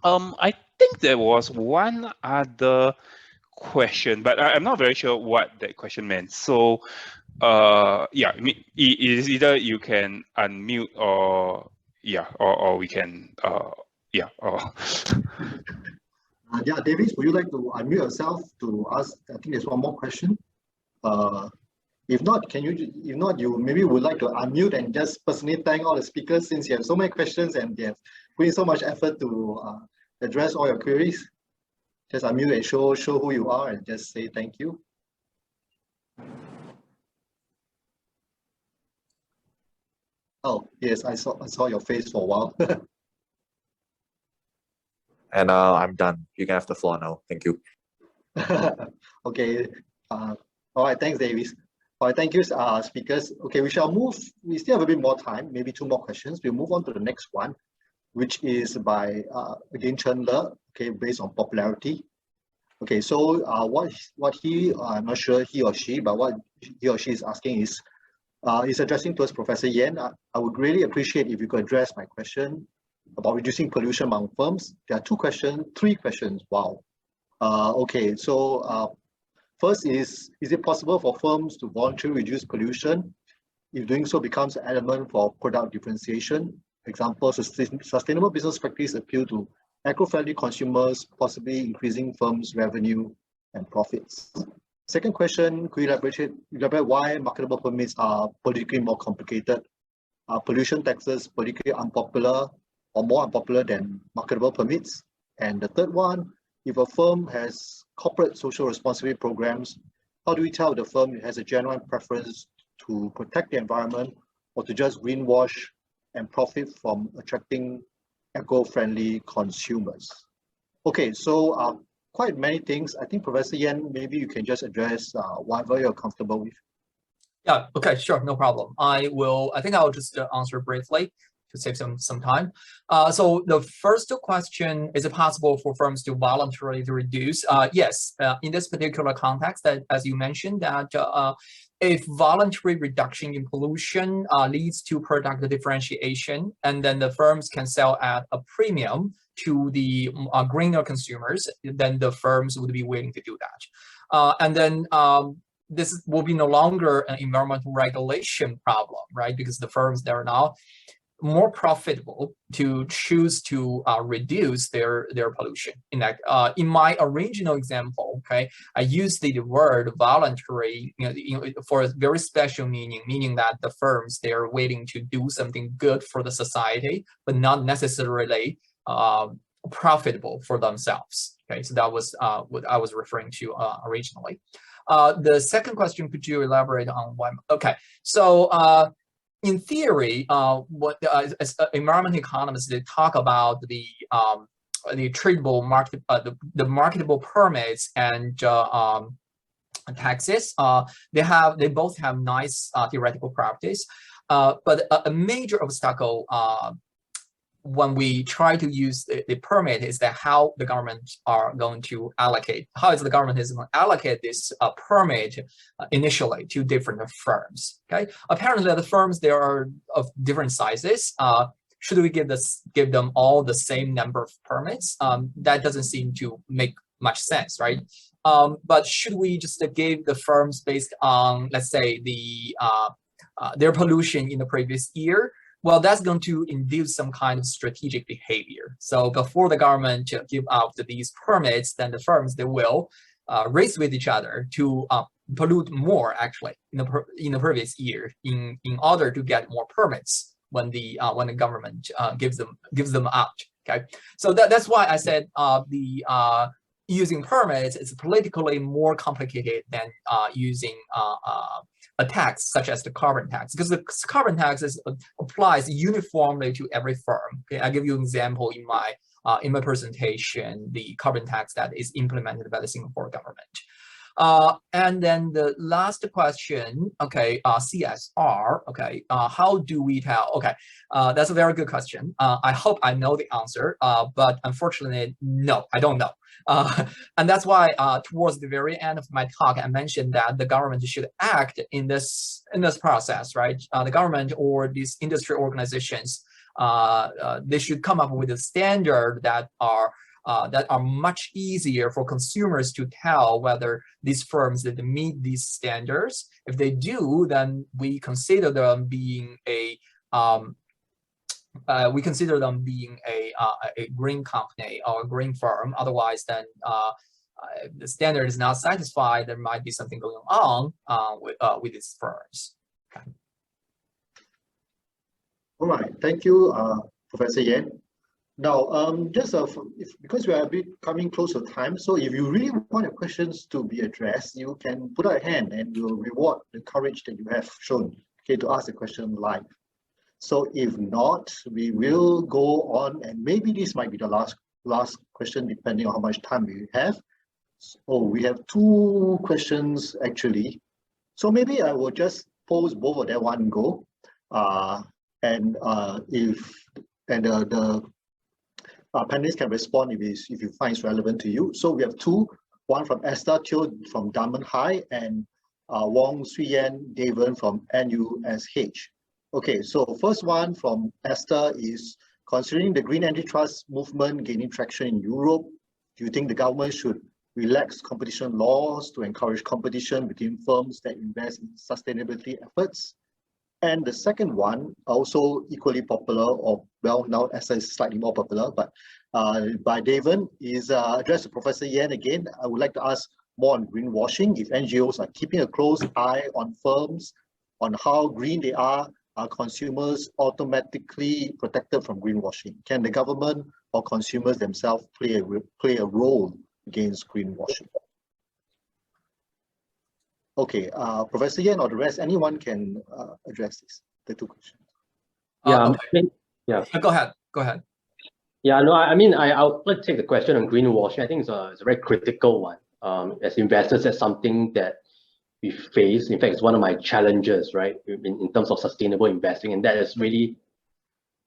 I think there was one other question, but I'm not very sure what that question meant. So yeah, it is either you can unmute or or we can yeah. Yeah, Davis, would you like to unmute yourself to ask? I think there's one more question. If not, you maybe would like to unmute and just personally thank all the speakers, since you have so many questions and they have put in so much effort to address all your queries. Just unmute and show who you are and just say thank you. Oh yes, I saw your face for a while. And I'm done. You can have the floor now. Thank you. Okay. All right. Thanks, Davis. All right. Thank you, speakers. Okay, we shall move. We still have a bit more time. Maybe 2 more questions. We'll move on to the next one, which is by again Chen Le. Okay, based on popularity. Okay, so what he, I'm not sure he or she, but what he or she is asking is addressing towards Professor Yen. I would really appreciate if you could address my question about reducing pollution among firms. There are 3 questions. Wow. Okay, so first is it possible for firms to voluntarily reduce pollution if doing so becomes an element for product differentiation? Example, sustainable business practice appeal to eco-friendly consumers, possibly increasing firms' revenue and profits. Second question, could you elaborate why marketable permits are politically more complicated? Are pollution taxes politically unpopular or more unpopular than marketable permits? And the third one, if a firm has corporate social responsibility programs, how do we tell the firm has a genuine preference to protect the environment or to just greenwash and profit from attracting eco-friendly consumers? Okay, so quite many things. I think Professor Yen, maybe you can just address whatever you're comfortable with. Yeah, okay, sure, no problem. I think I'll just answer briefly to save some time. So the first question, is it possible for firms to voluntarily reduce? Yes, in this particular context, that as you mentioned, that if voluntary reduction in pollution leads to product differentiation, and then the firms can sell at a premium to the greener consumers, then the firms would be willing to do that. And then this will be no longer an environmental regulation problem, right? Because the firms that are now more profitable to choose to reduce their pollution. In my original example, okay, I used the word voluntary, for a very special meaning that the firms, they're willing to do something good for the society, but not necessarily profitable for themselves. Okay, so that was what I was referring to originally. The second question, could you elaborate on why? Okay, so in theory, what as environmental economists, they talk about the tradable market, the marketable permits and taxes. They both have nice theoretical properties, but a major obstacle when we try to use the permit is that how the government are going to allocate, how is the government is going to allocate this permit initially to different firms. Okay, apparently the firms, there are of different sizes. Should we give them all the same number of permits? That doesn't seem to make much sense, right? But should we just give the firms based on, let's say, their pollution in the previous year? Well, that's going to induce some kind of strategic behavior. So before the government give out these permits, then the firms, they will race with each other to pollute more, actually, in the previous year, in order to get more permits when the government gives them out. Okay, so that's why I said using permits is politically more complicated than using a tax such as the carbon tax, because the carbon tax applies uniformly to every firm. Okay, I'll give you an example in my in my presentation, the carbon tax that is implemented by the Singapore government. And then the last question, okay, CSR, okay, how do we tell? Okay, that's a very good question. I hope I know the answer, but unfortunately, no, I don't know. And that's why towards the very end of my talk, I mentioned that the government should act in this process, right? The government or these industry organizations, they should come up with a standard that are much easier for consumers to tell whether these firms that meet these standards. If they do, then we consider them being a green company or a green firm. Otherwise, then the standard is not satisfied. There might be something going on with these firms. Okay. All right, thank you, Professor Yen. Now, because we are a bit coming close to time, so if you really want your questions to be addressed, you can put out a hand and we'll reward the courage that you have shown, okay, to ask the question live. So if not, we will go on, and maybe this might be the last question, depending on how much time we have. So we have two questions actually. So maybe I will just pose both of them one go, and the panelists can respond if you find it's relevant to you. So we have two, one from Esther Teo from Diamond High and Wong Suyen Daven from NUSH. Okay, so first one from Esther is, considering the green antitrust movement gaining traction in Europe, do you think the government should relax competition laws to encourage competition between firms that invest in sustainability efforts? And the second one, also equally popular, or well, now Esther is slightly more popular, but by Daven, is addressed to Professor Yen again. I would like to ask more on greenwashing. If NGOs are keeping a close eye on firms, on how green they are consumers automatically protected from greenwashing? Can the government or consumers themselves play a role against greenwashing? Okay, Professor Yen or the rest, anyone can address the two questions. Yeah, okay. Yeah. Go ahead. Yeah, no, I mean, I'll take the question on greenwashing. I think it's a very critical one. As investors, that's something that we face. In fact, it's one of my challenges, right, in terms of sustainable investing, and that is really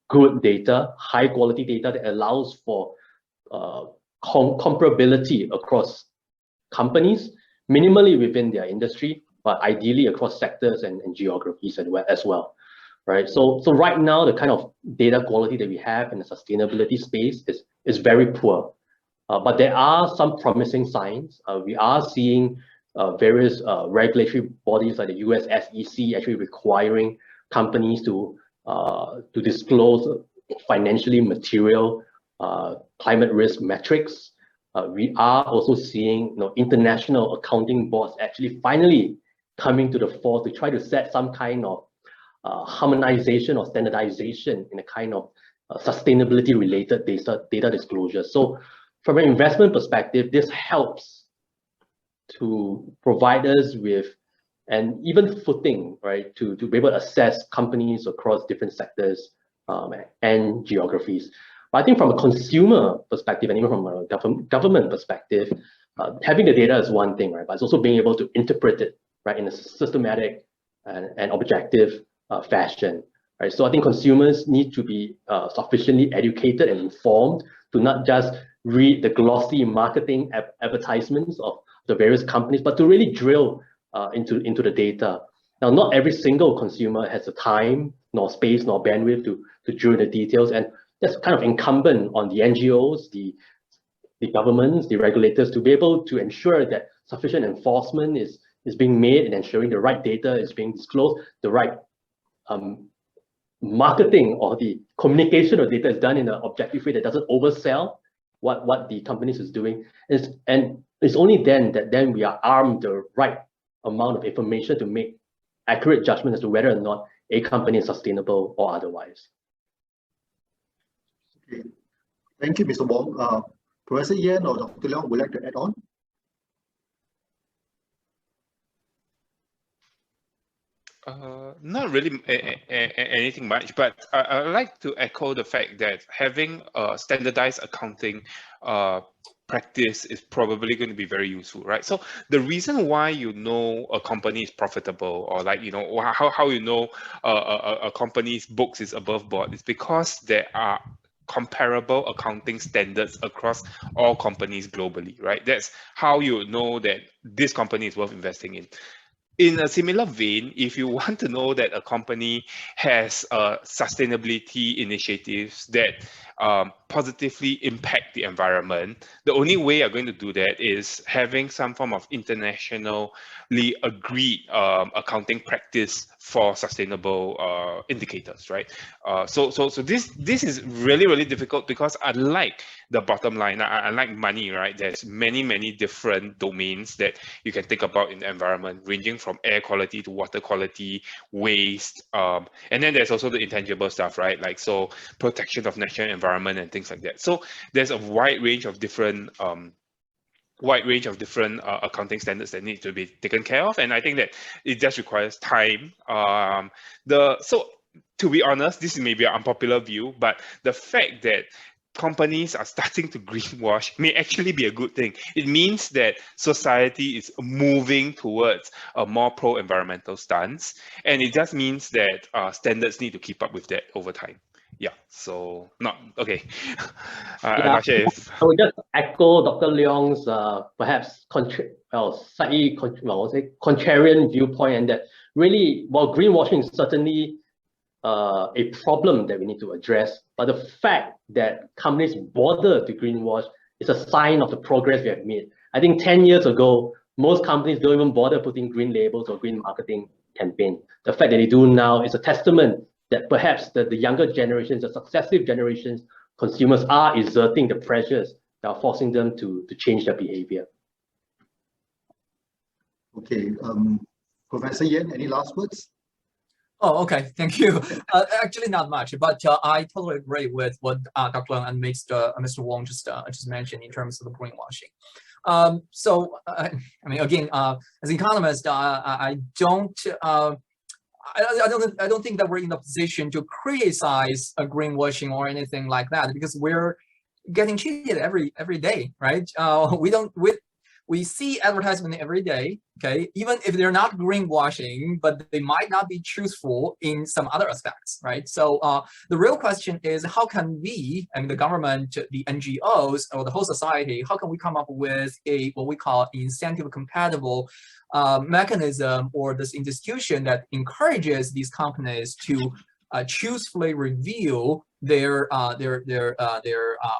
good data, high quality data that allows for comparability across companies, minimally within their industry, but ideally across sectors and geographies as well, right? So right now, the kind of data quality that we have in the sustainability space is very poor, but there are some promising signs. We are seeing various regulatory bodies like the US SEC actually requiring companies to disclose financially material climate risk metrics. We are also seeing international accounting boards actually finally coming to the fore to try to set some kind of harmonization or standardization in a kind of sustainability related data disclosure. So from an investment perspective, this helps to provide us with an even footing, right, to be able to assess companies across different sectors and geographies. But I think from a consumer perspective and even from a government perspective, having the data is one thing, right, but it's also being able to interpret it, right, in a systematic and objective fashion, right? So I think consumers need to be sufficiently educated and informed to not just read the glossy marketing advertisements of the various companies, but to really drill into the data. Now, not every single consumer has the time, nor space, nor bandwidth to drill the details, and that's kind of incumbent on the NGOs, the governments, the regulators to be able to ensure that sufficient enforcement is being made and ensuring the right data is being disclosed, the right marketing or the communication of data is done in an objective way that doesn't oversell what the companies is doing. And it's only then that we are armed the right amount of information to make accurate judgment as to whether or not a company is sustainable or otherwise. Okay. Thank you, Mr. Wong. Professor Yen or Dr. Leong would like to add on? Not really anything much, but I'd like to echo the fact that having a standardized accounting practice is probably going to be very useful, right? So the reason why you know a company is profitable, or like, you know, how you know a company's books is above board, is because there are comparable accounting standards across all companies globally, right? That's how you know that this company is worth investing in. In a similar vein, if you want to know that a company has sustainability initiatives that positively impact the environment, the only way you're going to do that is having some form of internationally agreed accounting practice for sustainable indicators, right? So this is really difficult, because unlike the bottom line, unlike money, right, there's many different domains that you can think about in the environment, ranging from air quality to water quality, waste, and then there's also the intangible stuff, right? Like, so protection of natural environment and things like that. So there's a wide range of different accounting standards that need to be taken care of, and I think that it just requires time. So to be honest, this may be an unpopular view, but the fact that companies are starting to greenwash may actually be a good thing. It means that society is moving towards a more pro-environmental stance, and it just means that standards need to keep up with that over time. Yeah, so not okay. I'm not sure if I would just echo Dr. Leong's perhaps slightly contrarian viewpoint, and that really, while greenwashing is certainly a problem that we need to address, but the fact that companies bother to greenwash is a sign of the progress we have made. I think 10 years ago, most companies don't even bother putting green labels or green marketing campaign. The fact that they do now is a testament that perhaps the younger generations, the successive generations, consumers are exerting the pressures that are forcing them to change their behavior. Okay, Professor Yen, any last words? Oh, okay, thank you. Actually, not much, but I totally agree with what Dr. Leong and Mr. Wong just mentioned in terms of the greenwashing. I mean, again, as an economist, I don't think that we're in a position to criticize a greenwashing or anything like that, because we're getting cheated every day, right? We see advertisement every day, okay, even if they're not greenwashing, but they might not be truthful in some other aspects, right? So the real question is, how can we, I mean, the government, the NGOs, or the whole society, how can we come up with what we call incentive compatible mechanism, or this institution that encourages these companies to truthfully reveal their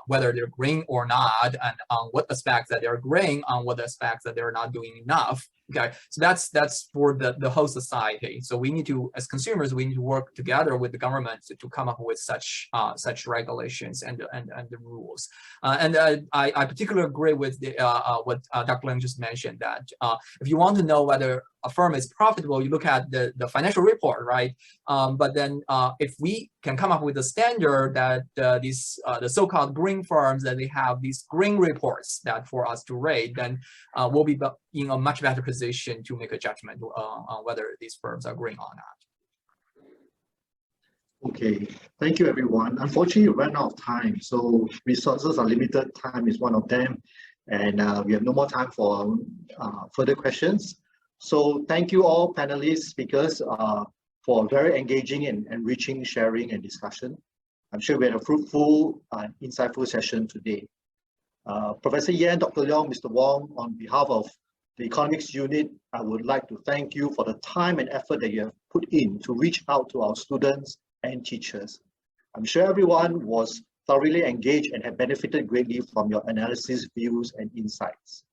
whether they're green or not, and on what aspects that they're green, on what aspects that they're not doing enough. Okay, so that's for the whole society. So we need to, as consumers, we need to work together with the government to come up with such regulations and the rules. I particularly agree with what Dr. Leong just mentioned, that if you want to know whether a firm is profitable, you look at the financial report, right? But then if we can come up with a standard that the so-called green firms, that they have these green reports that for us to rate, then we'll be in a much better position to make a judgment on whether these firms are green or not. Okay, thank you everyone. Unfortunately, we ran out of time, so resources are limited. Time is one of them, and we have no more time for further questions. So thank you all panelists, speakers, for very engaging and enriching sharing and discussion. I'm sure we had a fruitful and insightful session today. Professor Yen, Dr. Leong, Mr. Wong, on behalf of the Economics Unit, I would like to thank you for the time and effort that you have put in to reach out to our students and teachers. I'm sure everyone was thoroughly engaged and have benefited greatly from your analysis, views, and insights.